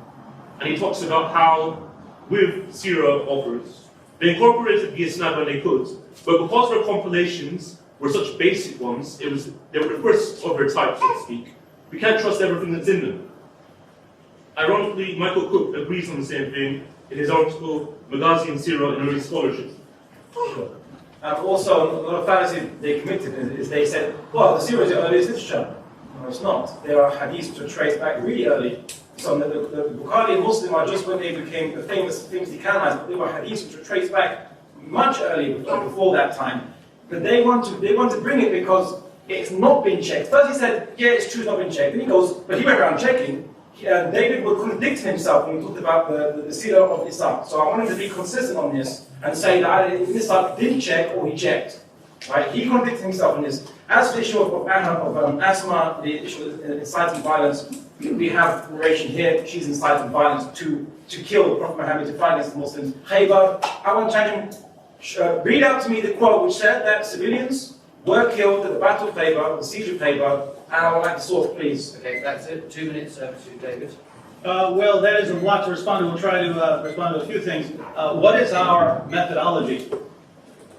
and he talks about how, with Sirah authors, they incorporated the isnad when they could, but because their compilations were such basic ones, they were the first of their type, so to speak. We can't trust everything that's in them. Ironically, Michael Cook agrees on the same thing in his article, Maghazi and Sirah in Early Scholarship. Also, a lot of fallacy they committed is they said, well, the Sirah is the earliest literature. No, it's not. There are hadiths to trace back really early. So the Bukhari and Muslim are just when they became the famous canonized, but there were hadiths which were traced back much earlier, before that time. But they want to bring it because it's not been checked. First he said, yeah, it's true, it's not been checked. Then he goes, but he went around checking. David would contradict himself when he talked about the Sirah of Ishaq. So I wanted to be consistent on this and say that Ishaq didn't check or he checked. Right? He contradicted himself on this. As for the issue of Asma, the issue of inciting violence, we have narration here. She's inciting violence to kill Prophet Muhammad, to fight against the Muslims. Khaybar, I want to challenge him. Read out to me the quote which said that civilians were killed at the Battle of Khaybar, the siege of Khaybar, and I would like the source, please. Okay, that's it. 2 minutes over to David. Well, that is a lot to respond to. We'll try to respond to a few things. What is our methodology?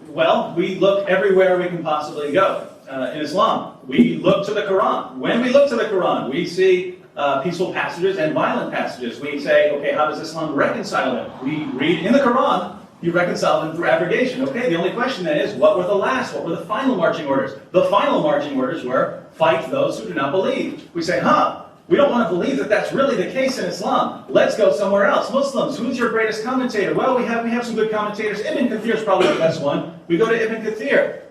Well, we look everywhere we can possibly go. In Islam, we look to the Quran. When we look to the Quran, we see peaceful passages and violent passages. We say, okay, how does Islam reconcile them? We read in the Quran, you reconcile them through abrogation. Okay, the only question then is, what were the final marching orders? The final marching orders were, fight those who do not believe. We say, we don't want to believe that that's really the case in Islam. Let's go somewhere else. Muslims, who's your greatest commentator? Well, we have some good commentators. Ibn Kathir is probably the best one. We go to Ibn Kathir.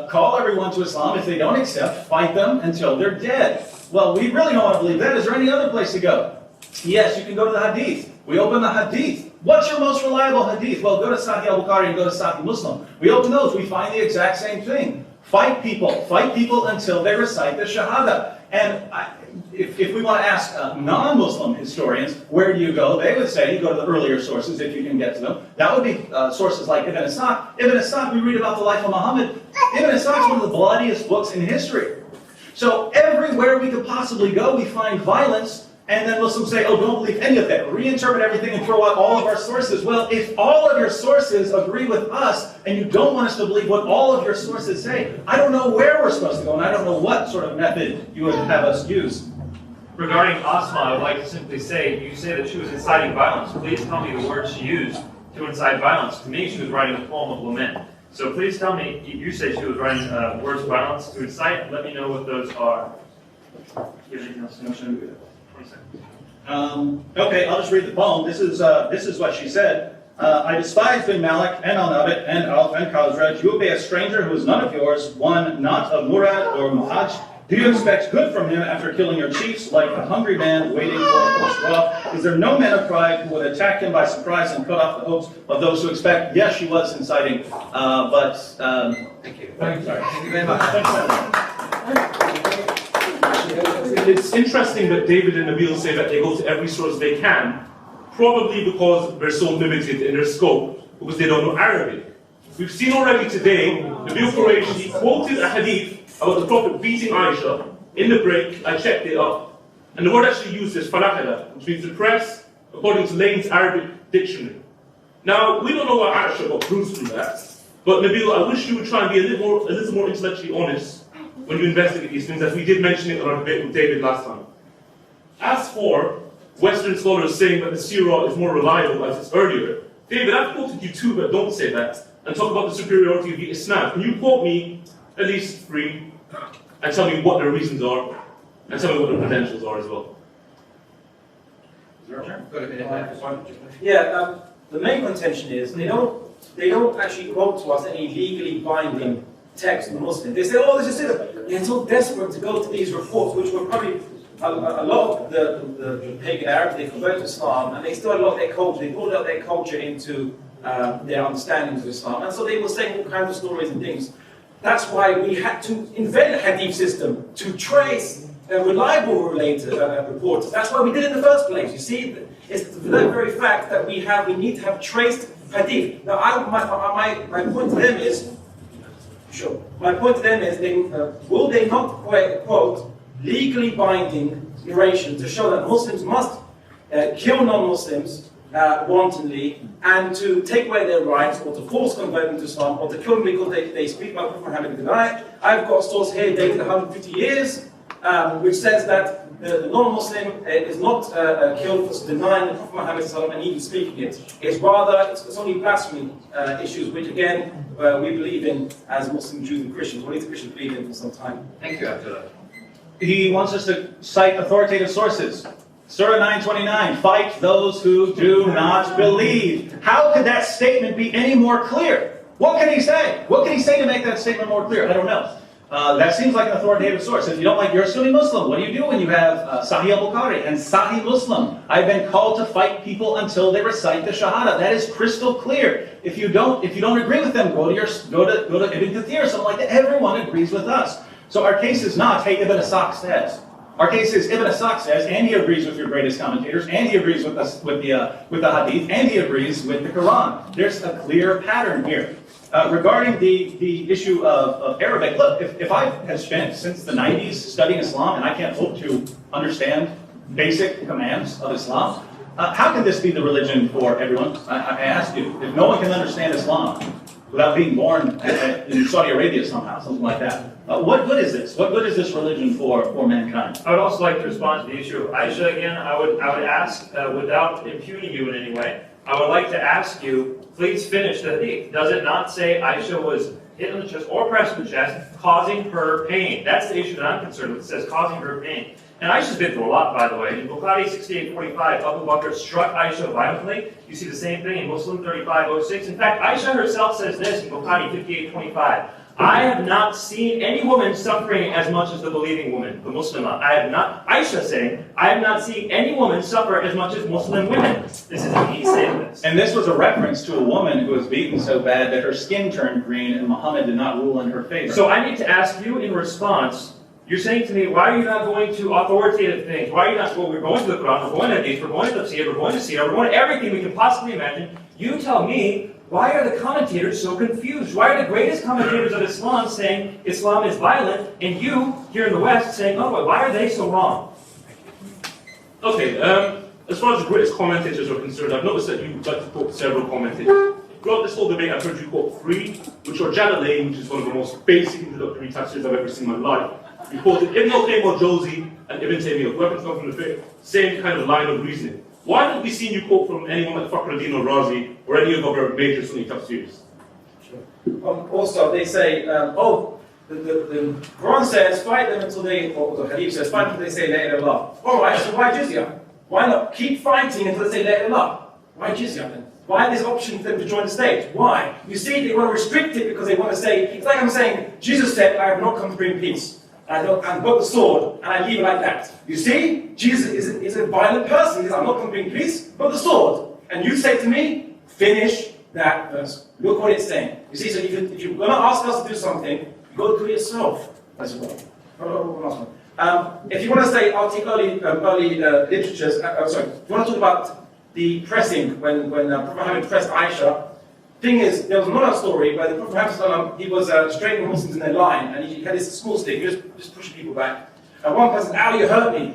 Call everyone to Islam. If they don't accept, fight them until they're dead. Well, we really don't want to believe that. Is there any other place to go? Yes, you can go to the Hadith. We open the Hadith. What's your most reliable Hadith? Well, go to Sahih al-Bukhari and go to Sahih Muslim. We open those. We find the exact same thing. Fight people until they recite the Shahada. And if we want to ask non-Muslim historians, where do you go? They would say you go to the earlier sources if you can get to them. That would be sources like Ibn Ishaq. Ibn Ishaq, we read about the life of Muhammad. Ibn Ishaq is one of the bloodiest books in history. So everywhere we could possibly go, we find violence. And then Muslims say, don't believe any of that. Reinterpret everything and throw out all of our sources. Well, if all of your sources agree with us, and you don't want us to believe what all of your sources say, I don't know where we're supposed to go, and I don't know what sort of method you would have us use. Regarding Asma, I would like to simply say, you say that she was inciting violence. Please tell me the words she used to incite violence. To me, she was writing a poem of lament. So please tell me, you say she was writing words of violence to incite. Let me know what those are. Okay, I'll just read the poem. This is what she said. I despise bin Malik and Al-Nabit and Auf and Khazraj. You obey a stranger who is none of yours, one not of Murad or Muhaj. Do you expect good from him after killing your chiefs, like a hungry man waiting for a course broth? Is there no man of pride who would attack him by surprise and cut off the hopes of those who expect? Yes, she was inciting, Thank you. Thank you very much. It's interesting that David and Nabeel say that they go to every source they can, probably because they're so limited in their scope, because they don't know Arabic. We've seen already today, Nabeel Qureshi quoted a hadith about the Prophet beating Aisha in the break. I checked it up. And the word actually used is falahada, which means to press, according to Lane's Arabic dictionary. Now, we don't know why Aisha got bruised from that, but Nabeel, I wish you would try and be a little more intellectually honest when you investigate these things, as we did mention it in our debate with David last time. As for Western scholars saying that the Sirah is more reliable as it's earlier, David, I've quoted you two that don't say that, and talk about the superiority of the Isnad. Can you quote me at least three, and tell me what their reasons are, and tell me what their credentials are as well? Yeah, the main contention is they don't actually quote to us any legally binding text from Muslims. They say, this is it. They're so desperate to go to these reports, which were probably a lot of the pagan Arabs. They converted to Islam, and they still had a lot of their culture. They pulled out their culture into their understandings of Islam, and so they were saying all kinds of stories and things. That's why we had to invent a hadith system to trace reliable reporters. That's why we did it in the first place. You see, it's for that very fact that we need to have traced hadith. Now, my point to them is, my point to them is, will they not quote legally binding narration to show that Muslims must kill non-Muslims wantonly, and to take away their rights, or to force convert them to Islam, or to kill them because they speak about Prophet Muhammad? I've got a source here dated 150 years, which says that the non-Muslim is not killed for denying the Prophet Muhammad and even speaking it. It's rather, it's only blasphemy issues, which again, we believe in as Muslim Jews and Christians, or at least Christians believe in for some time. Thank you, Abdullah. He wants us to cite authoritative sources. Surah 929, fight those who do not believe. How could that statement be any more clear? What can he say? What can he say to make that statement more clear? I don't know. That seems like an authoritative source. If you don't like, you're a Sunni Muslim. What do you do when you have Sahih al-Bukhari and Sahih Muslim? I've been called to fight people until they recite the Shahada. That is crystal clear. If you don't agree with them, go to Ibn Kathir or something like that. Everyone agrees with us. So our case is not, hey, Ibn Ishaq says. Our case is Ibn Ishaq says, and he agrees with your greatest commentators, and he agrees with us with the Hadith, and he agrees with the Quran. There's a clear pattern here. Regarding the issue of Arabic, look, if I have spent since the 90s studying Islam and I can't hope to understand basic commands of Islam. How can this be the religion for everyone? I ask you, if no one can understand Islam without being born in Saudi Arabia somehow, something like that, what good is this? What good is this religion for mankind? I would also like to respond to the issue of Aisha again. I would ask, without impugning you in any way, I would like to ask you, please finish the hadith. Does it not say Aisha was hit on the chest or pressed on the chest, causing her pain? That's the issue that I'm concerned with. It says causing her pain. And Aisha's been through a lot, by the way. In Bukhari 68:45, Abu Bakr struck Aisha violently. You see the same thing in Muslim 35:06. In fact, Aisha herself says this in Bukhari 58:25. I have not seen any woman suffering as much as the believing woman, the Muslimah. Aisha saying, I have not seen any woman suffer as much as Muslim women. This is me saying this. And this was a reference to a woman who was beaten so bad that her skin turned green and Muhammad did not rule in her favor. So I need to ask you in response, you're saying to me, why are you not going to authoritative things? Why are you not, well, we're going to the Quran, we're going to Hadith, we're going to Tafsir, we're going to Sirah, we're going to everything we can possibly imagine. You tell me, why are the commentators so confused? Why are the greatest commentators of Islam saying Islam is violent, and you, here in the West, saying, oh, why are they so wrong? Okay, as far as the greatest commentators are concerned, I've noticed that you like to quote several commentators. Throughout this whole debate, I've heard you quote three, which are Jalalain, which is one of the most basic introductory tafsirs I've ever seen in my life. You quoted Ibn al-Qayyim al-Jawzi and Ibn Taymiyyah, whoever come from the faith, same kind of line of reasoning. Why haven't we seen you quote from anyone like Fakhruddin al-Razi or any of our major Sunni tafsirs? Also, they say, the Quran says, fight them until they, or the Hadith says, fight until they say, La ilaha illallah. Alright, so why jizya? Why not keep fighting until they say, La ilaha illallah? Why jizya then? Why this option for them to join the state? Why? You see, they want to restrict it because they want to say, it's like I'm saying, Jesus said, I have not come to bring peace. I've got the sword, and I leave it like that. You see, Jesus is a violent person. He says, I'm not going to bring peace, but the sword. And you say to me, finish that verse. Look what it's saying. You see, so if you're going to ask us to do something, you got to do it yourself as well. If you want to say, I'll take early literatures, sorry, if you want to talk about the pressing, when Prophet Muhammad pressed Aisha, thing is, there was another story where the Prophet Muhammad, he was straightening Muslims in their line, and he had this small stick, he was just pushing people back. And one person said, ow, you hurt me.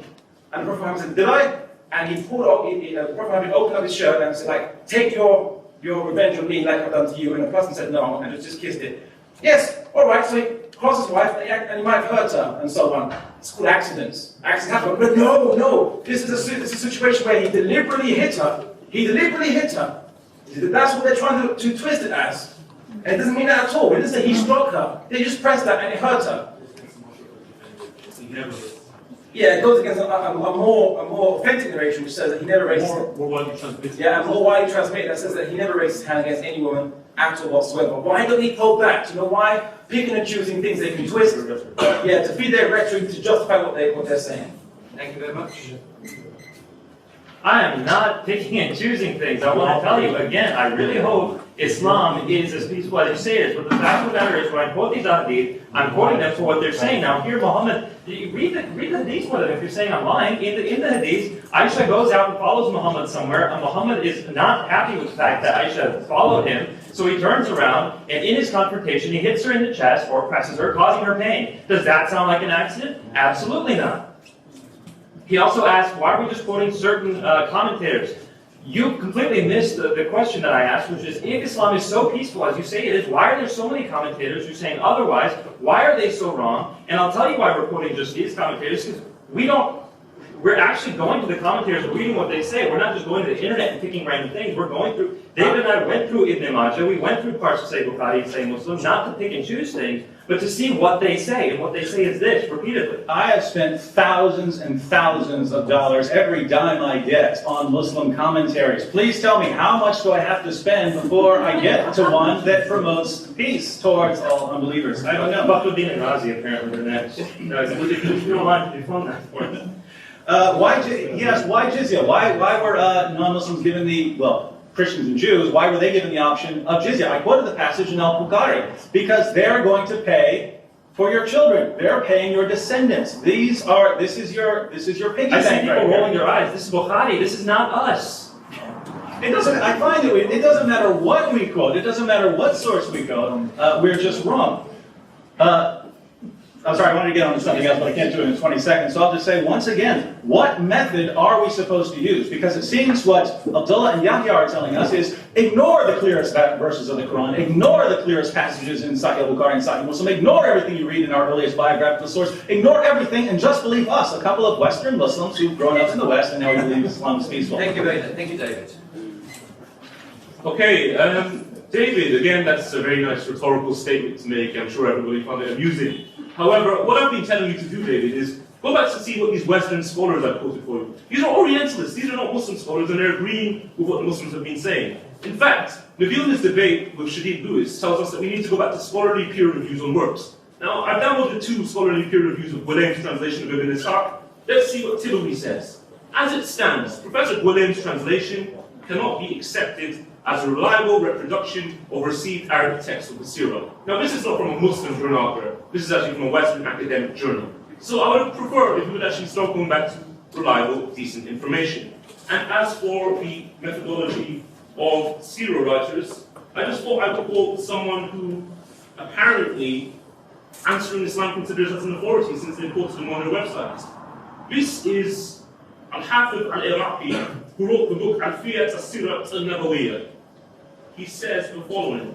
And the Prophet Muhammad said, did I? And he pulled up, the Prophet Muhammad opened up his shirt and said, like, take your revenge on me like I've done to you. And the person said no, and just kissed it. Yes, all right, so he crossed his wife, and he might have hurt her, and so on. It's called accidents. Accidents happen. But no, this is a situation where he deliberately hit her. He deliberately hit her. That's what they're trying to twist it as. And it doesn't mean that at all. It doesn't say he struck her. They just pressed that and it hurt her. Yeah, it goes against a more authentic narration which says that he never raised more widely transmitted. Yeah, a more widely transmitted that says that he never raised his hand against any woman at all whatsoever. Why don't they hold back? Do you know why? Picking and choosing things they can twist. Yeah, to feed their rhetoric to justify what they're saying. Thank you very much. I am not picking and choosing things. I want to tell you again, I really hope Islam is as peaceful as you say it is. But the fact of the matter is, when I quote these hadith, I'm quoting them for what they're saying. Now, here, Muhammad, read the hadith for them if you're saying I'm lying. In the hadith, Aisha goes out and follows Muhammad somewhere, and Muhammad is not happy with the fact that Aisha followed him. So he turns around, and in his confrontation, he hits her in the chest or presses her, causing her pain. Does that sound like an accident? Absolutely not. He also asked, why are we just quoting certain commentators? You completely missed the question that I asked, which is, if Islam is so peaceful as you say it is, why are there so many commentators who are saying otherwise? Why are they so wrong? And I'll tell you why we're quoting just these commentators, because we're actually going to the commentators, reading what they say. We're not just going to the internet and picking random things. We're going through, David and I went through Ibn Majah, we went through parts of Sahih Bukhari and Sahih Muslim, not to pick and choose things, but to see what they say. And what they say is this, repeatedly. I have spent thousands and thousands of dollars, every dime I get, on Muslim commentaries. Please tell me, how much do I have to spend before I get to one that promotes peace towards all unbelievers? I don't know. Fakhruddin al-Razi apparently the next. You don't want to phone that for it. Why jizya? Why were non-Muslims given the, well, Christians and Jews, why were they given the option of jizya? I quoted the passage in al-Bukhari, because they're going to pay for your children. They're paying your descendants. This is your piggy bank. I see people right rolling their eyes. This is Bukhari. This is not us. I find that it doesn't matter what we quote. It doesn't matter what source we quote. We're just wrong. I'm sorry, I wanted to get on to something else, but I can't do it in 20 seconds. So I'll just say once again, what method are we supposed to use? Because it seems what Abdullah and Yahya are telling us is ignore the clearest verses of the Quran, ignore the clearest passages in Sahih al-Bukhari and Sahih Muslim, ignore everything you read in our earliest biographical source, ignore everything and just believe us, a couple of Western Muslims who've grown up in the West and now we believe Islam is peaceful. Thank you, David. Thank you, David. Okay, David, again, that's a very nice rhetorical statement to make. I'm sure everybody found it amusing. However, what I've been telling you to do, David, is go back to see what these Western scholars I've quoted for you. These are Orientalists, these are not Muslim scholars, and they're agreeing with what the Muslims have been saying. In fact, Nabeel in this debate with Shadid Lewis tells us that we need to go back to scholarly peer reviews on works. Now, I've downloaded 2 scholarly peer reviews of Ghulam's translation of Ibn Ishaq. Let's see what Tivoli says. As it stands, Professor Ghulam's translation cannot be accepted as a reliable reproduction of received Arabic texts of the Sirah. Now, this is not from a Muslim journal, this is actually from a Western academic journal. So I would prefer if we would actually start going back to reliable, decent information. And as for the methodology of Sirah writers, I just thought I would quote someone who apparently Answering Islam considers as an authority since they quoted him on their website. This is al-Hafidh al-Iraqi, who wrote the book Al-Fiyat al-Sirat al-Nabawiyya. He says the following: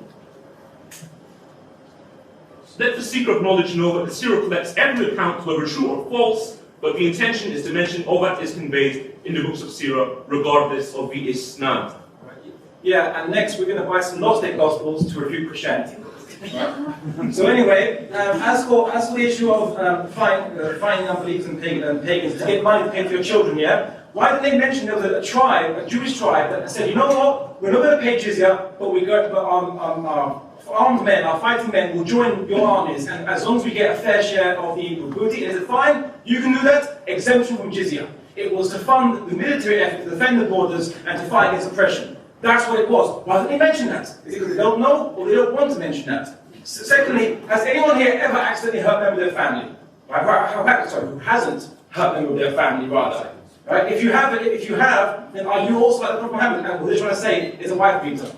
let the seeker of knowledge know that the Sirah collects every account, whether true or false, but the intention is to mention all that is conveyed in the books of Sirah, regardless of the isnad. Yeah, and next we're going to buy some Gnostic Gospels to refute Christianity. Right. So anyway, as for the issue of finding unbelievers and pagans to get money to pay for your children, yeah? Why did they mention there was a tribe, a Jewish tribe, that said, you know what, we're not going to pay jizya, but our armed men, our fighting men will join your armies, and as long as we get a fair share of the booty, is it fine? You can do that, exemption from jizya. It was to fund the military effort to defend the borders and to fight against oppression. That's what it was. Why didn't they mention that? Is it because they don't know, or they don't want to mention that? Secondly, has anyone here ever accidentally hurt them with their family? Who hasn't hurt them with their family, rather? Right? If you have, then are you also like the Prophet Muhammad? And what they're trying to say is a wife beater.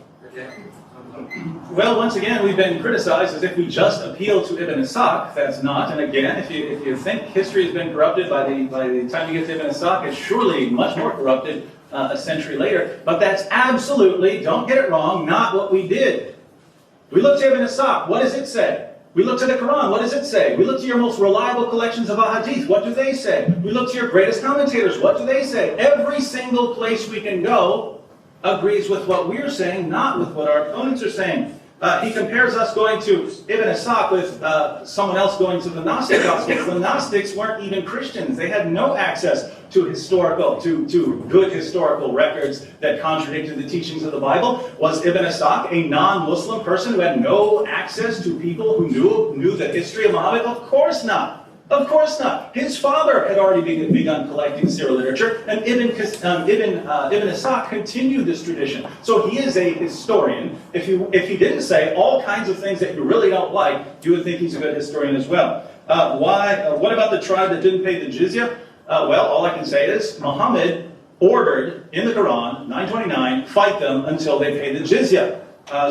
Well, once again, we've been criticized as if we just appeal to Ibn Ishaq. That's not. And again, if you think history has been corrupted by the time you get to Ibn Ishaq, it's surely much more corrupted a century later. But that's absolutely, don't get it wrong, not what we did. We looked to Ibn Ishaq. What does it say? We look to the Quran. What does it say? We look to your most reliable collections of ahadith. What do they say? We look to your greatest commentators. What do they say? Every single place we can go agrees with what we're saying, not with what our opponents are saying. He compares us going to Ibn Ishaq with someone else going to the Gnostic Gospels. The Gnostics weren't even Christians. They had no access to good historical records that contradicted the teachings of the Bible. Was Ibn Ishaq a non-Muslim person who had no access to people who knew the history of Muhammad? Of course not. Of course not. His father had already begun collecting Sirah literature, and Ibn Ishaq continued this tradition. So he is a historian. If he didn't say all kinds of things that you really don't like, you would think he's a good historian as well. What about the tribe that didn't pay the jizya? Well, all I can say is Muhammad ordered in the Quran, 929, fight them until they pay the jizya.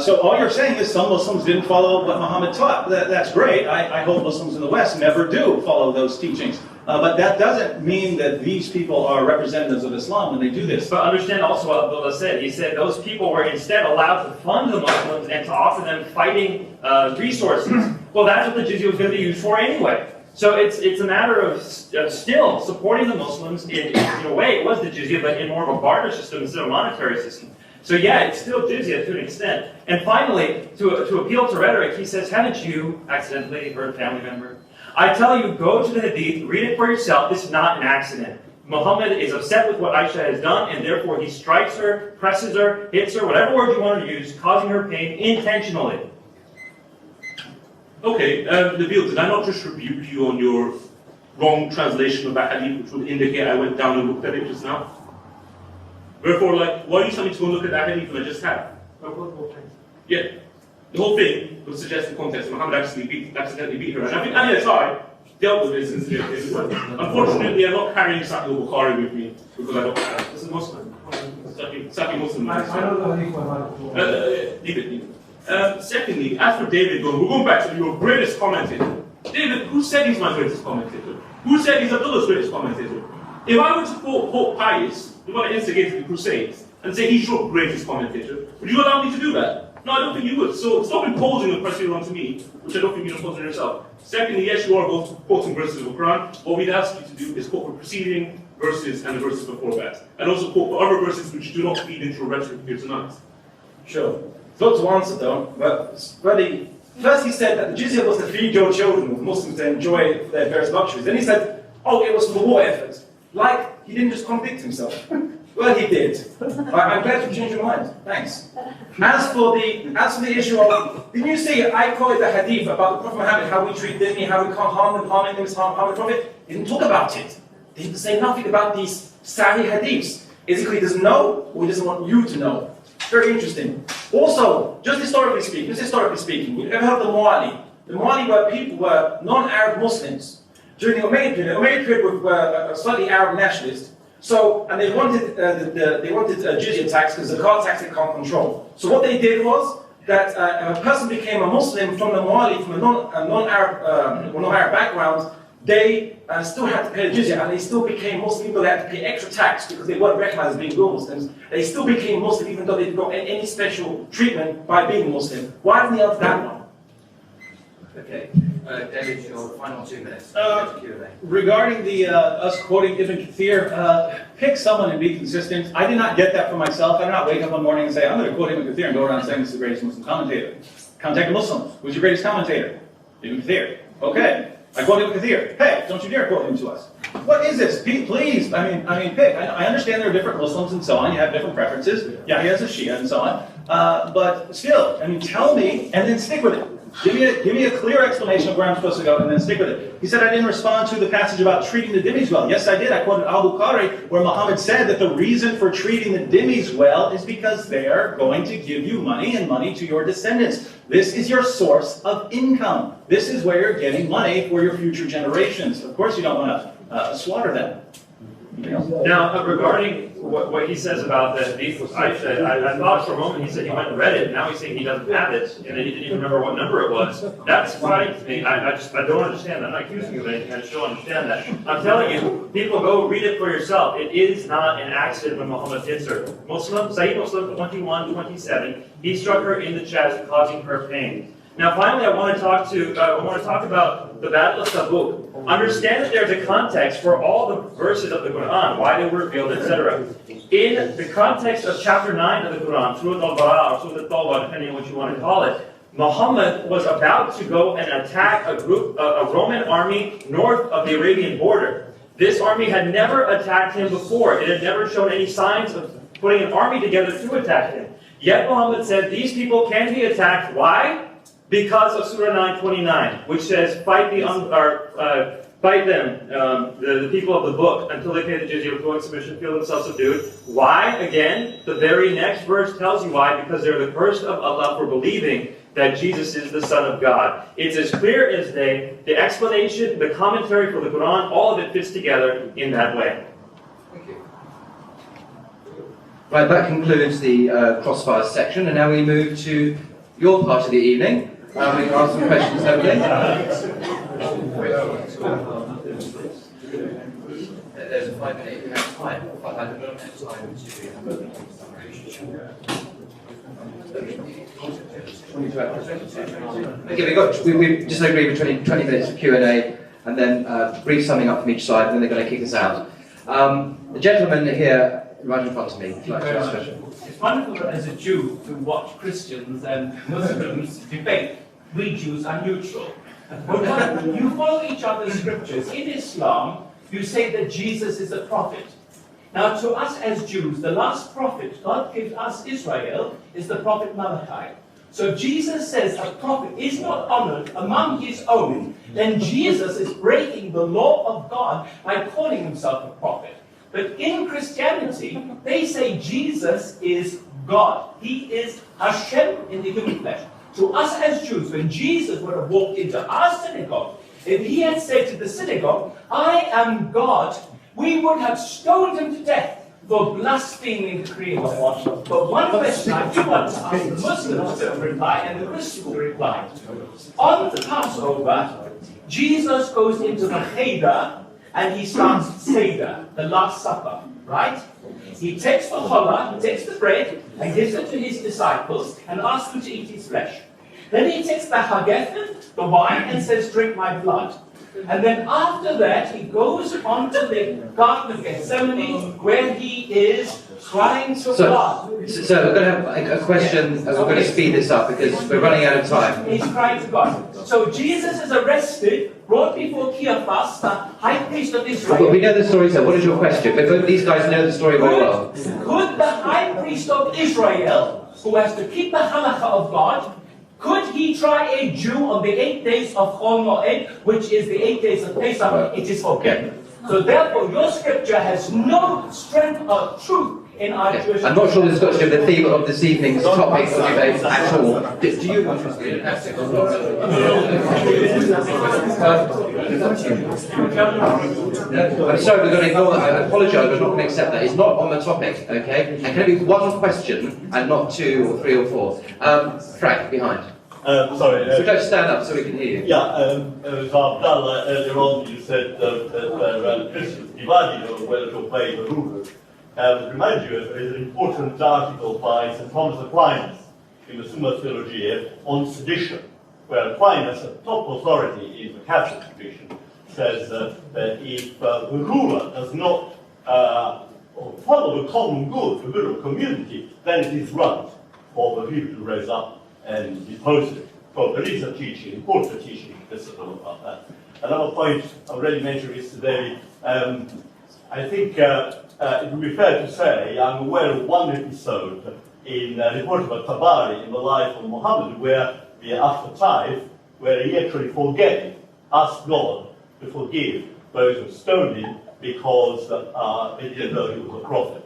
So all you're saying is some Muslims didn't follow what Muhammad taught. That's great. I hope Muslims in the West never do follow those teachings. But that doesn't mean that these people are representatives of Islam when they do this. But understand also what Abdullah said. He said those people were instead allowed to fund the Muslims and to offer them fighting resources. Well, that's what the jizya was going to be used for anyway. So it's a matter of still supporting the Muslims in a way. It was the jizya, but in more of a barter system instead of a monetary system. So yeah, it's still jizya to an extent. And finally, to appeal to rhetoric, he says, haven't you accidentally hurt a family member? I tell you, go to the hadith, read it for yourself. This is not an accident. Muhammad is upset with what Aisha has done, and therefore he strikes her, presses her, hits her, whatever word you want to use, causing her pain intentionally. Okay, Nabeel, did I not just rebuke you on your wrong translation of that hadith, which would indicate I went down and looked at it just now? Therefore, why are you telling me to go and look at that hadith when I just have? Yeah, the whole thing would suggest the context. Muhammad accidentally beat her. And I think Al-Ansari dealt with this incident as well. Unfortunately, I'm not carrying Sahih al-Bukhari with me because I don't have. This is Muslim. Sahih Muslim. I don't know anything. Leave it. Secondly, as for David, we're going back to your greatest commentator. David, who said he's my greatest commentator? Who said he's Abdullah's greatest commentator? If I were to quote Pope Pius, the one that instigated the Crusades, and say he's your greatest commentator, would you allow me to do that? No, I don't think you would. So stop imposing the criteria onto me, which I don't think you impose on yourself. Secondly, yes, you are both quoting verses of the Quran. What we'd ask you to do is quote the preceding verses and the verses before that. And also quote other verses which do not feed into your rhetoric here tonight. Sure. Not to answer though, but first he said that the jizya was to feed your children, the Muslims to enjoy their various luxuries. Then he said, oh, it was for the war effort. Like, he didn't just contradict himself. Well, he did. I'm glad you changed your mind. Thanks. As for the issue of, didn't you see, I quoted the hadith about the Prophet Muhammad, how we treat dhimmi, how we can't harm them, harming them is harm the Prophet. He didn't talk about it. He didn't say nothing about these sahih hadiths. Basically, he doesn't know, or he doesn't want you to know. Very interesting. Also, just historically speaking, you've ever heard of the Mu'ali? The Mu'ali were non-Arab Muslims. During the Umayyad period were slightly Arab nationalists. So, and they wanted jizya tax because the zakat tax they can't control. So what they did was that if a person became a Muslim from the Mu'ali, from a non-Arab background, they still had to pay the jizya, and they still became Muslim even though they had to pay extra tax because they weren't recognized as being real Muslims. They still became Muslim even though they didn't got any special treatment by being Muslim. Why didn't they answer that one? Okay. David, your final 2 minutes. Regarding the us quoting Ibn Kathir, pick someone and be consistent. I did not get that for myself. I did not wake up one morning and say, I'm going to quote Ibn Kathir and go around saying this is the greatest Muslim commentator. Contact a Muslim. Who's your greatest commentator? Ibn Kathir. Okay. I quote Ibn Kathir. Hey, don't you dare quote him to us. What is this? Please, I mean, pick. I understand there are different Muslims and so on. You have different preferences. Yahya is a Shia and so on. But still, I mean, tell me and then stick with it. Give me a clear explanation of where I'm supposed to go and then stick with it. He said I didn't respond to the passage about treating the dhimmis well. Yes, I did. I quoted Al-Bukhari where Muhammad said that the reason for treating the dhimmis well is because they're going to give you money and money to your descendants. This is your source of income. This is where you're getting money for your future generations. Of course you don't want to slaughter them. Now, regarding what he says about the hadith, I thought for a moment he said he went and read it. Now he's saying he doesn't have it, and then he didn't even remember what number it was. That's surprising to me. I don't understand that. I'm not accusing you of anything. I just don't understand that. I'm telling you, people go read it for yourself. It is not an accident when Muhammad hits her. Sahih Muslim 21:27. He struck her in the chest, causing her pain. Now, finally, I want to talk about the Battle of Tabuk. Understand that there's a context for all the verses of the Quran, why they were revealed, etc. In the context of chapter 9 of the Quran, Surah Al-Baqarah or Surah Al-Tawbah, depending on what you want to call it, Muhammad was about to go and attack a Roman army north of the Arabian border. This army had never attacked him before. It had never shown any signs of putting an army together to attack him. Yet Muhammad said these people can be attacked. Why? Because of Surah 9:29, which says, fight them, the people of the book, until they pay the jizya with going submission, feel themselves subdued. Why? Again, the very next verse tells you why, because they're the cursed of Allah for believing that Jesus is the Son of God. It's as clear as day. The explanation, the commentary for the Quran, all of it fits together in that way. Thank you. Right, that concludes the crossfire section, and now we move to your part of the evening. We can ask some questions, hopefully. There's a 5-minute time. Okay, we just agreed with 20 minutes of Q&A, and then brief summing up from each side, and then they're going to kick us out. The gentleman here, right in front of me, if you'd like to ask a question. It's wonderful as a Jew to watch Christians and Muslims debate. We Jews are neutral. But you follow each other's scriptures. In Islam, you say that Jesus is a prophet. Now, to us as Jews, the last prophet God gives us, Israel, is the prophet Malachi. So if Jesus says a prophet is not honored among his own, then Jesus is breaking the law of God by calling himself a prophet. But in Christianity, they say Jesus is God. He is Hashem in the human flesh. To us as Jews, when Jesus would have walked into our synagogue, if he had said to the synagogue, I am God, we would have stoned him to death. for blaspheming the Creator. But one question I do want to ask the Muslims to reply, and the Christians will reply. On the Passover, Jesus goes into the Cheder and he starts Seder, the Last Supper, right? He takes the challah, he takes the bread, and gives it to his disciples, and asks them to eat his flesh. Then he takes the hagethen, the wine, and says, drink my blood. And then after that, he goes on to the Garden of Gethsemane, where he is crying to God. So we're going to have a question, we're going to speed this up because we're running out of time. He's crying to God. So Jesus is arrested, brought before Caiaphas, the high priest of Israel. Well, we know the story, so what is your question? But these guys know the story very well. Could the high priest of Israel, who has to keep the halakha of God, could he try a Jew on the 8 days of Chol Moed, which is the 8 days of Pesach? It is forbidden. So therefore, your scripture has no strength of truth in our Jewish. I'm not sure this has got to do with the theme of this evening's topic of debate at all. Do you want to speak? I'm sorry, we're going to ignore that. I apologise, we're not going to accept that. It's not on the topic, okay? And can it be one question and not 2 or 3 or 4? Frank, behind. Sorry. So don't stand up so we can hear you. Yeah, so Abdullah, earlier on you said that Christians divided on whether to obey the rulers. I would remind you there is an important article by St. Thomas Aquinas in the Summa Theologiae on sedition, where Aquinas, a top authority in the Catholic tradition, says that if the ruler does not follow the common good, the good of the community, then it is right for the people to raise up and depose it. So there is a teaching, important teaching, about that. Another point I already mentioned is today, I think it would be fair to say, I'm aware of one episode in reported by Tabari in the life of Muhammad, where after tithe, where he actually asked God to forgive those who stoned him because they didn't know he was a prophet.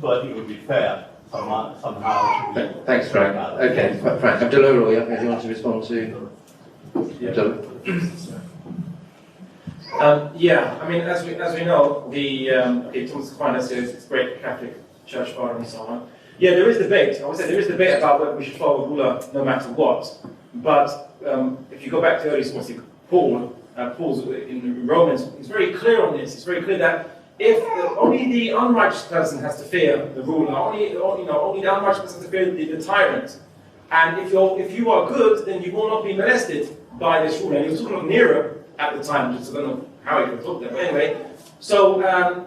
So I think it would be fair somehow. Thanks, Frank. Okay, Frank. Abdullah, you want to respond to? Abdullah? Yeah, I mean, as we know, the Thomas Aquinas is great Catholic Church father and so on. Yeah, there is debate. I would say there is debate about whether we should follow ruler no matter what. But if you go back to early sources, Paul's in Romans, he's very clear on this. It's very clear that if only the unrighteous person has to fear the ruler, only the unrighteous person has to fear the tyrant. And if you are good, then you will not be molested by this ruler. And he was talking of Nero at the time, just I don't know how he could talk that. But anyway, so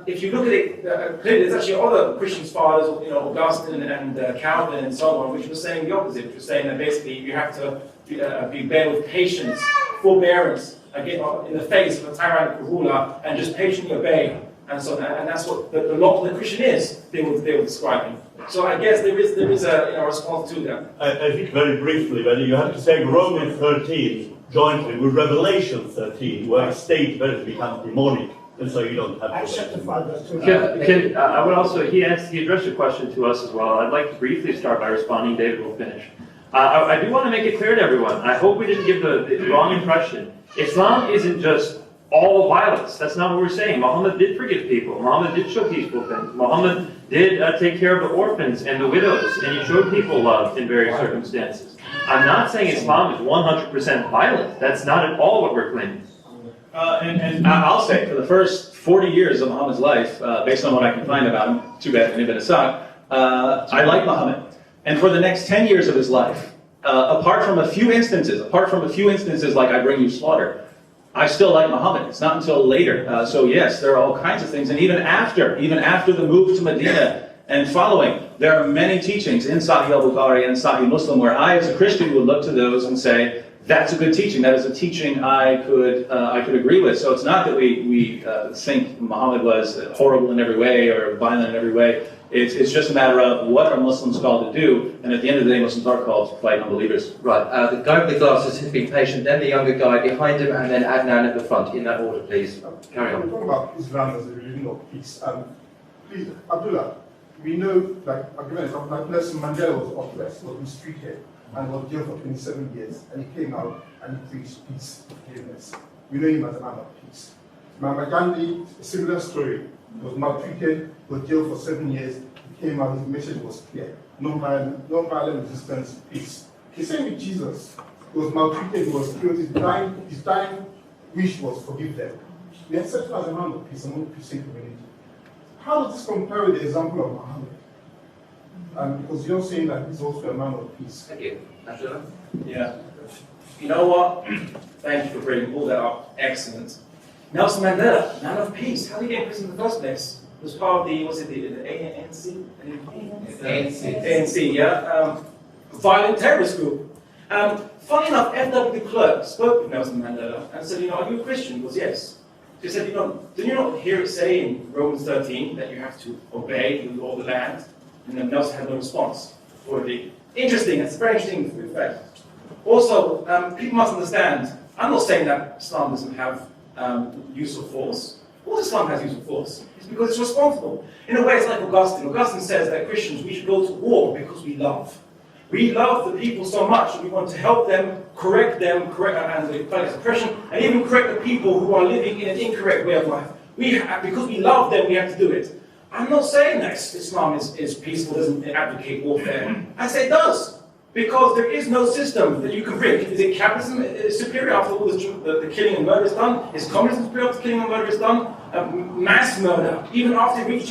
if you look at it clearly, there's actually other Christian fathers, Augustine and Calvin and so on, which were saying the opposite, which were saying that basically you have to bear with patience, forbearance, again, in the face of a tyrannical ruler, and just patiently obey. And so, and that's what the law of the Christian is. They were describing. So I guess there is a response to that. I think very briefly, but you have to say Romans 13 jointly with Revelation 13, where it states that it becomes demonic, and so you don't have to. I would also, he addressed a question to us as well. I'd like to briefly start by responding. David will finish. I do want to make it clear to everyone. I hope we didn't give the wrong impression. Islam isn't just all violence. That's not what we're saying. Muhammad did forgive people. Muhammad did show peaceful things. Muhammad did take care of the orphans and the widows, and he showed people love in various circumstances. I'm not saying Islam is 100% violent. That's not at all what we're claiming. And I'll say, for the first 40 years of Muhammad's life, based on what I can find about him, too bad Ibn Asad, I like Muhammad. And for the next 10 years of his life, apart from a few instances like I bring you slaughter, I still like Muhammad. It's not until later. So yes, there are all kinds of things. And even after the move to Medina and following, there are many teachings in Sahih al-Bukhari and Sahih Muslim where I, as a Christian, would look to those and say, that's a good teaching. That is a teaching I could agree with. So it's not that we think Muhammad was horrible in every way or violent in every way. It's just a matter of what are Muslims called to do, and at the end of the day, Muslims are called to fight unbelievers. Right, the guy with the glasses has been patient, then the younger guy behind him, and then Adnan at the front. In that order, please. Carry on. We're talking about Islam as a religion of peace. Please, Abdullah, we know, like Nelson Mandela was oppressed, was mistreated, and was jailed for 27 years, and he came out and he preached peace, forgiveness. We know him as a man of peace. Mahatma Gandhi, a similar story. He was maltreated, was jailed for 7 years. He came out, his message was clear. Non-violent resistance, peace. The same with Jesus. He was maltreated, he was killed, his dying wish was forgive them. We accept him as a man of peace, among peaceful community. How does this compare with the example of Muhammad? Because you're saying that he's also a man of peace. Thank you. Abdullah? Yeah. You know what? Thank you for bringing all that up. Excellent. Nelson Mandela, man of peace. How did he get in prison in the first place? It was part of the, was it the ANC? ANC, yeah. Violent terrorist group. Funny enough, FW de Klerk spoke with Nelson Mandela and said, are you a Christian? He goes, yes. He said, did you not hear it say in Romans 13 that you have to obey the law of the land? And then Nelson had no response. Interesting, it's a very interesting fact. Also, people must understand, I'm not saying that Islam doesn't have use of force. Of course Islam has use of force. It's because it's responsible. In a way, it's like Augustine. Augustine says that Christians, we should go to war because we love. We love the people so much that we want to help them, correct and fight oppression, and even correct the people who are living in an incorrect way of life. Because we love them, we have to do it. I'm not saying that Islam is peaceful, doesn't advocate warfare. I say it does. Because there is no system that you can bring. Is it capitalism superior after all the killing and murder is done? Is communism superior after killing and murder is done? Mass murder, even after it's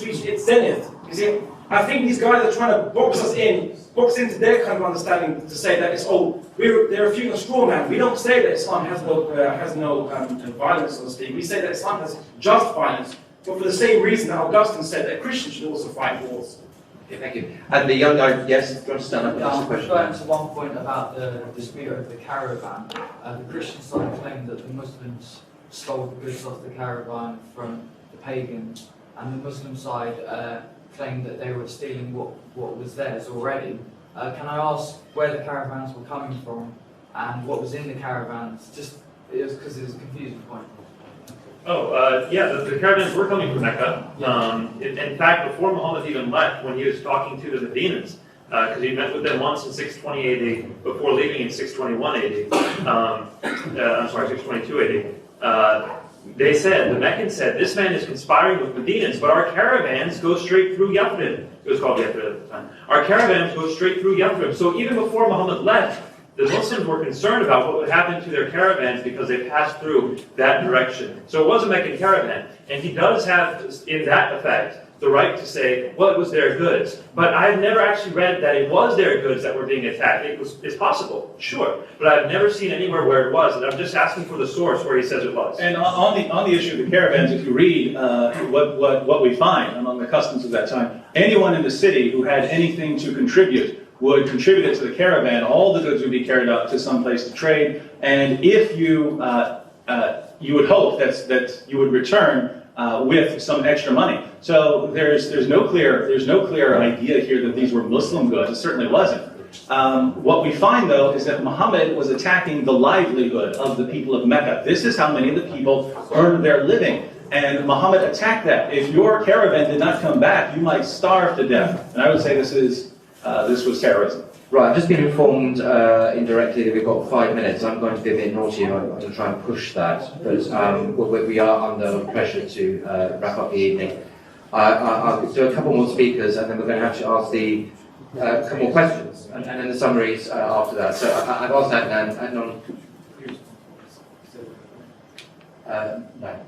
reached its zenith. You see, I think these guys are trying to box into their kind of understanding to say that it's they're refuting a straw man. We don't say that Islam has no violence, so to speak. We say that Islam has just violence, but for the same reason that Augustine said that Christians should also fight wars. Okay, thank you. And the young guy, yes, do you want to stand up and ask a question? Going to one point about the dispute over the caravan, the Christian side claimed that the Muslims stole the goods off the caravan from the pagans, and the Muslim side claimed that they were stealing what was theirs already. Can I ask where the caravans were coming from and what was in the caravans? It was because it was a confusing point. Yeah, the caravans were coming from Mecca. In fact, before Muhammad even left, when he was talking to the Medinas, because he met with them once in 620 AD, before leaving in 621 AD, 622 AD, the Meccans said, this man is conspiring with Medinas, but our caravans go straight through Yathrib. It was called Yathrib at the time. Our caravans go straight through Yathrib. So even before Muhammad left, the Muslims were concerned about what would happen to their caravans because they passed through that direction. So it was a Meccan caravan. And he does have, in that effect, the right to say, well, it was their goods. But I've never actually read that it was their goods that were being attacked. It's possible, sure. But I've never seen anywhere where it was. And I'm just asking for the source where he says it was. And on the issue of the caravans, if you read what we find among the customs of that time, anyone in the city who had anything to contribute would contribute it to the caravan. All the goods would be carried up to some place to trade, and if you would hope that you would return with some extra money. So there's no clear idea here that these were Muslim goods. It certainly wasn't. What we find, though, is that Muhammad was attacking the livelihood of the people of Mecca. This is how many of the people earned their living. And Muhammad attacked that. If your caravan did not come back, you might starve to death. And I would say this was terrorism. Right, I've just been informed indirectly that we've got 5 minutes. I'm going to be a bit naughty and I'm going to try and push that. But we are under pressure to wrap up the evening. I'll do a couple more speakers and then we're going to have to ask a couple more questions and then the summaries after that. So I've asked Adnan,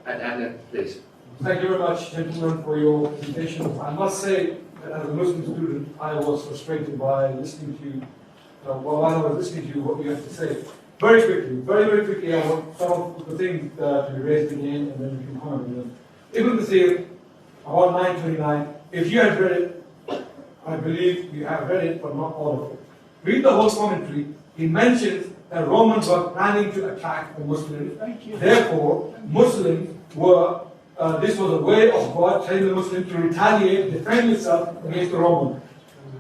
Adnan, please. Thank you very much, gentlemen, for your presentation. I must say, as a Muslim student, I was frustrated by listening to you, while I was listening to you, what you have to say. Very quickly, I want some of the things to be raised again, and then we can comment on them. Ibn Kathir, about 929, if you have read it, I believe you have read it, but not all of it. Read the whole commentary. He mentions that Romans were planning to attack the Muslims. Therefore, Muslims were this was a way of God telling the Muslim to retaliate, defend itself against the Roman.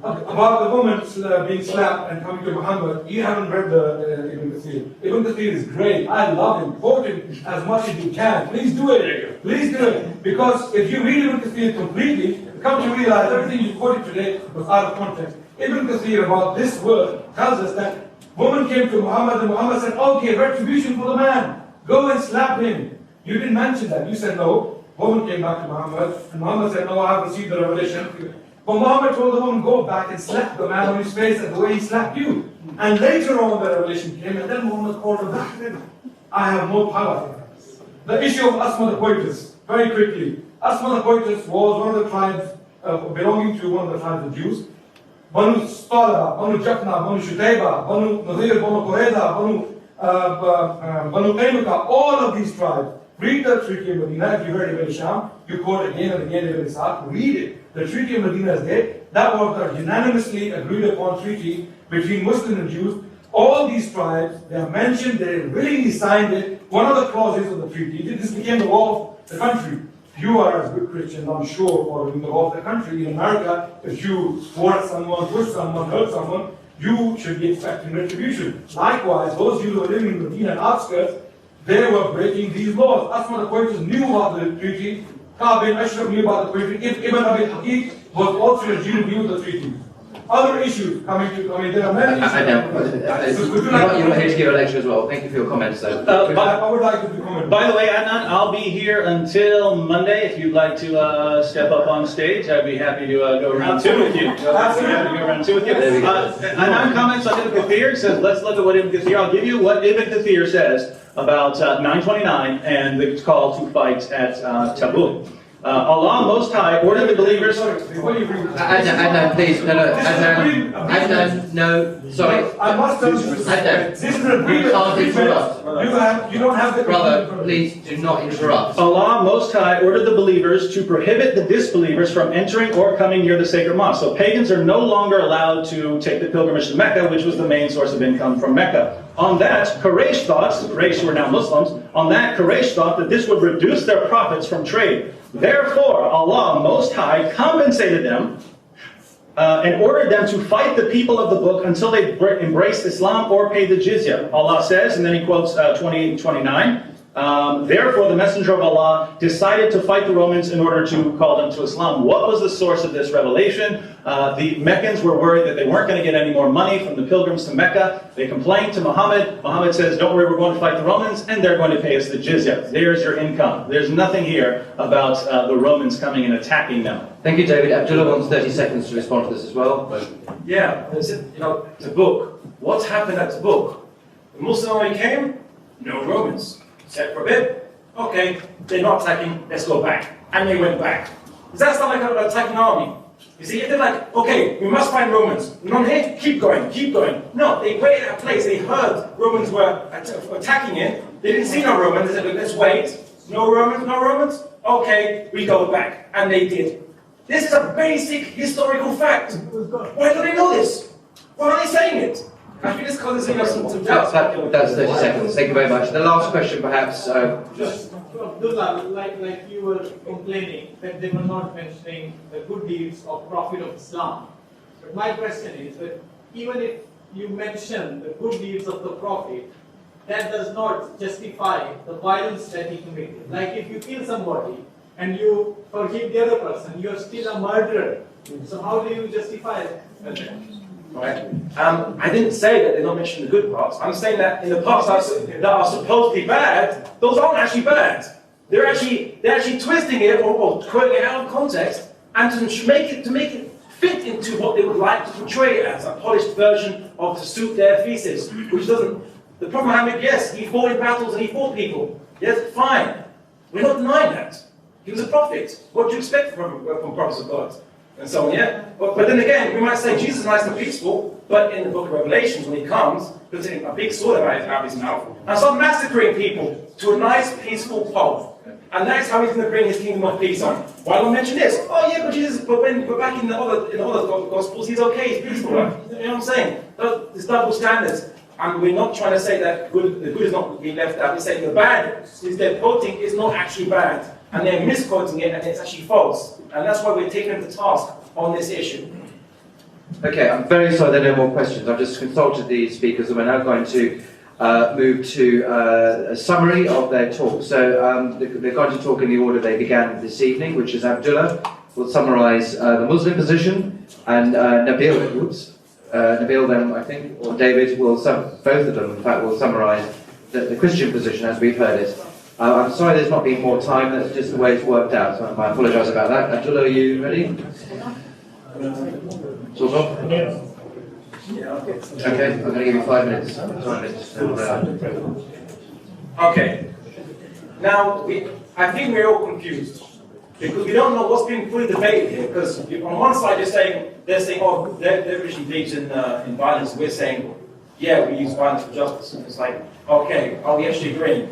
About the woman being slapped and coming to Muhammad, you haven't read the Ibn Kathir. Ibn Kathir is great. I love him. Quote him as much as you can. Please do it. Please do it. Because if you read Ibn Kathir completely, you come to realize everything you quoted today was out of context. Ibn Kathir about this word tells us that woman came to Muhammad and Muhammad said, okay, retribution for the man. Go and slap him. You didn't mention that. You said no. woman came back to Muhammad, and Muhammad said, no, I have received the revelation. But Muhammad told the woman, go back and slap the man on his face the way he slapped you. And later on the revelation came, and then Muhammad called her back. I have more power. The issue of Asma the poetess, very quickly. Asma the poetess was one of the tribes belonging to one of the tribes of Jews. Banu Stalaba, Banu Jafna, Banu Shutayba, Banu Nadir, Banu Qurayza, Banu Qaynuqa, all of these tribes. Read the Treaty of Medina. If you heard Ibn Sham, you quote again and again Ibn Sa'd. Read it. The Treaty of Medina is there. That was the unanimously agreed upon treaty between Muslims and Jews. All these tribes, they are mentioned, they willingly signed it. One of the clauses of the treaty, this became the law of the country. You are as good Christians, I'm sure, following the law of the country. In America, if you thwart someone, push someone, hurt someone, you should be expecting retribution. Likewise, those Jews who were living in Medina and outskirts, they were breaking these laws. Asma the poetess knew about the treaty. Ka'b bin Ashraf knew about the treaty. Ibn Abi Haqiq was also a Jew who knew the treaty. Other issues coming to, there are many issues. I know. You're not here to give a lecture as well. Thank you for your comments, though. I would like to comment. By the way, Adnan, I'll be here until Monday. If you'd like to step up on stage, I'd be happy to go around two with you. Adnan comments on Ibn Kathir, says, let's look at what Ibn Kathir, I'll give you what Ibn Kathir says about 929 and the call to fight at Tabuk. Allah Most High ordered the believers. Adnan, please, Adnan, no, sorry. I must tell you, this is an agreement. You don't have the. Brother, please do not interrupt. Allah Most High ordered the believers to prohibit the disbelievers from entering or coming near the sacred mosque. So pagans are no longer allowed to take the pilgrimage to Mecca, which was the main source of income from Mecca. On that, Quraysh thought, Quraysh who are now Muslims, on that Quraysh thought that this would reduce their profits from trade. Therefore, Allah Most High compensated them and ordered them to fight the people of the book until they embraced Islam or paid the jizya. Allah says, and then he quotes 28:29. Therefore, the Messenger of Allah decided to fight the Romans in order to call them to Islam. What was the source of this revelation? The Meccans were worried that they weren't going to get any more money from the pilgrims to Mecca. They complained to Muhammad. Muhammad says, don't worry, we're going to fight the Romans, and they're going to pay us the jizya. There's your income. There's nothing here about the Romans coming and attacking them. Thank you, David. Abdullah wants 30 seconds to respond to this as well. Yeah, Tabuk. What's happened at Tabuk? The Muslim army came, no Romans. Except for a bit. Okay, they're not attacking, let's go back. And they went back. Does that sound like an attacking army? You see, if they're like, okay, we must find Romans. None here, keep going, keep going. No, they waited at a place, they heard Romans were attacking it. They didn't see no Romans, they said, let's wait. No Romans, no Romans? Okay, we go back. And they did. This is a basic historical fact. Why don't they know this? Why are they saying it? I think it's because it's some That's 30 seconds. Thank you very much. The last question, perhaps. Abdullah, like you were complaining that they were not mentioning the good deeds of Prophet of Islam. But my question is that even if you mention the good deeds of the Prophet, that does not justify the violence that he committed. Like if you kill somebody and you forgive the other person, you are still a murderer. So how do you justify that? Right? I didn't say that they're not mentioning the good parts. I'm saying that in the parts that are supposedly bad, those aren't actually bad. They're actually twisting it or quoting it out of context and to make it fit into what they would like to portray it as, a polished version of to suit their thesis, which doesn't. The Prophet Muhammad, yes, he fought in battles and he fought people. Yes, fine. We're not denying that. He was a prophet. What do you expect from prophets of God? And so on, yeah. But then again, we might say Jesus is nice and peaceful, but in the book of Revelations, when he comes, puts a big sword out of his mouth and starts massacring people to a nice, peaceful pulp. And that's how he's going to bring his kingdom of peace on. Why don't I mention this? Oh yeah, but Jesus, but back in the other gospels, he's okay, he's peaceful. Right? You know what I'm saying? There's double standards. And we're not trying to say that the good is not being left out. We're saying the bad is they're quoting is not actually bad. And they're misquoting it, and it's actually false. And that's why we're taking the task on this issue. Okay, I'm very sorry there are no more questions. I've just consulted the speakers, and we're now going to move to a summary of their talk. So they're going to talk in the order they began this evening, which is Abdullah will summarise the Muslim position, and Nabeel then, I think, or David will both of them, in fact, will summarise the Christian position as we've heard it. I'm sorry there's not been more time, that's just the way it's worked out, so I apologise about that. Abdullah, are you ready? Sort of? Okay, I'm going to give you 5 minutes. Okay. Now, I think we're all confused because we don't know what's being fully debated here. Because on one side they're saying, oh, their religion believes in violence. We're saying, yeah, we use violence for justice. And it's like, okay, are we actually agreeing?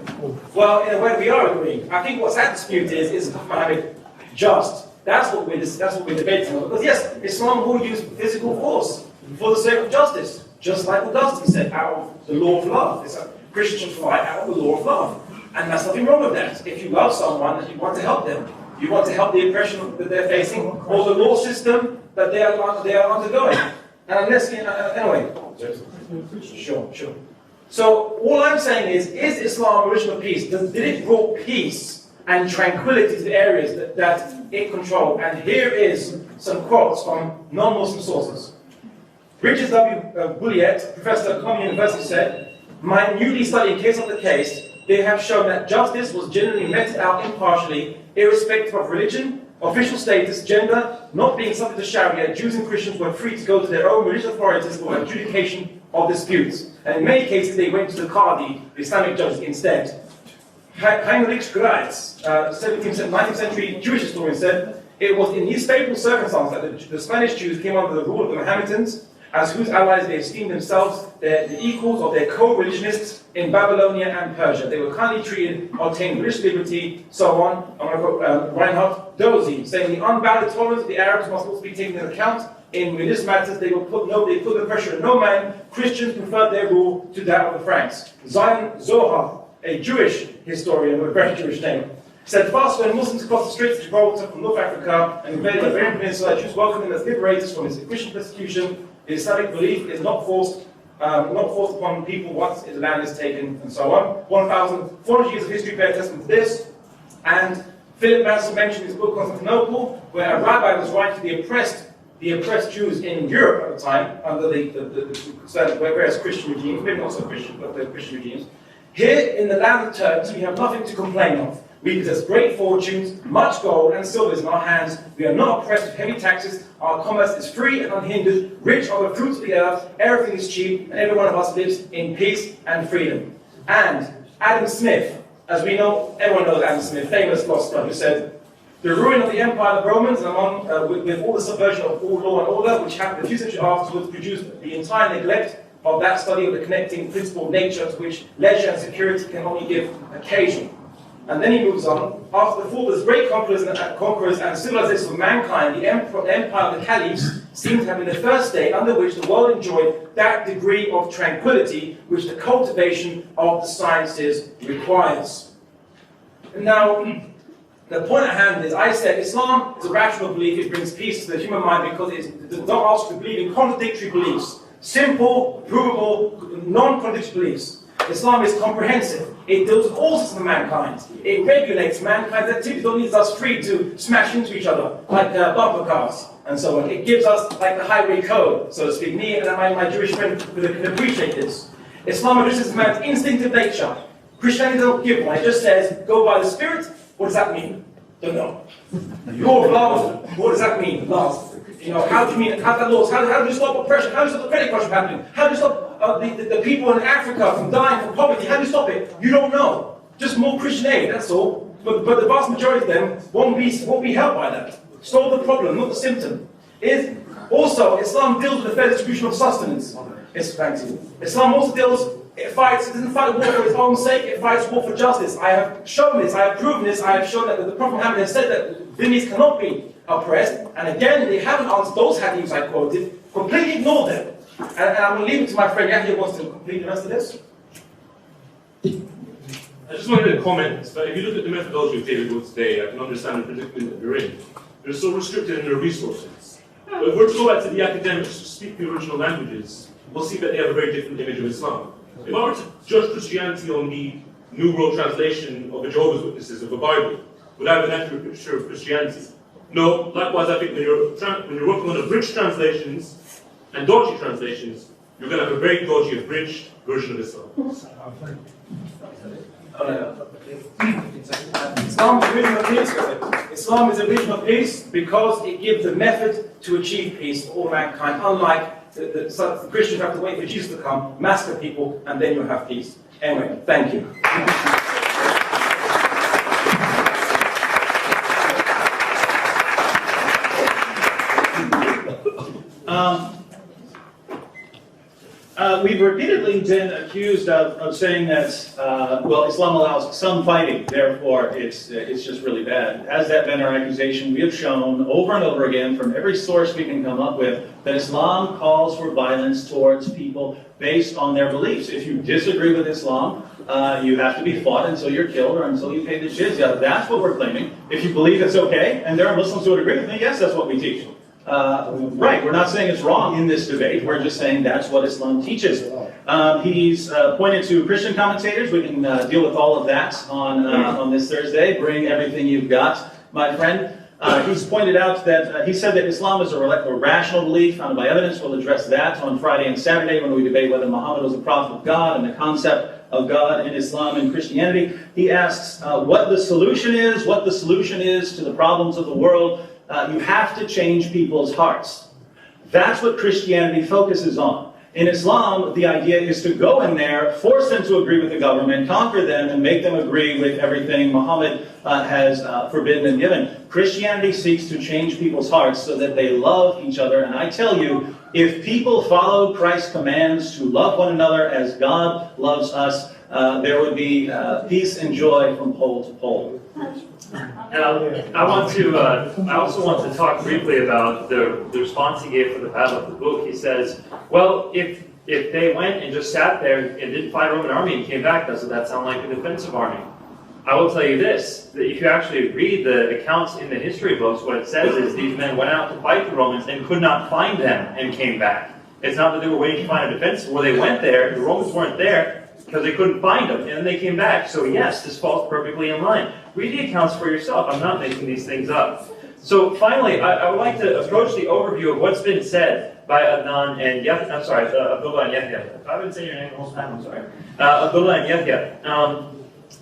Well, in a way, we are agreeing. I think what's at dispute is Muhammad just? That's what we're debating on. Because yes, Islam will use physical force for the sake of justice, just like Augustine said, out of the law of love. Christians fight out of the law of love. And there's nothing wrong with that. If you love someone and you want to help them, you want to help the oppression that they're facing, or the law system that they are undergoing. And unless, anyway, sure. So all I'm saying is Islam a religion of peace? Did it bring peace and tranquility to the areas that it controlled? And here is some quotes from non-Muslim sources. Richard W. Bulliet, professor at Columbia University, said, "My newly studied case of the case, they have shown that justice was generally meted out impartially, irrespective of religion, official status, gender, not being subject to Sharia. Jews and Christians were free to go to their own religious authorities for adjudication of disputes. And in many cases, they went to the Qadi, the Islamic judges, instead." Heinrich Greitz, 19th century Jewish historian, said, "It was in these favorable circumstances that the Spanish Jews came under the rule of the Mohammedans, as whose allies they esteemed themselves the equals of their co-religionists in Babylonia and Persia. They were kindly treated, obtained religious liberty, so on." I'm going to quote Reinhard Dozy, saying, "The unbounded tolerance of the Arabs must also be taken into account. In religious matters, they put the pressure on no man. Christians preferred their rule to that of the Franks." Zion Zohar, a Jewish historian with a very Jewish name, said, "Fast when Muslims crossed the Straits of Gibraltar from North Africa and invaded the Iberian Peninsula, Jews welcomed them as liberators from Christian persecution. The Islamic belief is not forced upon people once the land is taken," and so on. 1,400 years of history bear testament to this. And Philip Manson mentioned in his book Constantinople, where a rabbi was writing to the oppressed Jews in Europe at the time, under the various Christian regimes, maybe not so Christian, but the Christian regimes. "Here in the land of Turks, we have nothing to complain of. We possess great fortunes, much gold and silver in our hands. We are not oppressed with heavy taxes. Our commerce is free and unhindered. Rich are the fruits of the earth. Everything is cheap, and every one of us lives in peace and freedom." And Adam Smith, as we know, everyone knows Adam Smith, famous philosopher, who said, "The ruin of the empire of the Romans, and with all the subversion of all law and order, which happened a few centuries afterwards, produced the entire neglect of that study of the connecting principle of nature, to which leisure and security can only give occasion." And then he moves on. "After the fall of the great conquerors and civilizations of mankind, the empire of the caliphs seems to have been the first state under which the world enjoyed that degree of tranquility which the cultivation of the sciences requires." Now, the point at hand is, I said, Islam is a rational belief. It brings peace to the human mind because it does not ask to believe in contradictory beliefs. Simple, provable, non-contradictory beliefs. Islam is comprehensive. It deals with all sorts of mankind. It regulates mankind's activities. It leaves us free to smash into each other, like bumper cars and so on. It gives us like the highway code, so to speak. Me and my Jewish friend can appreciate this. Islam addresses man's instinctive nature. Christianity doesn't give one. It just says, go by the Spirit. What does that mean? Don't know. Law of love. What does that mean? Love. You know, how do you mean? How do you stop oppression? How do you stop the credit crunch from happening? How do you stop the people in Africa from dying from poverty? How do you stop it? You don't know. Just more Christian aid, that's all. But the vast majority of them won't be helped by that. Solve the problem, not the symptom. Also, Islam deals with the fair distribution of sustenance. Islam also it doesn't fight war for its own sake, it fights war for justice. I have shown this, I have proven this, I have shown that the Prophet Muhammad has said that Dhimmis cannot be oppressed, and again, they haven't answered those hadiths I quoted, completely ignored them. And I'm going to leave it to my friend Yahya, who wants to complete the rest of this. I just wanted to comment, but if you look at the methodology of David Wood today, I can understand the predicament that they're in. They're so restricted in their resources. But if we're to go back to the academics who speak the original languages, we'll see that they have a very different image of Islam. If I were to judge Christianity on the New World Translation of the Jehovah's Witnesses of the Bible, would I have an accurate picture of Christianity? No. Likewise, I think when you're working on abridged translations and dodgy translations, you're going to have a very dodgy, abridged version of Islam. Islam is a religion of peace. Islam is a religion of peace because it gives a method to achieve peace for all mankind, unlike the Christians have to wait for Jesus to come, massacre people, and then you'll have peace. Anyway, thank you. We've repeatedly been accused of saying that, well, Islam allows some fighting, therefore it's just really bad. Has that been our accusation? We have shown over and over again from every source we can come up with that Islam calls for violence towards people based on their beliefs. If you disagree with Islam, you have to be fought until you're killed or until you pay the jizya. That's what we're claiming. If you believe it's okay, and there are Muslims who would agree with me, yes, that's what we teach. Right, we're not saying it's wrong in this debate, we're just saying that's what Islam teaches. He's pointed to Christian commentators. We can deal with all of that on this Thursday. Bring everything you've got, my friend. He's pointed out that, he said that Islam is a rational belief founded by evidence. We'll address that on Friday and Saturday when we debate whether Muhammad was a prophet of God and the concept of God in Islam and Christianity. He asks what the solution is to the problems of the world. You have to change people's hearts. That's what Christianity focuses on. In Islam, the idea is to go in there, force them to agree with the government, conquer them, and make them agree with everything Muhammad has forbidden and given. Christianity seeks to change people's hearts so that they love each other. And I tell you, if people follow Christ's commands to love one another as God loves us, there would be peace and joy from pole to pole. And I also want to talk briefly about the response he gave for the Battle of Tabuk. He says, well, if they went and just sat there and didn't fight a Roman army and came back, doesn't that sound like a defensive army? I will tell you this, that if you actually read the accounts in the history books, what it says is these men went out to fight the Romans and could not find them and came back. It's not that they were waiting to find a defense, where they went there, the Romans weren't there, because they couldn't find them, and then they came back. So yes, this falls perfectly in line. Read the accounts for yourself. I'm not making these things up. So finally, I would like to approach the overview of what's been said by Abdullah and Yahya. I've been saying your name the whole time, I'm sorry. Abdullah and Yahya.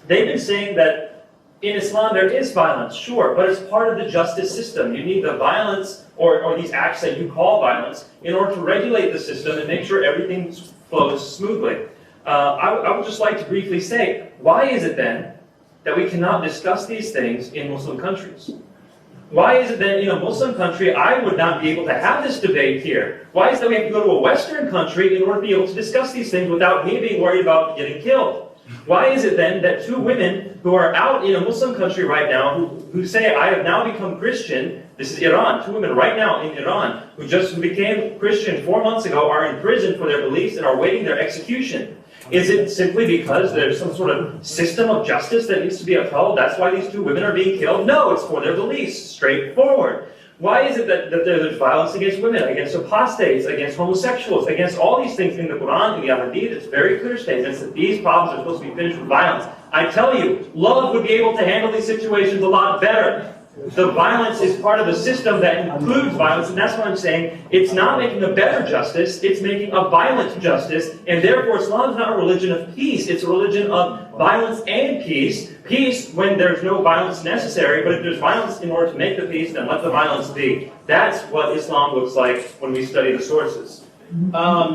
They've been saying that in Islam there is violence, sure, but it's part of the justice system. You need the violence or these acts that you call violence in order to regulate the system and make sure everything flows smoothly. I would just like to briefly say, why is it then that we cannot discuss these things in Muslim countries? Why is it that in a Muslim country I would not be able to have this debate here? Why is it that we have to go to a Western country in order to be able to discuss these things without me being worried about getting killed? Why is it then that two women who are out in a Muslim country right now who say, I have now become Christian, this is Iran, two women right now in Iran who just became Christian 4 months ago are in prison for their beliefs and are waiting their execution? Is it simply because there's some sort of system of justice that needs to be upheld? That's why these two women are being killed? No, it's for their beliefs, straightforward. Why is it that there's violence against women, against apostates, against homosexuals, against all these things in the Quran, in the Hadith? It's very clear statements that these problems are supposed to be finished with violence. I tell you, love would be able to handle these situations a lot better. The violence is part of a system that includes violence, and that's what I'm saying. It's not making a better justice, it's making a violent justice, and therefore Islam is not a religion of peace, it's a religion of violence and peace. Peace when there's no violence necessary, but if there's violence in order to make the peace, then let the violence be. That's what Islam looks like when we study the sources.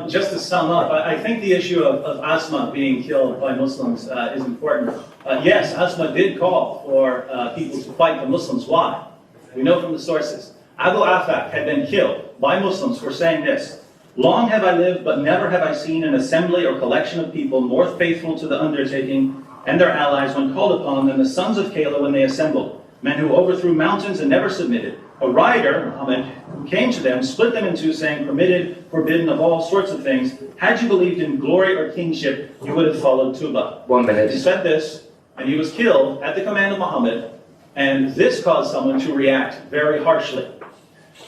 Just to sum up, I think the issue of Asma being killed by Muslims is important. Yes, Asma did call for people to fight the Muslims. Why? We know from the sources. Abu Afak had been killed by Muslims for saying this: long have I lived, but never have I seen an assembly or collection of people more faithful to the undertaking and their allies when called upon than the sons of Caleb when they assembled. Men who overthrew mountains and never submitted. A rider, Muhammad, who came to them, split them in two, saying, permitted, forbidden of all sorts of things. Had you believed in glory or kingship, you would have followed Tuba. 1 minute. He said this, and he was killed at the command of Muhammad, and this caused someone to react very harshly.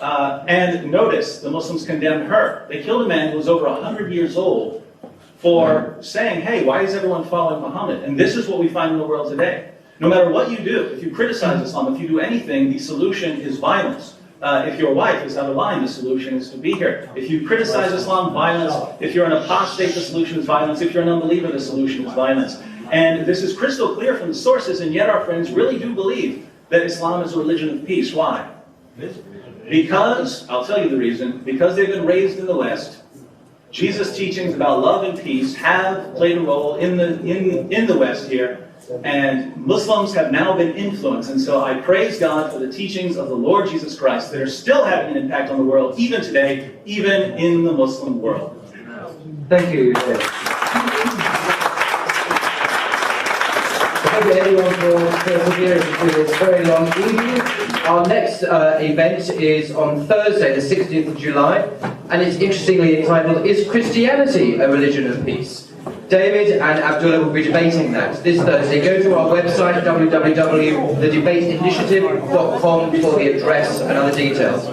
And notice, the Muslims condemned her. They killed a man who was over 100 years old for saying, hey, why is everyone following Muhammad? And this is what we find in the world today. No matter what you do, if you criticize Islam, if you do anything, the solution is violence. If your wife is out of line, the solution is to be here. If you criticize Islam, violence. If you're an apostate, the solution is violence. If you're an unbeliever, the solution is violence. And this is crystal clear from the sources, and yet our friends really do believe that Islam is a religion of peace. Why? Because, I'll tell you the reason, because they've been raised in the West. Jesus' teachings about love and peace have played a role in the West here, and Muslims have now been influenced. And so I praise God for the teachings of the Lord Jesus Christ that are still having an impact on the world, even today, even in the Muslim world. Thank you. Thank you everyone for persevering through this very long evening. Our next event is on Thursday, the 16th of July, and it's interestingly entitled, Is Christianity a Religion of Peace? David and Abdullah will be debating that this Thursday. Go to our website, www.thedebateinitiative.com, for the address and other details.